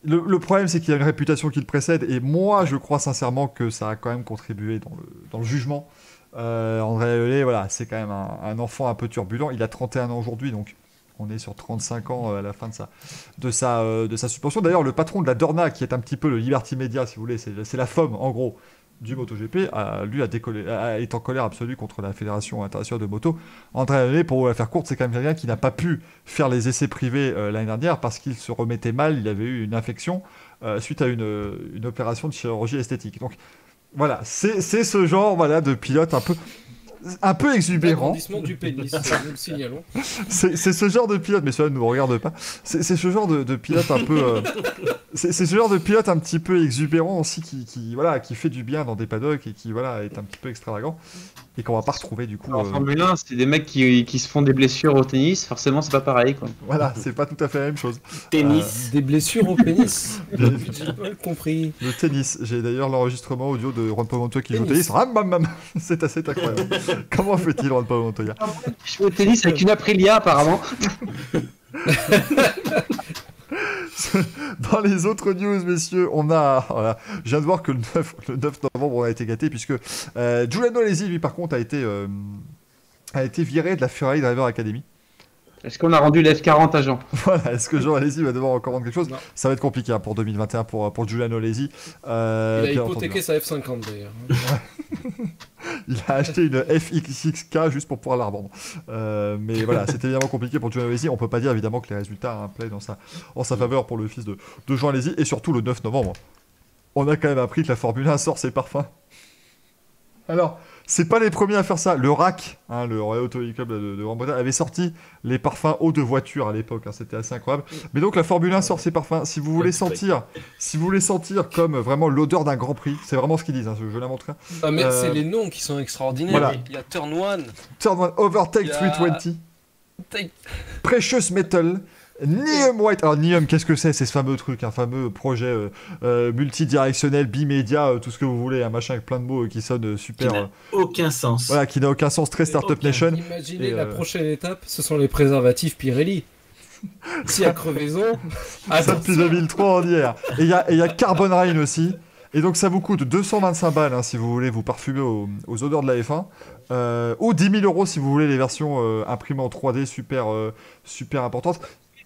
Le problème, c'est qu'il y a une réputation qui le précède, et moi, je crois sincèrement que ça a quand même contribué dans le jugement. André Lyonnais, voilà, c'est quand même un enfant un peu turbulent. Il a 31 ans aujourd'hui, donc on est sur 35 ans à la fin de sa suspension. D'ailleurs, le patron de la Dorna, qui est un petit peu le Liberty Media, si vous voulez, c'est la FOM, en gros, du MotoGP, est en colère absolue contre la Fédération internationale de moto. André Lyonnais, pour la faire courte, c'est quand même quelqu'un qui n'a pas pu faire les essais privés l'année dernière parce qu'il se remettait mal, il avait eu une infection suite à une opération de chirurgie esthétique. Donc voilà, c'est ce genre de pilote un peu exubérant. Agrandissement du pénis, nous le signalons. C'est ce genre de pilote, mais cela ne nous regarde pas. C'est ce genre de pilote un peu... c'est ce genre de pilote un petit peu exubérant aussi qui fait du bien dans des paddocks et qui est un petit peu extravagant et qu'on va pas retrouver du coup... En Formule 1, c'est des mecs qui se font des blessures au tennis, forcément c'est pas pareil quoi. Voilà, c'est pas tout à fait la même chose. Tennis. Des blessures au pénis. J'ai pas compris. Le tennis, j'ai d'ailleurs l'enregistrement audio de Juan Pablo Montoya qui joue au tennis. C'est assez incroyable. Comment fait-il Juan Pablo Montoya? Je joue au tennis avec une Aprilia apparemment. Dans les autres news, messieurs, on a... Voilà, je viens de voir que le 9 novembre, on a été gâté, puisque Giuliano Alesi, lui, par contre, a été viré de la Ferrari Driver Academy. Est-ce qu'on a rendu l'F40 à Jean? Voilà, est-ce que Jean Alesi va devoir encore rendre quelque chose? Ça va être compliqué pour 2021 pour Giuliano Alesi. Il a hypothéqué sa F50 d'ailleurs. Il a acheté une FXXK juste pour pouvoir la revendre. Mais voilà, c'était évidemment compliqué pour Giuliano Alesi. On peut pas dire évidemment que les résultats plaident en sa faveur pour le fils de Jean Alesi. Et surtout le 9 novembre, on a quand même appris que la Formule 1 sort ses parfums. Alors, c'est pas les premiers à faire ça. Le RAC, hein, le Royal Automobile Club de Grande-Bretagne, avait sorti les parfums eau de voiture à l'époque. Hein, c'était assez incroyable. Mais donc la Formule 1 sort ses parfums. Si vous voulez sentir comme vraiment l'odeur d'un Grand Prix, c'est vraiment ce qu'ils disent. Hein, je l'invente rien. Ah mais c'est les noms qui sont extraordinaires. Voilà. Il y a Turn 1. Turn 1, Overtake Il y a- 320, Precious Metal. Neum White. Alors Neum, qu'est-ce que c'est? C'est ce fameux truc, un fameux projet multidirectionnel, bimédia, tout ce que vous voulez, un machin avec plein de mots qui sonne super. Qui n'a aucun sens. Voilà, qui n'a aucun sens, très Startup Aucun. Nation. Imaginez Et, la prochaine étape, ce sont les préservatifs Pirelli. S'il y a crevaison, Ça depuis 2003 en hier. Et il y a Carbon Rain aussi. Et donc ça vous coûte 225 balles hein, si vous voulez vous parfumer aux odeurs de la F1. Ou 10 000 euros si vous voulez les versions imprimées en 3D super importantes.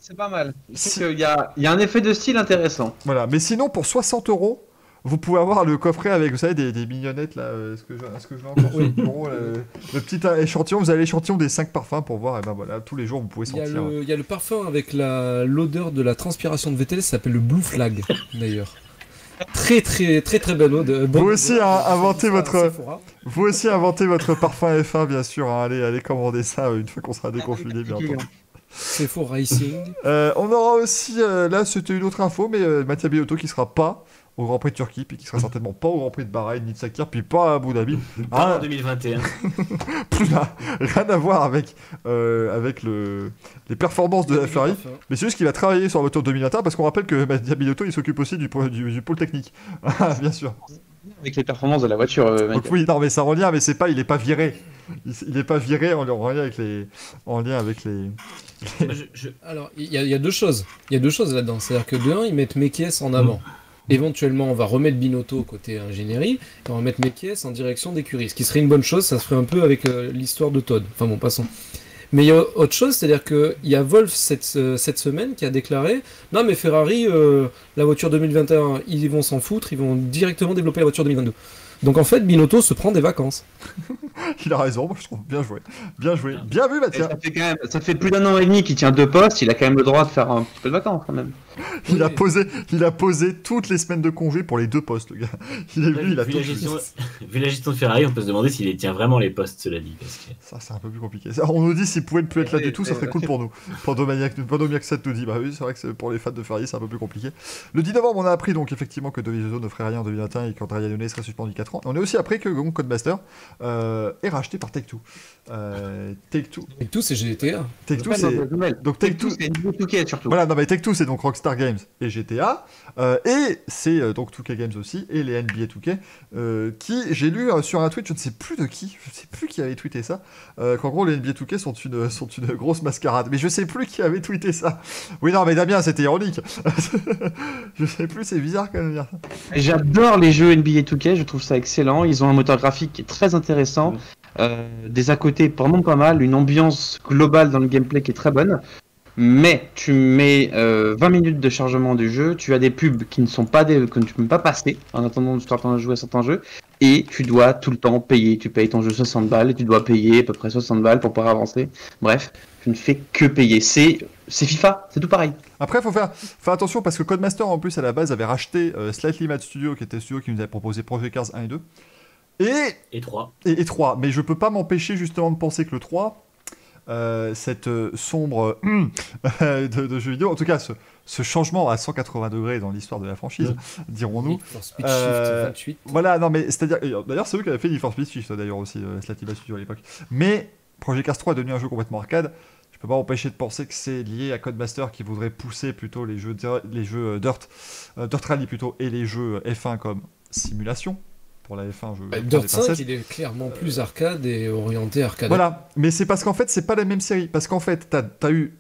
C'est pas mal. Il y a un effet de style intéressant. Voilà, mais sinon pour 60 euros, vous pouvez avoir le coffret avec, vous savez, des mignonnettes là. Est-ce que je l'ai encore? Oui, le petit échantillon, vous avez l'échantillon des 5 parfums pour voir, et ben voilà, tous les jours vous pouvez sentir. il y a le parfum avec l'odeur de la transpiration de Vettel, ça s'appelle le Blue Flag d'ailleurs. Très belle odeur. Vous aussi inventez votre parfum F1 bien sûr. Hein. Allez commander ça une fois qu'on sera déconfiné bientôt. C'est faux Racing. On aura aussi, là c'était une autre info, mais Mattia Binotto qui sera pas au Grand Prix de Turquie, puis qui sera certainement pas au Grand Prix de Bahreïn ni de Sakir, puis pas à Abu Dhabi. Pas en 2021. Rien à voir avec les performances de la Ferrari. Mais c'est juste qu'il va travailler sur la voiture 2021, parce qu'on rappelle que Mattia Binotto il s'occupe aussi du pôle technique. Bien sûr. Avec les performances de la voiture. Donc oui, non mais ça revient, mais c'est pas, il est pas viré. Il est pas viré en lien avec les. Alors, il y a deux choses. Il y a deux choses là-dedans. C'est-à-dire que de un, ils mettent Mekies en avant. Éventuellement, on va remettre Binotto côté ingénierie, et on va mettre Mekies en direction d'écurie. Ce qui serait une bonne chose, ça se ferait un peu avec l'histoire de Todd. Enfin bon, passons. Mais il y a autre chose, c'est-à-dire qu'il y a Wolf cette semaine qui a déclaré « Non mais Ferrari, la voiture 2021, ils vont s'en foutre, ils vont directement développer la voiture 2022. » Donc en fait, Binotto se prend des vacances. Il a raison, moi je trouve. Bien joué. Bien vu, Mathieu. Ça fait plus d'1 an et demi qu'il tient 2 postes, il a quand même le droit de faire un petit peu de vacances quand même. Il a posé toutes les semaines de congé pour les 2 postes, le gars. Vu la gestion de Ferrari, on peut se demander s'il les tient vraiment les postes, cela dit. Parce que... Ça, c'est un peu plus compliqué. On nous dit s'il pouvait ne plus être là du tout, ça serait cool pour nous. Pandomaniac 7 nous dit, bah oui, c'est vrai que pour les fans de Ferrari, c'est un peu plus compliqué. Le 10 novembre, on a appris donc effectivement que Dovizioso ne ferait rien en 2021 et qu'Andrea Iannone serait suspendu 4 ans. On a aussi appris que Codemaster est racheté par Take-Two. Take-Two, c'est GTA. Take-Two, c'est... Donc Take-Two, c'est NBA 2K surtout. Voilà, non mais Take-Two, c'est donc Rockstar Games et GTA. Et c'est donc 2K Games aussi, et les NBA 2K, qui, j'ai lu sur un tweet, je ne sais plus qui avait tweeté ça, qu'en gros les NBA 2K sont une grosse mascarade. Mais je sais plus qui avait tweeté ça. Oui, non, mais Damien, c'était ironique. Je sais plus, c'est bizarre quand même de dire ça. J'adore les jeux NBA 2K, je trouve ça excellent. Ils ont un moteur graphique qui est très intéressant. Des à côté vraiment pas mal, une ambiance globale dans le gameplay qui est très bonne. Mais tu mets 20 minutes de chargement du jeu, tu as des pubs qui ne sont pas que tu peux pas passer en attendant de jouer à certains jeux, et tu dois tout le temps payer. Tu payes ton jeu 60 balles et tu dois payer à peu près 60 balles pour pouvoir avancer. Bref, tu ne fais que payer. C'est FIFA, c'est tout pareil. Après, il faut faire attention parce que Codemaster en plus à la base avait racheté Slightly Mad Studio, qui était le studio qui nous avait proposé Project Cars 1 et 2. Et 3. Et 3. Mais je peux pas m'empêcher justement de penser que le 3, cette sombre de jeux vidéo, en tout cas ce changement à 180 degrés dans l'histoire de la franchise, dirons-nous. Speed Shift 28. Voilà, non mais c'est-à-dire, d'ailleurs c'est eux qui avaient fait Need for Speed Shift d'ailleurs aussi, Slightly Mad Studio à l'époque. Mais Project Cars 3 est devenu un jeu complètement arcade. Je peux pas m'empêcher de penser que c'est lié à Codemaster qui voudrait pousser plutôt les jeux Dirt Rally plutôt, et les jeux F1 comme simulation. Pour la F1, Dirt 5, il est clairement plus arcade et orienté arcade. Voilà, mais c'est parce qu'en fait, c'est pas la même série. Parce qu'en fait, t'as eu.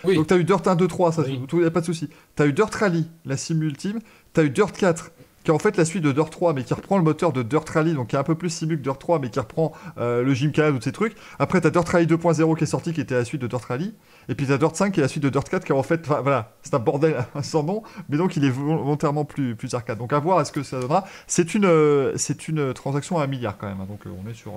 Oui. Donc t'as eu Dirt 1, 2, 3, ça, y a pas de souci. T'as eu Dirt Rally, la sim ultime. T'as eu Dirt 4, qui est en fait la suite de Dirt 3, mais qui reprend le moteur de Dirt Rally, donc qui est un peu plus simu que Dirt 3, mais qui reprend le Gymkhana ou ces trucs. Après, t'as Dirt Rally 2.0 qui est sorti, qui était la suite de Dirt Rally. Et puis t'as Dirt 5 qui est la suite de Dirt 4 qui en fait, voilà, c'est un bordel sans nom, mais donc il est volontairement plus arcade. Donc à voir est-ce que ça donnera. C'est une transaction à 1 milliard quand même, hein, donc on est sur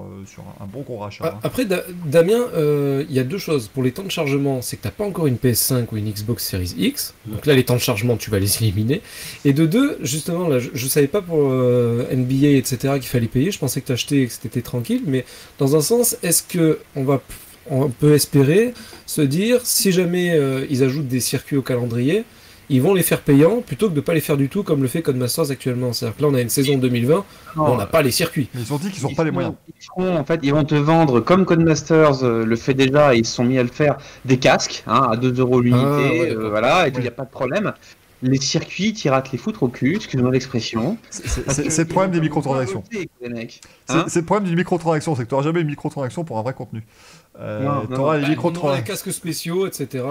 un bon gros rachat. Hein. Après, Damien, il y a deux choses. Pour les temps de chargement, c'est que t'as pas encore une PS5 ou une Xbox Series X. Donc là, les temps de chargement, tu vas les éliminer. Et de deux, justement, là, je savais pas pour NBA, etc., qu'il fallait payer. Je pensais que t'achetais et que c'était tranquille. Mais dans un sens, est-ce que on peut espérer se dire, si jamais ils ajoutent des circuits au calendrier, ils vont les faire payants plutôt que de pas les faire du tout comme le fait Codemasters actuellement. C'est-à-dire que là on a une saison 2020, on n'a pas les circuits. Mais ils ont dit qu'ils n'ont pas les moyens. Ils vont te vendre, comme Codemasters le fait déjà, et ils se sont mis à le faire, des casques à 2 € l'unité, voilà, et il n'y a pas de problème. Les circuits, tu rates les foutre au cul, excuse-moi l'expression. C'est le problème des microtransactions. C'est le problème d'une microtransaction, c'est que tu n'auras jamais une microtransaction pour un vrai contenu. Tu auras les les casques spéciaux, etc.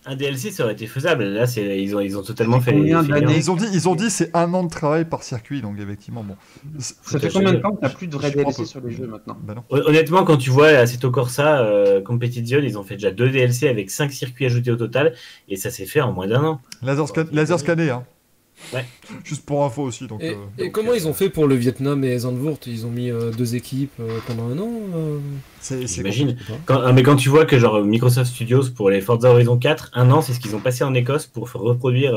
Un DLC, ça aurait été faisable. Là, ils ont totalement fait. Ils ont dit c'est 1 an de travail par circuit, donc effectivement, bon. Ça fait combien de temps que tu n'as plus de vrais DLC sur les jeux maintenant? Honnêtement, quand tu vois Assetto Corsa Competition, ils ont fait déjà 2 DLC avec 5 circuits ajoutés au total, et ça s'est fait en moins d'1 an. Laser scanné, hein. Ouais. Juste pour info aussi. Donc, et comment ils ont fait pour le Vietnam et Zandvoort? Ils ont mis 2 équipes pendant 1 an J'imagine. Mais quand tu vois que genre Microsoft Studios pour les Forza Horizon 4, 1 an, c'est ce qu'ils ont passé en Écosse pour reproduire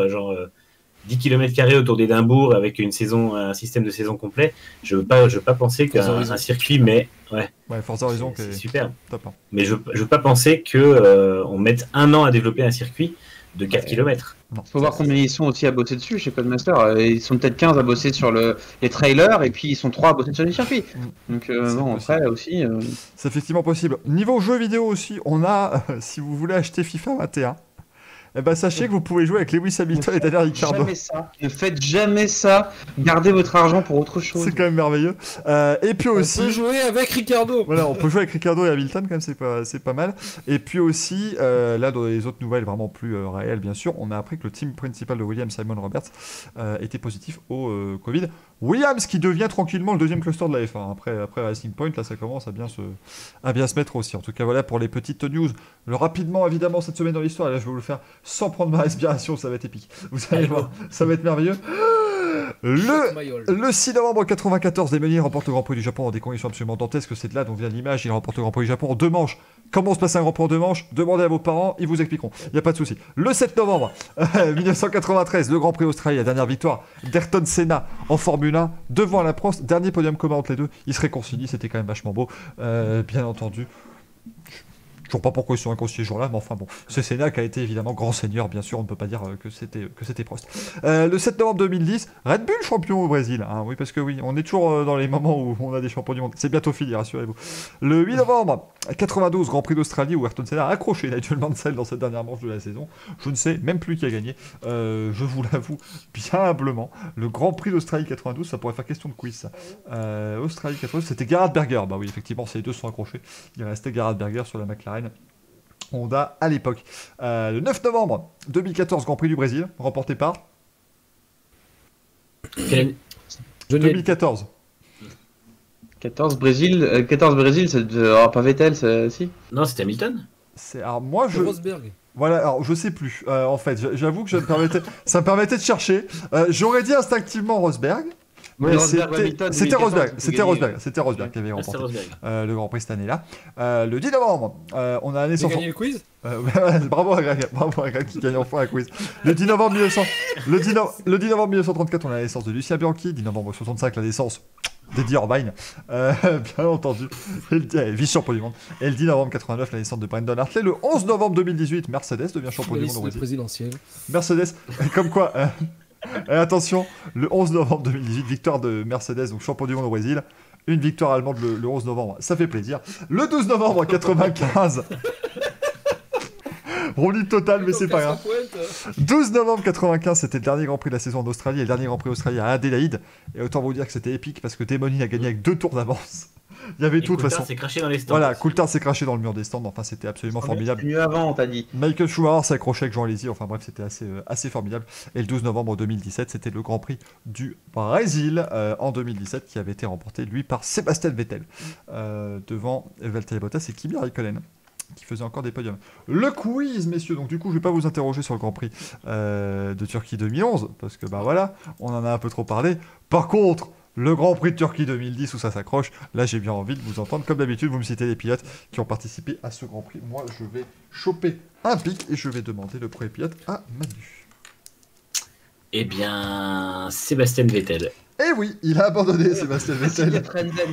10 km² autour d'Édimbourg avec un système de saison complet. Je veux pas penser qu'un circuit, mais ouais Forza Horizon c'est super. Top, hein. Mais je veux pas penser que on mette 1 an à développer un circuit de 4 km. Il faut voir combien ils sont aussi à bosser dessus chez Codemaster. Ils sont peut-être 15 à bosser sur les trailers et puis ils sont 3 à bosser sur les circuits. Donc après aussi... C'est effectivement possible. Niveau jeux vidéo aussi, on a, si vous voulez acheter FIFA 21, eh ben, sachez que vous pouvez jouer avec Lewis Hamilton et Daniel Ricciardo. Ne faites jamais ça. Gardez votre argent pour autre chose. C'est quand même merveilleux. Et puis aussi... On peut jouer avec Ricciardo. Voilà, on peut jouer avec Ricciardo et Hamilton, quand même, c'est pas mal. Et puis aussi, là, dans les autres nouvelles vraiment plus réelles, bien sûr, on a appris que le team principal de Williams, Simon Roberts, était positif au Covid. Williams qui devient tranquillement le 2e cluster de la F1. Après Racing Point, là, ça commence à bien se mettre aussi. En tout cas, voilà pour les petites news. Rapidement, évidemment, cette semaine dans l'histoire, là, je vais vous le faire sans prendre ma respiration, ça va être épique. Vous allez voir, ça va être merveilleux. Le 6 novembre 1994, Demoni remporte le Grand Prix du Japon dans des conditions absolument dantesques. C'est de là dont vient l'image. Il remporte le Grand Prix du Japon en 2 manches. Comment se passe un Grand Prix en 2 manches? Demandez à vos parents, ils vous expliqueront. Il n'y a pas de souci. Le 7 novembre 1993, le Grand Prix Australie, la dernière victoire d'Ayrton Senna en Formule 1 devant la Prost. Dernier podium commun entre les deux. Ils se réconcilient, c'était quand même vachement beau. Bien entendu. Je ne sais pas pourquoi ils sont inconscients ce jour-là, mais enfin bon, c'est Senna qui a été évidemment grand seigneur, bien sûr, on ne peut pas dire que c'était Prost. Le 7 novembre 2010, Red Bull champion au Brésil, hein, oui, parce que oui, on est toujours dans les moments où on a des champions du monde, c'est bientôt fini, rassurez-vous. Le 8 novembre 92, Grand Prix d'Australie, où Ayrton Senna a accroché Nigel Mansell dans cette dernière manche de la saison, je ne sais même plus qui a gagné, je vous l'avoue, bien humblement, le Grand Prix d'Australie 92, ça pourrait faire question de quiz, ça. Australie 92, c'était Gerhard Berger, bah oui, effectivement, ces deux sont accrochés, il restait Gerhard Berger sur la McLaren Honda à l'époque. Le 9 novembre 2014, Grand Prix du Brésil, remporté par 2014. 14 Brésil, c'est pas Vettel, si. Non, c'était Hamilton. Alors moi Rosberg. Voilà, alors je sais plus. En fait, j'avoue que ça me permettait de chercher. J'aurais dit instinctivement Rosberg. Oui, c'était Rosberg qui avait remporté le Grand Prix cette année-là. Le 10 novembre, on a la naissance. Tu as gagné le quiz. Bravo à Greg qui gagne enfin un quiz. Le 10 novembre 1934, on a la naissance de Lucien Bianchi. 10 novembre 65, la naissance d'Eddie Irvine, bien entendu, vice-champion du monde. Et le 10 novembre 89, la naissance de Brendan Hartley. Le 11 novembre 2018, Mercedes devient champion du monde. Présidentielle. Mercedes, comme quoi. Et attention, le 11 novembre 2018, victoire de Mercedes, donc champion du monde au Brésil. Une victoire allemande le 11 novembre, ça fait plaisir. Le 12 novembre 95. Roulis total, mais c'est pas grave. 12 novembre 95, c'était le dernier Grand Prix de la saison en Australie, et le dernier Grand Prix Australie à Adélaïde. Et autant vous dire que c'était épique parce que Demoni a gagné avec 2 tours d'avance. Il y avait tout de toute façon. Coulthard s'est craché dans les stands. Voilà, Coulthard s'est craché dans le mur des stands. Enfin, c'était absolument formidable. Mieux avant, on t'a dit. Michael Schumacher s'est accroché avec Jean Alesi. Enfin bref, c'était assez formidable. Et le 12 novembre 2017, c'était le Grand Prix du Brésil en 2017 qui avait été remporté lui par Sébastien Vettel devant Valtteri Bottas et Kimi Räikkönen. qui faisait encore des podiums. Le quiz, messieurs, donc du coup, je vais pas vous interroger sur le Grand Prix de Turquie 2011, parce que bah voilà, on en a un peu trop parlé. Par contre, le Grand Prix de Turquie 2010 où ça s'accroche, là j'ai bien envie de vous entendre. Comme d'habitude, vous me citez les pilotes qui ont participé à ce Grand Prix. Moi, je vais choper un pic et je vais demander le premier pilote à Manu. Eh bien, Sébastien Vettel. Eh oui, il a abandonné Sébastien Vettel.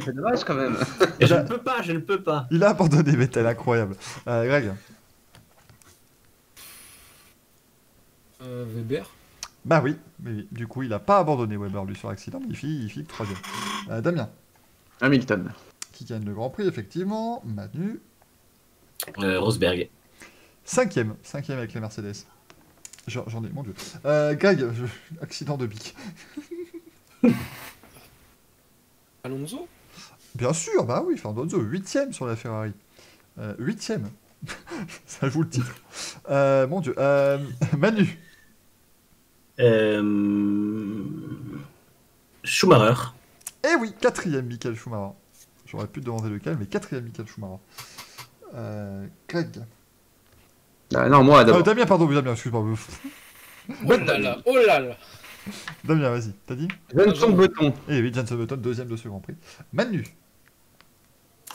C'est dommage quand même. Et je ne peux pas. Il a abandonné Vettel, incroyable. Greg. Weber. Bah oui, mais du coup, il a pas abandonné Weber, lui, sur l'accident, mais il finit 3ème. Damien. Hamilton. Qui gagne le Grand Prix, effectivement. Manu. Rosberg. 5ème avec les Mercedes. J'en ai, mon dieu. Greg, accident de bic. Alonso. Bien sûr, bah oui, Fernando, 8ème sur la Ferrari. 8ème. Ça joue le titre. Mon dieu. Manu. Schumacher. Eh oui, 4ème, Michael Schumacher. J'aurais pu te demander lequel, mais 4ème, Michael Schumacher. Greg. Non, moi d'abord. Damien, pardon, Damien, excuse-moi. Oh là là, oh là là. Damien, vas-y, t'as dit Jenson Button. Eh oui, Jenson Button, 2ème de ce Grand Prix. Manu.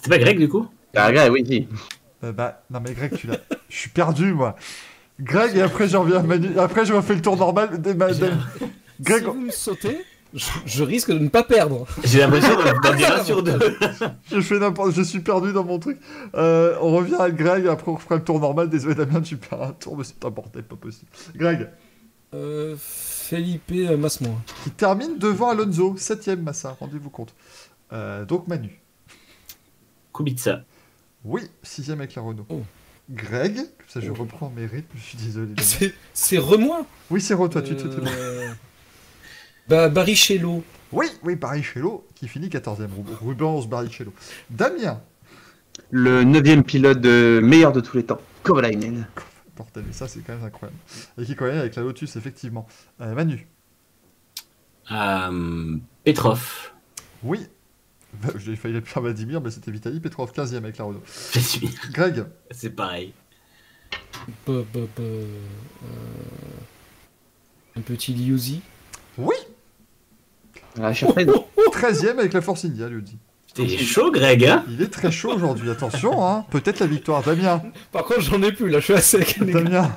C'est pas Greg du coup? Ah, gars, oui, si. Bah, non mais Greg, tu l'as... Je suis perdu, moi. Greg, et après j'en reviens à Manu. Après, je refais le tour normal. Greg... Si vous me sautez, je risque de ne pas perdre. J'ai l'impression d'en dire un sur deux. Je suis perdu dans mon truc. On revient à Greg, après on fera le tour normal. Désolé Damien, tu perds un tour, mais c'est un bordel, pas possible. Greg. Felipe Masmo. Qui termine devant Alonso, 7ème Massa, rendez-vous compte. Donc Manu. Kubica. Oui, 6ème avec la Renault. Oh. Greg, comme ça je reprends mes rythmes, je suis désolé. C'est Remois. Oui, c'est toi, tu te... Bah, Barrichello. Oui, Barrichello, qui finit 14ème. Rubens Barrichello. Damien. Le 9ème pilote meilleur de tous les temps. Kovalainen. Bordel, mais ça c'est quand même incroyable. Et qui connaît avec la Lotus, effectivement. Manu. Petrov. Oui. J'ai failli faire Vladimir, mais c'était Vitaly Petrov, 15ème avec la Renault. Vladimir. Greg. C'est pareil. Un petit Liuzzi. Oui. Ah, Schaffner. 13ème avec la Force India, lui dit. T'es chaud, Greg, hein? Il est très chaud aujourd'hui, attention, hein. Peut-être la victoire. Damien. Par contre, j'en ai plus, là, je suis à sec. Damien.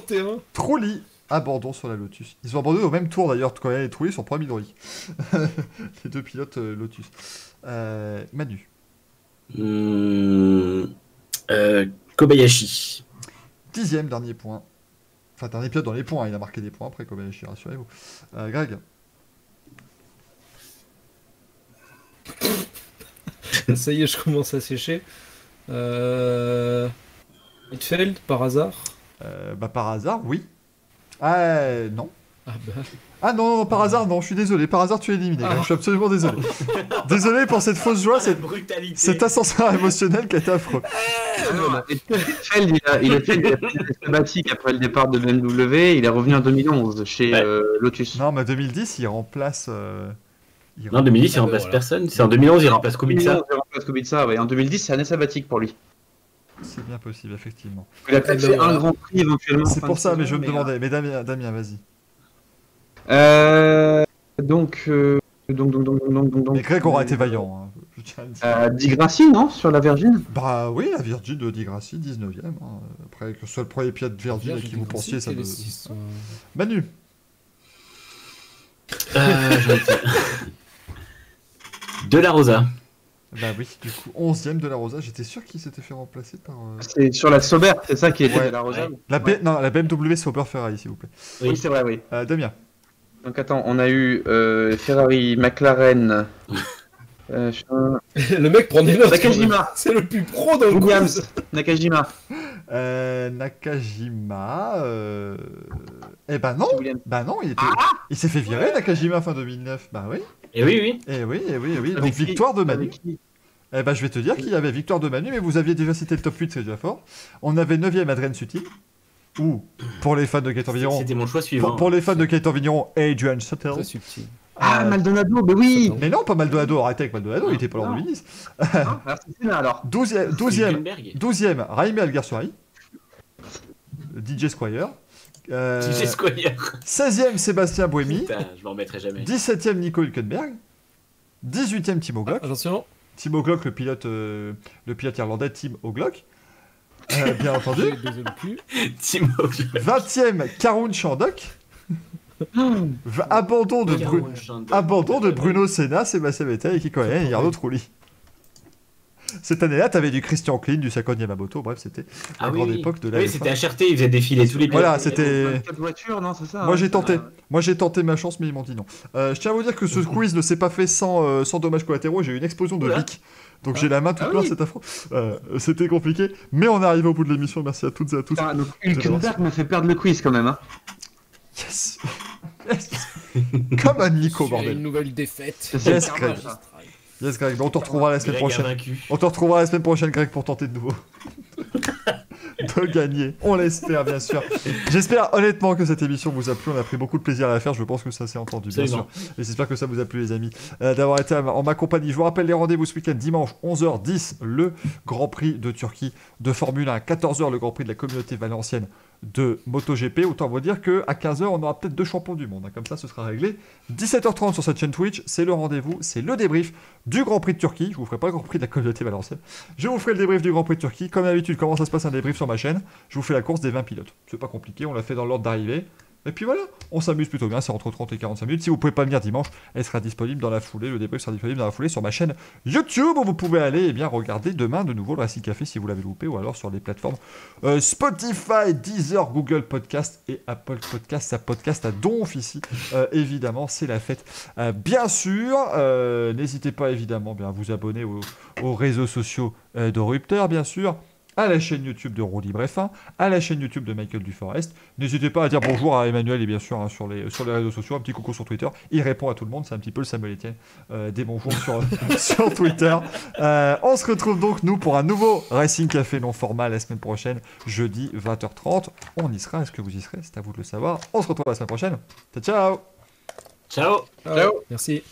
Terrain. Trulli. Abandon sur la Lotus. Ils ont abandonné au même tour d'ailleurs, quand les Trulli sont pas Midori. Les deux pilotes Lotus. Manu. Kobayashi. 10ème, dernier point. Enfin, dernier pilote dans les points, il a marqué des points après Kobayashi, rassurez-vous. Greg. Ça y est, je commence à sécher. Hitfeld, par hasard. Par hasard, oui. Non. Ah bah. Ah non, par hasard, non, je suis désolé. Par hasard, tu es éliminé. Je suis absolument désolé. Désolé pour cette fausse joie, cet ascenseur émotionnel qui a été affreux. Hitfeld, il a fait une sabbatique après le départ de BMW. Il est revenu en 2011 chez Lotus. Non, mais 2010, il remplace... Non, 2010, il remplace personne. C'est en 2011, il remplace Kubica. Il remplace Kubica, ouais. En 2010, c'est année sabbatique pour lui. C'est bien possible, effectivement. Il a peut-être fait un grand prix éventuellement. C'est pour ça, mais je me demandais. Mais Damien, vas-y. Donc. Mais Greg aura été vaillant. Hein. Di Grassi, non? Sur la Virgin? Bah oui, la Virgin de Di Grassi, 19ème. Hein. Après, que ce soit le premier pilote de Virgin à qui vous pensiez, ça me... Manu. De la Rosa. Bah oui, du coup, 11ème de la Rosa. J'étais sûr qu'il s'était fait remplacer par... C'est sur la Sauber, c'est ça qui était de la Rosa? Non, la BMW Sauber Ferrari, s'il vous plaît. Oui, c'est vrai, oui. Damien. Donc attends, on a eu Ferrari, McLaren... Le mec prend des notes. Nakajima. C'est le plus pro dans le Williams. Nakajima. Nakajima... Eh ben non. Williams. Bah non, il s'est fait virer, Nakajima, fin 2009. Bah oui. Et oui. Eh oui. Donc victoire de Manu. Eh ben je vais te dire qu'il y avait victoire de Manu, mais vous aviez déjà cité le top 8, c'est déjà fort. On avait 9ème Adrien Sutil. Ou, pour les fans de Gaëtan Vigneron... C'était mon choix suivant. Pour les fans de Gaëtan Vigneron, Adrian Sutil. Très subtil. Ah, Maldonado, mais oui. Mais non, pas Maldonado, arrêtez avec Maldonado, il était pas là en Non. 2010. Non, alors c'est Senna alors. 12e, Jaime Alguersuari. DJ Squire. DJ Squire. 16e, Sébastien Buemi. Putain, je m'en remettrai jamais. 17e, Nico Hülkenberg. 18e, Timo Glock. Attention. Timo Glock, le pilote irlandais, Tim O'Glock. Bien entendu. Deuxième cul. Timo. 20e, Karun Chandok. Abandon de Bruno Senna, Sébastien Vettel et Kiko Häkkinen et Jarno Trulli. Cette année-là, t'avais du Christian Klein, du Sakon Yamamoto, bref, c'était la grande époque de la Oui, F1. c'était HRT, ils faisaient défiler tous les pilotes. Voilà, c'était... 4 voitures, non, c'est ça. Moi j'ai tenté ma chance, mais ils m'ont dit non. Je tiens à vous dire que ce quiz ne s'est pas fait sans dommages collatéraux, j'ai eu une explosion de Vic. Donc j'ai la main toute noire, c'est affreux. C'était compliqué, mais on est arrivé au bout de l'émission, merci à toutes et à tous. Donc Hülkenberg m'a fait perdre le quiz quand même. Hein. Yes. Comme un Nico, bordel. Une nouvelle défaite. Yes, Greg. Yes, Greg. Bon, on te retrouvera la semaine prochaine. On te retrouvera la semaine prochaine, Greg, pour tenter de nouveau. De gagner. On l'espère, bien sûr. J'espère honnêtement que cette émission vous a plu. On a pris beaucoup de plaisir à la faire. Je pense que ça s'est entendu, bien sûr. Et j'espère que ça vous a plu, les amis, d'avoir été en ma compagnie. Je vous rappelle les rendez-vous ce week-end, dimanche 11h10, le Grand Prix de Turquie de Formule 1. 14h, le Grand Prix de la communauté valencienne de MotoGP. Autant vous dire qu'à 15h, on aura peut-être 2 champions du monde. Comme ça, ce sera réglé. 17h30 sur cette chaîne Twitch, c'est le rendez-vous, c'est le débrief du Grand Prix de Turquie. Je vous ferai pas le Grand Prix de la communauté valencienne. Je vous ferai le débrief du Grand Prix de Turquie. Comme d'habitude, comment ça se passe un débrief sur ma chaîne. Je vous fais la course des 20 pilotes. C'est pas compliqué, on l'a fait dans l'ordre d'arrivée. Et puis voilà, on s'amuse plutôt bien, c'est entre 30 et 45 minutes. Si vous pouvez pas venir dimanche, elle sera disponible dans la foulée, le débrief sera disponible dans la foulée sur ma chaîne YouTube, où vous pouvez aller et bien regarder demain de nouveau le Racing Café si vous l'avez loupé, ou alors sur les plateformes Spotify, Deezer, Google Podcast et Apple Podcast. Ça podcast à donf ici, évidemment, c'est la fête. Bien sûr, n'hésitez pas évidemment bien, à vous abonner aux réseaux sociaux de Rupteur, bien sûr, à la chaîne YouTube de Roue Libre F1, à la chaîne YouTube de Michael Duforest. N'hésitez pas à dire bonjour à Emmanuel et bien sûr sur les réseaux sociaux, un petit coucou sur Twitter. Il répond à tout le monde, c'est un petit peu le Samuel Etienne des bonjours sur Twitter. On se retrouve donc nous pour un nouveau Racing Café non format la semaine prochaine, jeudi 20h30. On y sera, est-ce que vous y serez? C'est à vous de le savoir. On se retrouve la semaine prochaine. Ciao. Ciao. Ciao. Merci.